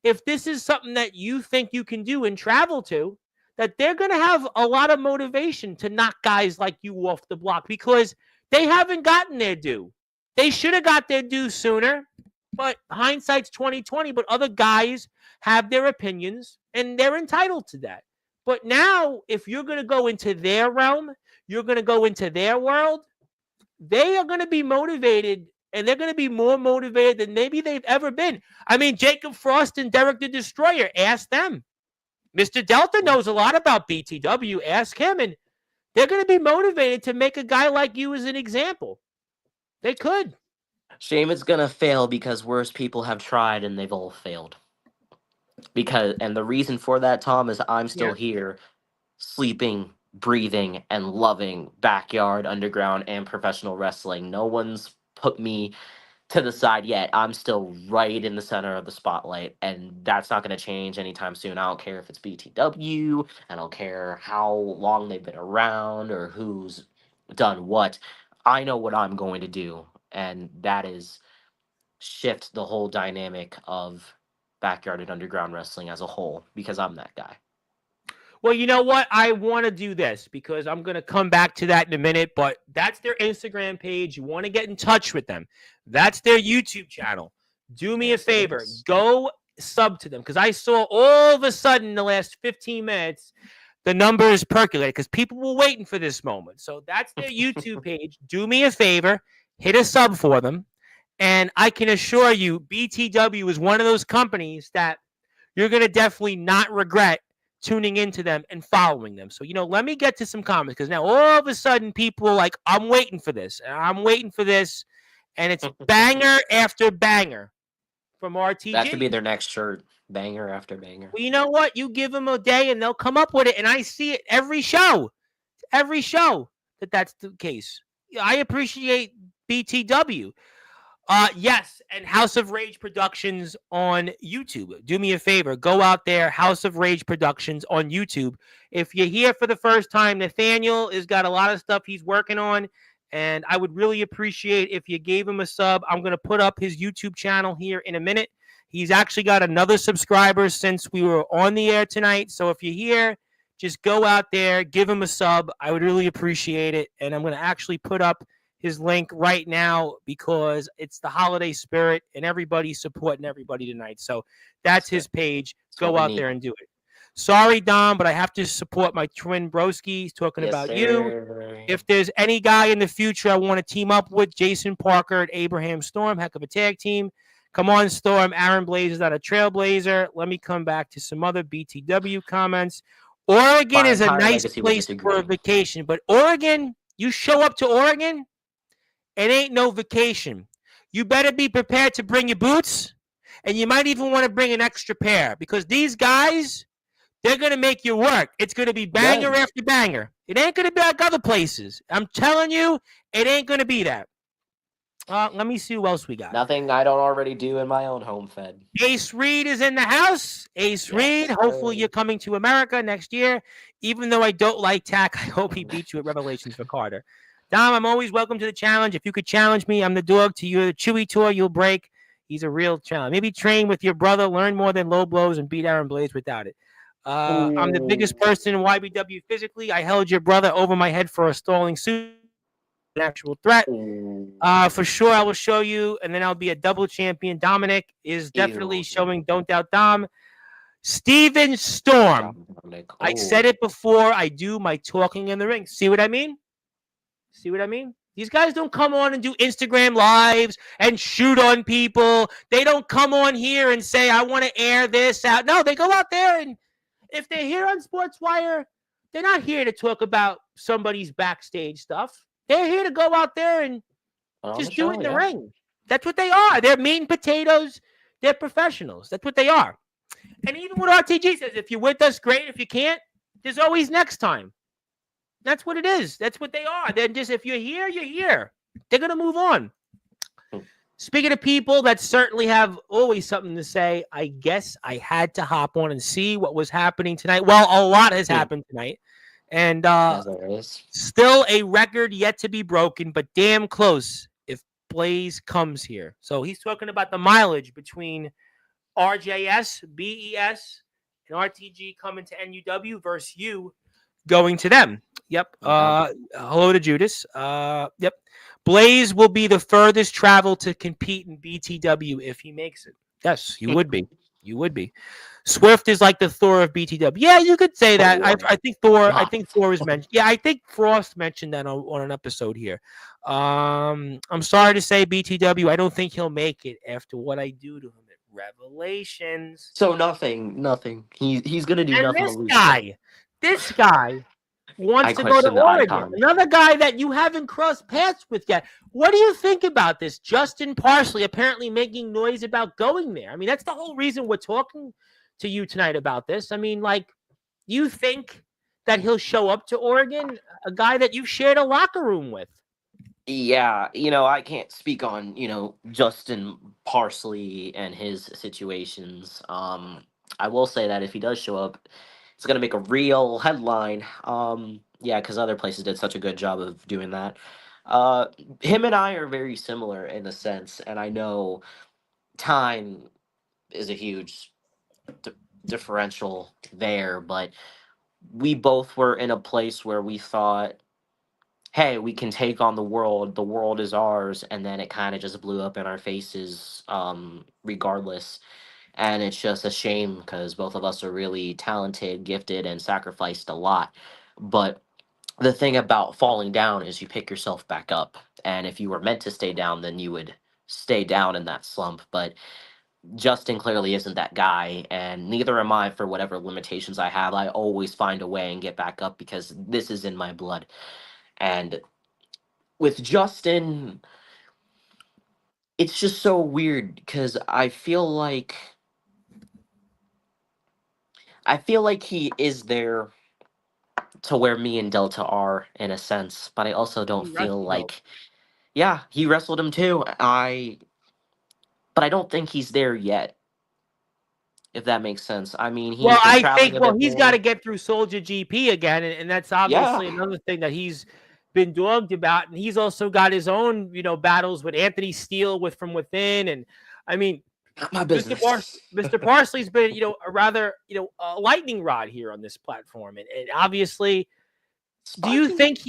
If this is something that you think you can do and travel to, that they're going to have a lot of motivation to knock guys like you off the block, because they haven't gotten their due. They should have got their due sooner, but hindsight's 2020. But other guys have their opinions, and they're entitled to that. But now, if you're going to go into their realm, you're going to go into their world, they are going to be motivated, and they're going to be more motivated than maybe they've ever been. I mean, Jacob Frost and Derek the Destroyer, ask them. Mr. Delta knows a lot about BTW. Ask him, and they're going to be motivated to make a guy like you as an example. They could. Shame it's gonna fail because worse people have tried and they've all failed. And the reason for that, Tom, is I'm Yeah. still here, sleeping, breathing, and loving backyard, underground, and professional wrestling. No one's put me to the side yet. I'm still right in the center of the spotlight, and that's not going to change anytime soon. I don't care if it's BTW, I don't care how long they've been around or who's done what. I know what I'm going to do, and that is shift the whole dynamic of backyard and underground wrestling as a whole because I'm that guy. Well, you know what? I want to do this because I'm going to come back to that in a minute, but that's their Instagram page. You want to get in touch with them. That's their YouTube channel. Do me a Yes, it favor. is. Go sub to them because I saw all of a sudden in the last 15 minutes, the numbers percolate because people were waiting for this moment. So that's their YouTube page. Do me a favor. Hit a sub for them. And I can assure you, BTW is one of those companies that you're going to definitely not regret tuning into them and following them. So, let me get to some comments because now all of a sudden people are like, I'm waiting for this. And I'm waiting for this. And it's banger after banger from That should be RTG. their next shirt. Banger after banger. Well, you know what? You give them a day and they'll come up with it. And I see it every show that's the case. I appreciate BTW. Yes, and House of Rage Productions on YouTube. Do me a favor, go out there, House of Rage Productions on YouTube. If you're here for the first time, Nathaniel has got a lot of stuff he's working on, and I would really appreciate if you gave him a sub. I'm going to put up his YouTube channel here in a minute. He's actually got another subscriber since we were on the air tonight, so if you're here, just go out there, give him a sub. I would really appreciate it, and I'm going to actually put up his link right now because it's the holiday spirit and everybody's supporting everybody tonight. So that's his page. Go out there and do it. Sorry, Dom, but I have to support my twin broski. He's talking about you. If there's any guy in the future I want to team up with, Jason Parker and Abraham Storm, heck of a tag team. Come on, Storm. Aaron Blaze is not a trailblazer. Let me come back to some other BTW comments. Oregon is a nice place for a vacation, but Oregon, you show up to Oregon, it ain't no vacation. You better be prepared to bring your boots, and you might even want to bring an extra pair because these guys, they're going to make you work. It's going to be banger after banger. It ain't going to be like other places. I'm telling you, it ain't going to be that. Let me see who else we got. Nothing I don't already do in my own home fed. Ace Reed is in the house. Ace Reed, hopefully you're coming to America next year. Even though I don't like Tack, I hope he beats you at Revelations for Carter. Dom, I'm always welcome to the challenge. If you could challenge me, I'm the dog to you. The Chewy tour, you'll break. He's a real challenge. Maybe train with your brother, learn more than low blows, and beat Aaron Blaze without it. I'm the biggest person in YBW physically. I held your brother over my head for a stalling suit. An actual threat. For sure, I will show you, and then I'll be a double champion. Dominic is definitely showing Don't Doubt Dom. Steven Storm. I said it before. I do my talking in the ring. See what I mean? See what I mean? These guys don't come on and do Instagram lives and shoot on people. They don't come on here and say, I want to air this out. No, they go out there, and if they're here on Sportswire, they're not here to talk about somebody's backstage stuff. They're here to go out there and just do it in the ring. That's what they are. They're meat and potatoes. They're professionals. That's what they are. And even what RTG says, if you're with us, great. If you can't, there's always next time. That's what it is. That's what they are. They're just, if you're here, you're here. They're going to move on. Speaking of people that certainly have always something to say, I guess I had to hop on and see what was happening tonight. Well, a lot has happened tonight. And still a record yet to be broken, but damn close if Blaze comes here. So he's talking about the mileage between RJS, BES, and RTG coming to NUW versus you going to them. Yep. Hello to Judas. Yep. Blaze will be the furthest travel to compete in BTW if he makes it. Yes, you would be. You would be. Swift is like the Thor of BTW. Yeah, you could say that. I think Thor. I think Thor is mentioned. Yeah, I think Frost mentioned that on an episode here. I'm sorry to say, BTW. I don't think he'll make it after what I do to him at Revelations. So nothing. He's gonna do nothing. This guy. wants I to go to question the Oregon. icon. Another guy that you haven't crossed paths with yet. What do you think about this? Justin Parsley apparently making noise about going there. I mean, that's the whole reason we're talking to you tonight about this. I mean, like, you think that he'll show up to Oregon, a guy that you've shared a locker room with? Yeah, I can't speak on, Justin Parsley and his situations. I will say that if he does show up, it's going to make a real headline. Yeah, because other places did such a good job of doing that. Uh, Him and I are very similar in a sense, and I know time is a huge di- differential there, but we both were in a place where we thought, hey, we can take on the world is ours, and then it kind of just blew up in our faces, regardless. And it's just a shame because both of us are really talented, gifted, and sacrificed a lot. But the thing about falling down is you pick yourself back up. And if you were meant to stay down, then you would stay down in that slump. But Justin clearly isn't that guy, and neither am I. For whatever limitations I have, I always find a way and get back up because this is in my blood. And with Justin, it's just so weird because I feel like he is there to where me and Delta are in a sense, but I also don't He feel wrestled though. like, yeah, he wrestled him too. But I don't think he's there yet, if that makes sense. I mean, Well, he's been I traveling think a well, bit he's got to more. get through Soldier GP again, and that's Yeah, obviously another thing that he's been dogged about. And he's also got his own, battles with Anthony Steele with From Within, and I mean, not my Mr. Par- business. Mr. Parsley's been, a rather, a lightning rod here on this platform, and obviously, do you Sparky. think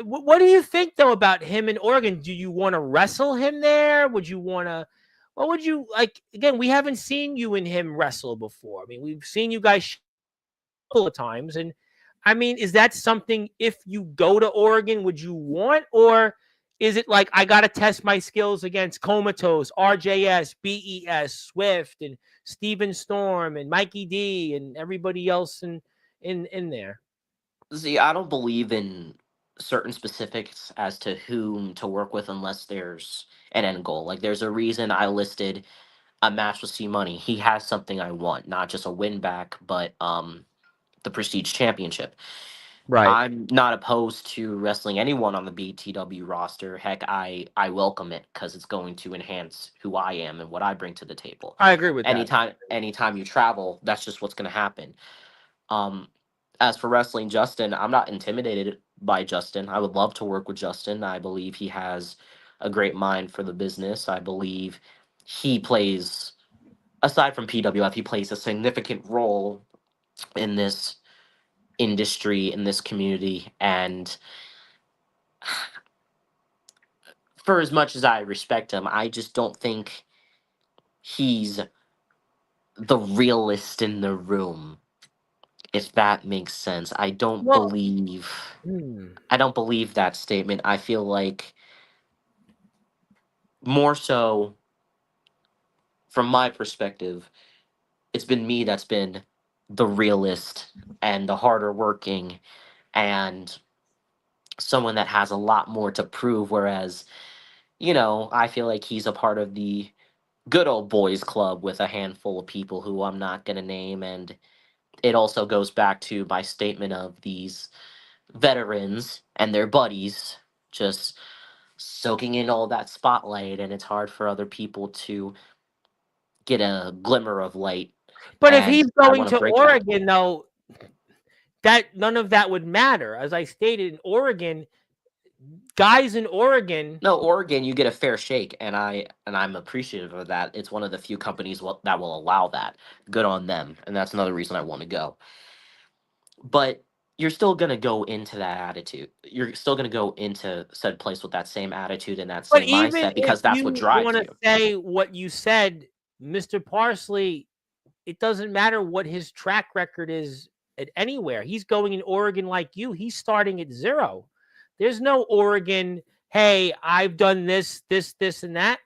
what do you think though about him in Oregon? Do you want to wrestle him there? Would you want to? What would you like? Again, we haven't seen you and him wrestle before. I mean, we've seen you guys couple of times. And I mean, is that something if you go to Oregon, would you want? Or is it like I gotta test my skills against Comatose, RJS, BES, Swift, and Steven Storm and Mikey D and everybody else in there? See, I don't believe in certain specifics as to whom to work with unless there's an end goal. Like, there's a reason I listed a match with C Money. He has something I want, not just a win back, but the Prestige Championship. Right. I'm not opposed to wrestling anyone on the BTW roster. Heck, I welcome it because it's going to enhance who I am and what I bring to the table. I agree with that. Anytime you travel, that's just what's going to happen. Um, as for wrestling Justin, I'm not intimidated by Justin. I would love to work with Justin. I believe he has a great mind for the business. I believe he plays, aside from PWF, he plays a significant role in this industry, in this community. And for as much as I respect him, I just don't think he's the realist in the room, if that makes sense. Well, hmm. I don't believe that statement. I feel like more so from my perspective, it's been me that's been the realist and the harder working and someone that has a lot more to prove. Whereas, I feel like he's a part of the good old boys club with a handful of people who I'm not going to name. And it also goes back to my statement of these veterans and their buddies just soaking in all that spotlight, and it's hard for other people to get a glimmer of light. But if And he's I going want to to break that. Oregon, though, that none of that would matter. As I stated, in Oregon, guys in Oregon. No, Oregon, you get a fair shake, and I'm appreciative of that. It's one of the few companies that will allow that. Good on them, and that's another reason I want to go. But you're still gonna go into that attitude. You're still gonna go into said place with that same attitude and that But same even mindset if because that's what you drives want to you. say what you said, Mr. Parsley, it doesn't matter what his track record is at anywhere. He's going in Oregon like you. He's starting at zero. There's no Oregon, hey, I've done this, and that.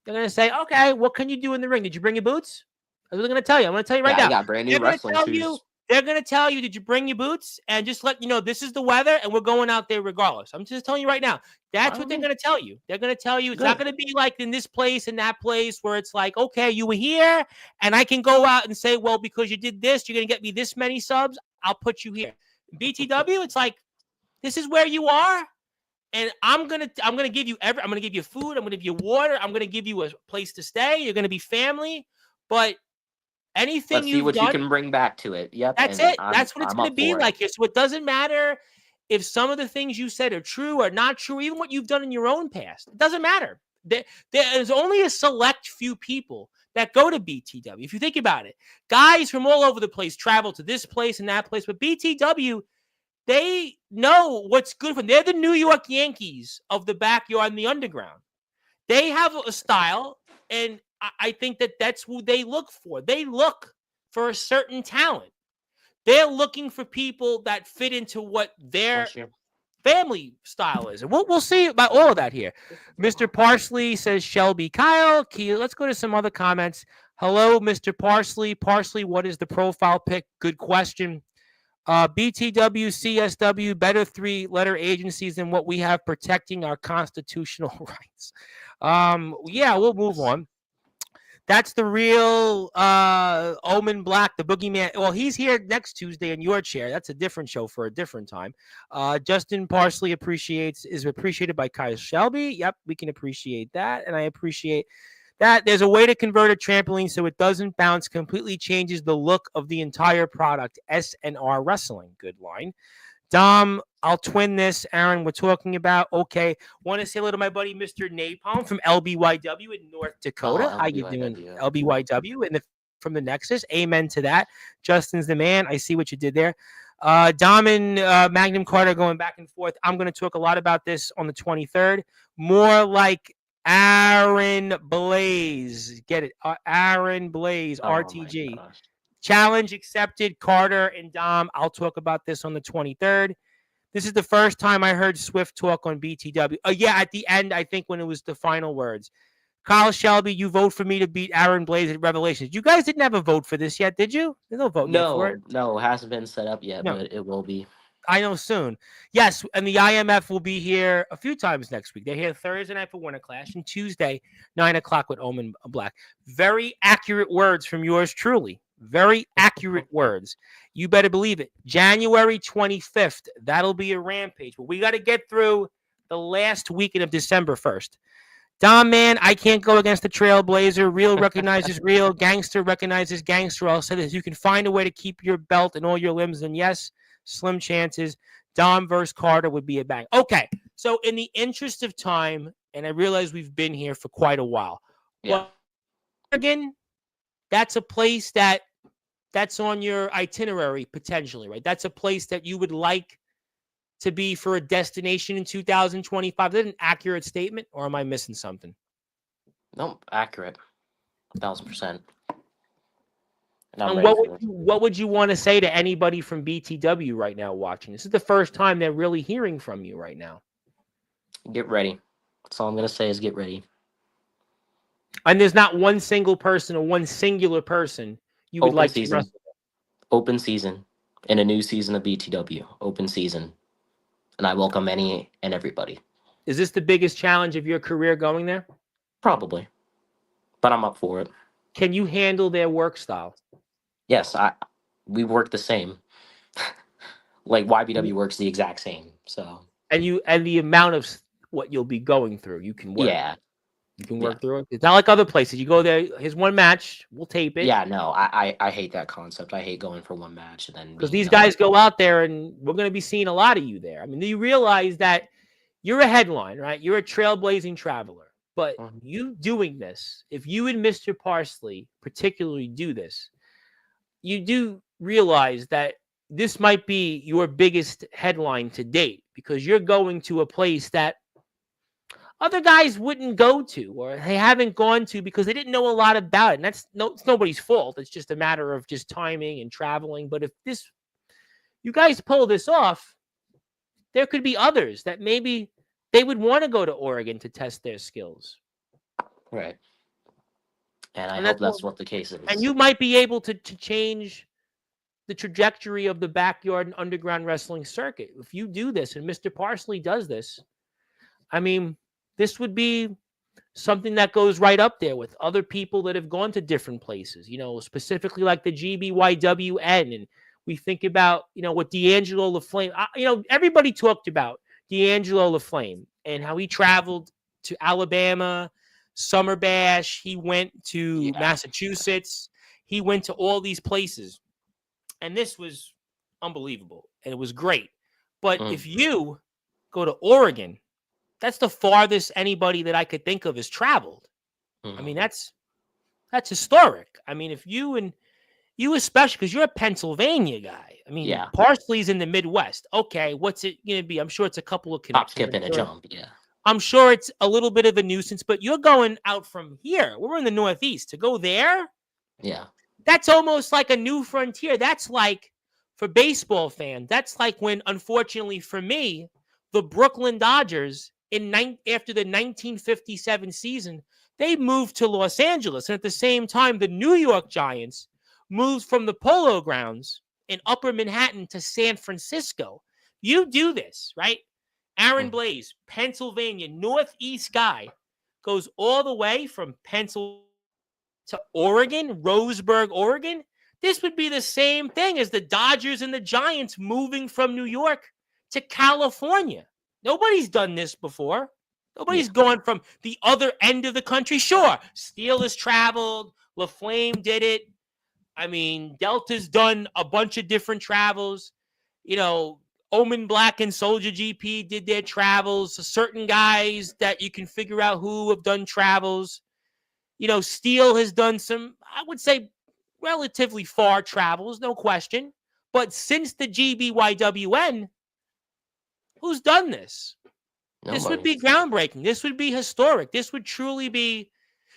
They're going to say, okay, what can you do in the ring? Did you bring your boots? That's what they're going to tell you. I'm going to tell you right Yeah, I now. got brand new They're going to wrestling tell you, shoes. They're going to tell you, did you bring your boots? And just let you know, this is the weather and we're going out there regardless. I'm just telling you right now. That's what they're going to tell you. They're going to tell you it's not Good. going to be like in this place and that place where it's like, okay, you were here and I can go out and say, well, because you did this, you're going to get me this many subs. I'll put you here. BTW, it's like, this is where you are. And I'm gonna give you I'm gonna give you food. I'm gonna give you water. I'm gonna give you a place to stay. You're gonna be family. But anything Let's see you've what you done, can bring back to it. Yep, that's and it. I'm That's what it's I'm going to up be for it. like here. So it doesn't matter if some of the things you said are true or not true, even what you've done in your own past. It doesn't matter. There's only a select few people that go to BTW. If you think about it, guys from all over the place travel to this place and that place. But BTW, they know what's good for them. They're the New York Yankees of the backyard and the underground. They have a style, and I think that that's who they look for. They look for a certain talent. They're looking for people that fit into what their family style is. And we'll see about all of that here. Mr. Parsley says Shelby Kyle. Let's go to some other comments. Hello, Mr. Parsley. Parsley, what is the profile pic? Good question. BTW, CSW, better three-letter agencies than what we have protecting our constitutional rights. Yeah, we'll move on. That's the real Omen Black, the boogeyman. Well, he's here next Tuesday in your chair. That's a different show for a different time. Justin Parsley is appreciated by Kyle Shelby. Yep, we can appreciate that. And I appreciate that. There's a way to convert a trampoline so it doesn't bounce, completely changes the look of the entire product. SNR Wrestling. Good line. Dom, I'll twin this. Aaron, we're talking about. Okay. Want to say hello to my buddy, Mr. Napalm from LBYW in North Dakota. How you doing, LBYW? And from the Nexus. Amen to that. Justin's the man. I see what you did there. Dom and Magnum Carter going back and forth. I'm going to talk a lot about this on the 23rd. More like Aaron Blaze. Get it? Aaron Blaze, RTG. Challenge accepted, Carter and Dom. I'll talk about this on the 23rd. This is the first time I heard Swift talk on BTW. Yeah, at the end, I think when it was the final words. Kyle Shelby, you vote for me to beat Aaron Blaze at Revelations. You guys didn't have a vote for this yet, did you? There's no vote yet for it. No, it hasn't been set up yet, No. but it will be. I know soon. Yes, and the IMF will be here a few times next week. They're here Thursday night for Winter Clash and Tuesday, 9 o'clock with Omen Black. Very accurate words from yours truly. Very accurate words. You better believe it. January 25th, that'll be a rampage. But we got to get through the last weekend of December 1st. Dom, man, I can't go against the Trailblazer. Real recognizes real. Gangster recognizes gangster. I'll say this. You can find a way to keep your belt and all your limbs. And yes, slim chances. Dom versus Carter would be a bang. Okay, so in the interest of time, and I realize we've been here for quite a while. Yeah. Oregon, that's a place that's on your itinerary potentially, right? That's a place that you would like to be for a destination in 2025. Is that an accurate statement, or am I missing something? No, accurate. 1,000%. And what would you want to say to anybody from BTW right now watching? This is the first time they're really hearing from you right now. Get ready. That's all I'm going to say is get ready. And there's not one single person or one singular person you would like to wrestle. Open season in a new season of BTW. Open season. And I welcome any and everybody. Is this the biggest challenge of your career going there? Probably. But I'm up for it. Can you handle their work style? Yes, we work the same. Like YBW works the exact same. So and the amount of what you'll be going through, you can work. Yeah. You can work through it. It's not like other places. You go there, here's one match, we'll tape it. Yeah, no, I hate that concept. I hate going for one match and then because these guys go out there and we're going to be seeing a lot of you there. I mean, you realize that you're a headline, right? You're a trailblazing traveler. But you doing this, if you and Mr. Parsley particularly do this, you do realize that this might be your biggest headline to date because you're going to a place that other guys wouldn't go to or they haven't gone to because they didn't know a lot about it. And it's nobody's fault. It's just a matter of just timing and traveling. But if you guys pull this off, there could be others that maybe they would want to go to Oregon to test their skills. Right. And I hope that's what the case is. And you might be able to change the trajectory of the backyard and underground wrestling circuit. If you do this and Mr. Parsley does this, I mean, this would be something that goes right up there with other people that have gone to different places, specifically like the GBYWN. And we think about, what D'Angelo LaFlame, everybody talked about D'Angelo LaFlame and how he traveled to Alabama, Summer Bash. He went to Massachusetts. He went to all these places. And this was unbelievable. And it was great. But if you go to Oregon, that's the farthest anybody that I could think of has traveled. I mean, that's historic. I mean, if you especially, because you're a Pennsylvania guy. I mean, Parsley's in the Midwest. Okay, what's it going to be? I'm sure it's a couple of connections. Hop, skip, and a jump, I'm sure it's a little bit of a nuisance, but you're going out from here. We're in the Northeast. To go there? Yeah. That's almost like a new frontier. That's like, for baseball fans, that's like when, unfortunately for me, the Brooklyn Dodgers, after the 1957 season, they moved to Los Angeles. And at the same time, the New York Giants moved from the Polo Grounds in Upper Manhattan to San Francisco. You do this, right? Aaron Blaze, Pennsylvania, Northeast guy, goes all the way from Pennsylvania to Oregon, Roseburg, Oregon. This would be the same thing as the Dodgers and the Giants moving from New York to California. Nobody's done this before. Nobody's gone from the other end of the country. Sure, Steele has traveled. LaFlame did it. I mean, Delta's done a bunch of different travels. Omen Black and Soldier GP did their travels. Certain guys that you can figure out who have done travels. Steele has done some, I would say, relatively far travels, no question. But since the GBYWN, who's done this? This would be groundbreaking. This would be historic. This would truly be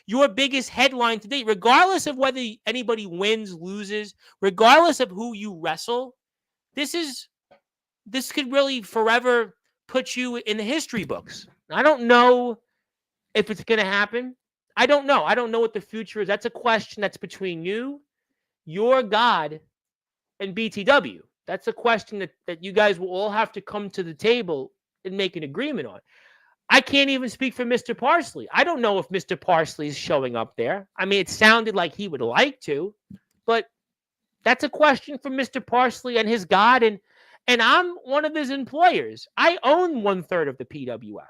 your biggest headline today, regardless of whether anybody wins, loses, regardless of who you wrestle. This could really forever put you in the history books. I don't know if it's going to happen. I don't know. I don't know what the future is. That's a question that's between you, your God, and BTW. That's a question that you guys will all have to come to the table and make an agreement on. I can't even speak for Mr. Parsley. I don't know if Mr. Parsley is showing up there. I mean, it sounded like he would like to, but that's a question for Mr. Parsley and his God. And I'm one of his employers. I own 1/3 of the PWF.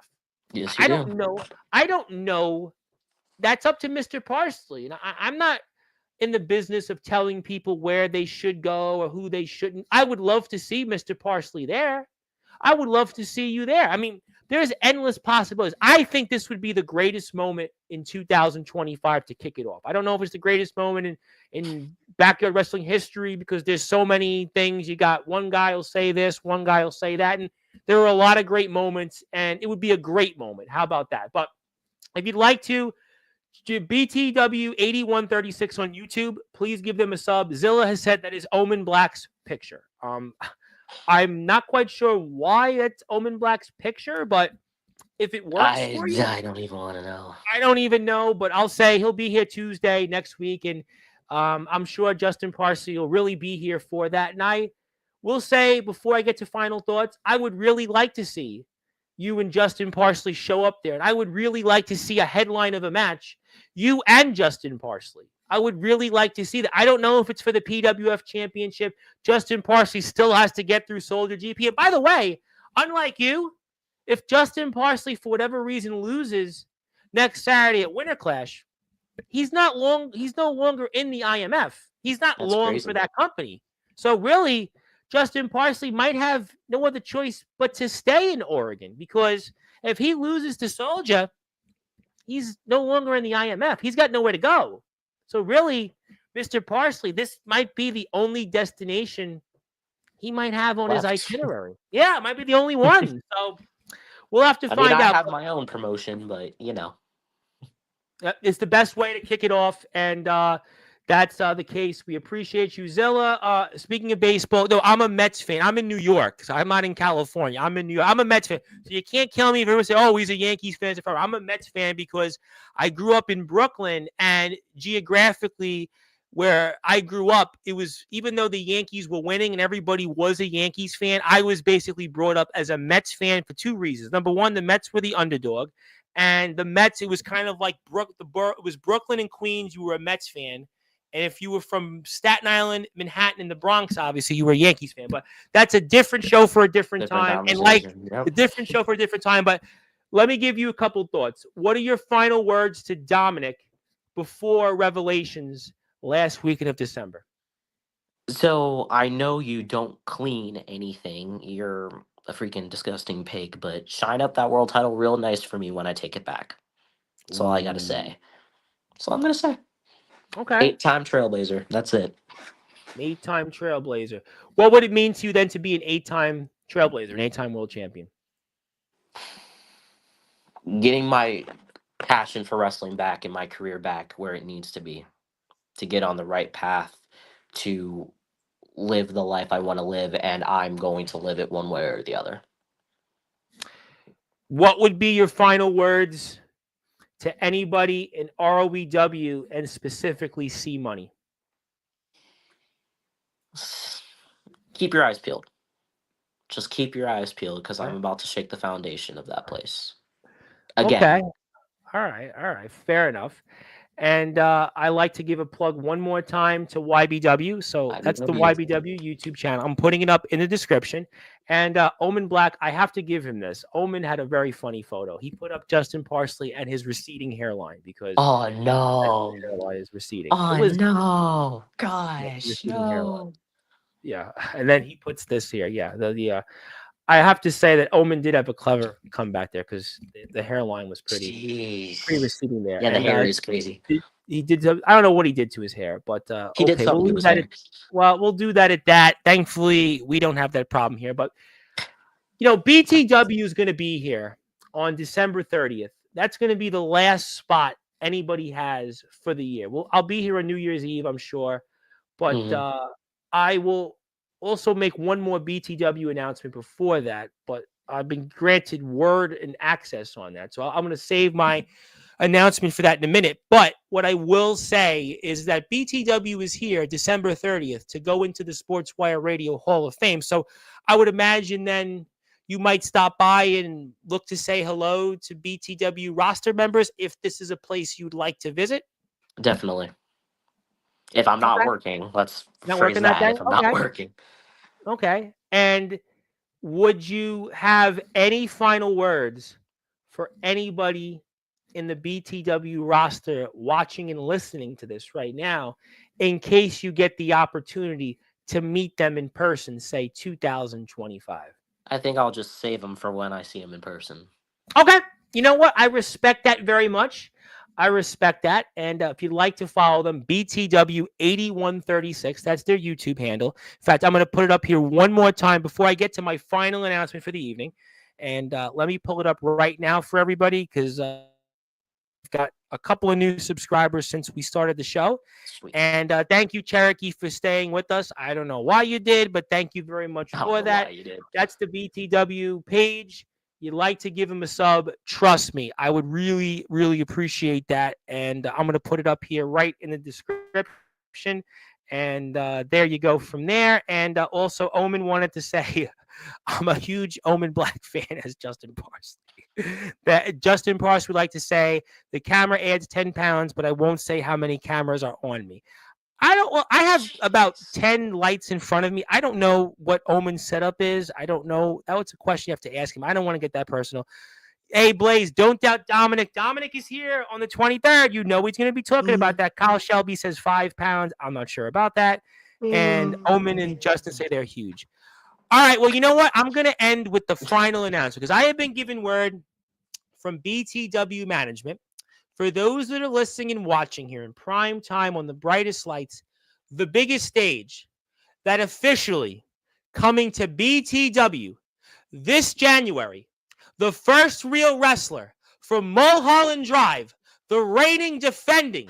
Yes, you do. I don't know. That's up to Mr. Parsley. And I'm not in the business of telling people where they should go or who they shouldn't. I would love to see Mr. Parsley there. I would love to see you there. I mean, there's endless possibilities. I think this would be the greatest moment in 2025 to kick it off. I don't know if it's the greatest moment in backyard wrestling history because there's so many things. You got one guy will say this, one guy will say that. And there are a lot of great moments, and it would be a great moment. How about that? But if you'd like to, BTW8136 on YouTube, please give them a sub. Zilla has said that is Omen Black's picture. I'm not quite sure why that's Omen Black's picture, but if it works for you, I don't even want to know. I don't even know, but I'll say he'll be here Tuesday next week, and I'm sure Justin Parsley will really be here for that. And I will say, before I get to final thoughts, I would really like to see you and Justin Parsley show up there, and I would really like to see a headline of a match, you and Justin Parsley. I would really like to see that. I don't know if it's for the PWF Championship. Justin Parsley still has to get through Soldier GP. And by the way, unlike you, if Justin Parsley, for whatever reason, loses next Saturday at Winter Clash, he's no longer in the IMF. He's not for that company. So really, Justin Parsley might have no other choice but to stay in Oregon, because if he loses to Soldier, he's no longer in the IMF. He's got nowhere to go. So really, Mr. Parsley, this might be the only destination he might have on his itinerary. Yeah, it might be the only one. So we'll have to find out. I have my own promotion, but it's the best way to kick it off, and that's the case. We appreciate you, Zilla. Speaking of baseball, no, I'm a Mets fan. I'm in New York, so I'm not in California. I'm in New York. I'm a Mets fan, so you can't kill me if everyone say, "Oh, he's a Yankees fan." I'm a Mets fan because I grew up in Brooklyn, and geographically, where I grew up, it was, even though the Yankees were winning and everybody was a Yankees fan, I was basically brought up as a Mets fan for two reasons. Number one, the Mets were the underdog, and the Mets, it was kind of like it was Brooklyn and Queens. You were a Mets fan, and if you were from Staten Island, Manhattan, and the Bronx, obviously you were a Yankees fan. But that's a different show for a different time, and like Yep. a different show for a different time. But let me give you a couple thoughts. What are your final words to Dominic before Revelations last weekend of December? So I know you don't clean anything. You're a freaking disgusting pig, but shine up that world title real nice for me when I take it back. That's all I gotta Ooh. say. That's all I'm gonna say. Okay. 8-time Trailblazer. That's it. 8-time Trailblazer. What would it mean to you then to be an 8-time Trailblazer, an 8-time world champion? Getting my passion for wrestling back and my career back where it needs to be, to get on the right path, to live the life I want to live, and I'm going to live it one way or the other. What would be your final words to anybody in ROEW and specifically C Money? Keep your eyes peeled. Just keep your eyes peeled because I'm Okay. about to shake the foundation of that place. Again. Okay. All right. All right. Fair enough. And I like to give a plug one more time to YBW. So that's the IBW. YBW YouTube channel. I'm putting it up in the description. And Omen Black, I have to give him this. Omen had a very funny photo. He put up Justin Parsley and his receding hairline because Oh his no. hairline is receding. It Oh was no. yeah, Gosh. receding hairline. No. Yeah. And then he puts this here. Yeah. I have to say that Omen did have a clever comeback there because the hairline was pretty Jeez. receding there. Yeah, the And hair is crazy. he did. I don't know what he did to his hair, but He did okay, we'll something to leave his that. hair. Well, we'll do that at that. Thankfully, we don't have that problem here. But BTW is going to be here on December 30th. That's going to be the last spot anybody has for the year. Well, I'll be here on New Year's Eve, I'm sure, but Mhm. I will also make one more BTW announcement before that. But I've been granted word and access on that, so I'm going to save my announcement for that in a minute. But what I will say is that BTW is here December 30th to go into the Sportswire Radio Hall of Fame. So I would imagine then you might stop by and look to say hello to BTW roster members if this is a place you'd like to visit. Definitely. If I'm not Okay. working, let's Not phrase working that that. day? If I'm not Okay. working. Okay. And would you have any final words for anybody in the BTW roster watching and listening to this right now in case you get the opportunity to meet them in person, say 2025? I think I'll just save them for when I see them in person. Okay. You know what? I respect that very much. I respect that. And if you'd like to follow them, BTW8136, that's their YouTube handle. In fact, I'm going to put it up here one more time before I get to my final announcement for the evening. And let me pull it up right now for everybody because I've got a couple of new subscribers since we started the show. Sweet. And thank you, Cherokee, for staying with us. I don't know why you did, but thank you very much I don't for know that. why you did. That's the BTW page. You'd like to give him a sub, trust me, I would really, really appreciate that. And I'm going to put it up here right in the description. And there you go from there. And also, Omen wanted to say, I'm a huge Omen Black fan, as Justin Parsley. That Justin Parsley would like to say, the camera adds 10 pounds, but I won't say how many cameras are on me. I have about 10 lights in front of me. I don't know what Omen's setup is. I don't know. That's a question you have to ask him. I don't want to get that personal. Hey, Blaze, don't doubt Dominic. Dominic is here on the 23rd. You know he's going to be talking about that. Kyle Shelby says 5 pounds. I'm not sure about that. And Omen and Justin say they're huge. All right. Well, you know what? I'm going to end with the final announcement because I have been given word from BTW management. For those that are listening and watching here in prime time on the brightest lights, the biggest stage, that officially coming to BTW this January, the first real wrestler from Mulholland Drive, the reigning defending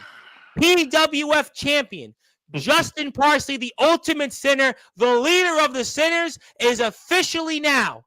PWF champion, Justin Parsley, the ultimate sinner, the leader of the sinners, is officially now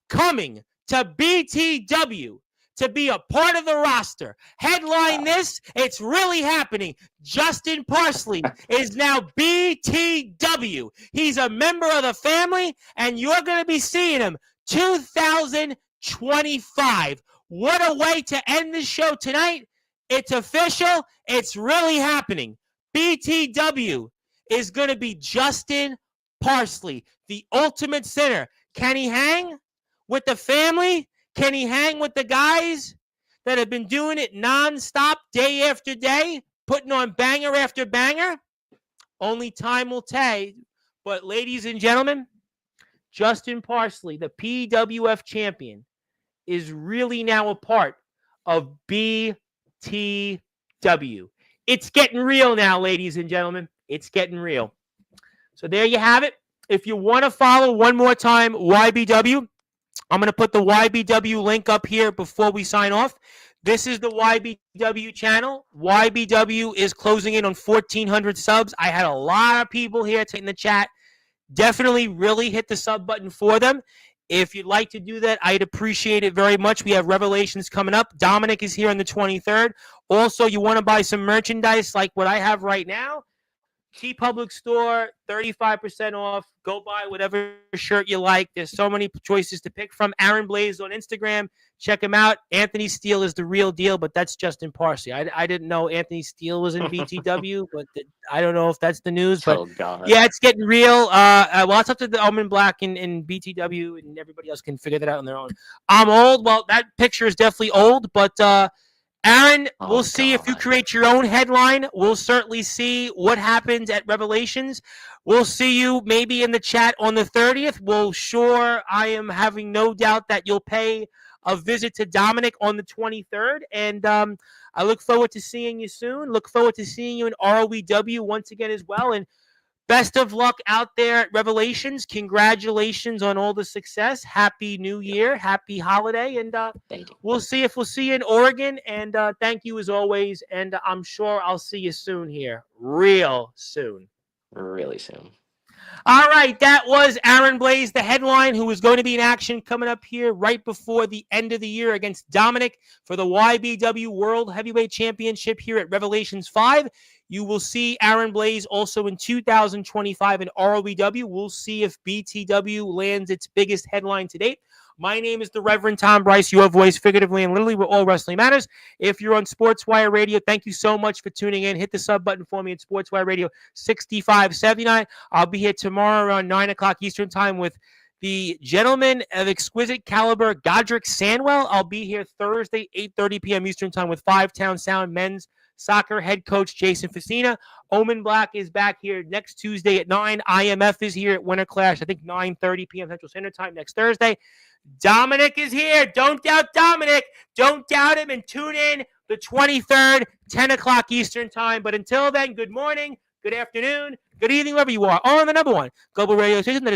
coming to BTW to be a part of the roster. Headline this, it's really happening. Justin Parsley is now BTW. He's a member of the family, and you're going to be seeing him 2025. What a way to end the show tonight. It's official. It's really happening. BTW is going to be Justin Parsley, the ultimate sinner. Can he hang with the family? Can he hang with the guys that have been doing it nonstop, day after day, putting on banger after banger? Only time will tell. But ladies and gentlemen, Justin Parsley, the PWF champion, is really now a part of BTW. It's getting real now, ladies and gentlemen. It's getting real. So there you have it. If you want to follow one more time YBW, I'm going to put the YBW link up here before we sign off. This is the YBW channel. YBW is closing in on 1,400 subs. I had a lot of people here in the chat. Definitely really hit the sub button for them. If you'd like to do that, I'd appreciate it very much. We have Revelations coming up. Dominic is here on the 23rd. Also, you want to buy some merchandise like what I have right now? T Public Store, 35% off. Go buy whatever shirt you like. There's so many choices to pick from. Aaron Blaze on Instagram. Check him out. Anthony Steele is the real deal, but that's Justin Parsley. I didn't know Anthony Steele was in BTW, but I don't know if that's the news. But yeah, it's getting real. Well, it's up to the Omen Black and BTW, and everybody else can figure that out on their own. I'm old. Well, that picture is definitely old, but Aaron, we'll see if you create your own headline. We'll certainly see what happens at Revelations. We'll see you maybe in the chat on the 30th. I am having no doubt that you'll pay a visit to Dominic on the 23rd. And I look forward to seeing you soon. Look forward to seeing you in ROEW once again as well. And best of luck out there at Revelations. Congratulations on all the success. Happy New Year. Happy holiday. And we'll see if we'll see you in Oregon. And thank you as always. And I'm sure I'll see you soon here. Real soon. Really soon. All right, that was Aaron Blaze, the headline, who is going to be in action coming up here right before the end of the year against Dominic for the YBW World Heavyweight Championship here at Revelations 5. You will see Aaron Blaze also in 2025 in ROEW. We'll see if BTW lands its biggest headline to date. My name is the Reverend Tom Bryce, your voice, figuratively and literally, where all wrestling matters. If you're on Sportswire Radio, thank you so much for tuning in. Hit the sub button for me at Sportswire Radio 6579. I'll be here tomorrow around 9 o'clock Eastern Time with the gentleman of exquisite caliber, Godric Sandwell. I'll be here Thursday, 8:30 p.m. Eastern Time with Five Town Sound men's soccer head coach Jason Facina. Omen Black is back here next Tuesday at 9. IMF is here at Winter Clash, I think 9:30 p.m. Central Standard Time next Thursday. Dominic is here. Don't doubt Dominic. Don't doubt him, and tune in the 23rd, 10 o'clock Eastern Time. But until then, good morning, good afternoon, good evening, wherever you are, on the number one global radio station that is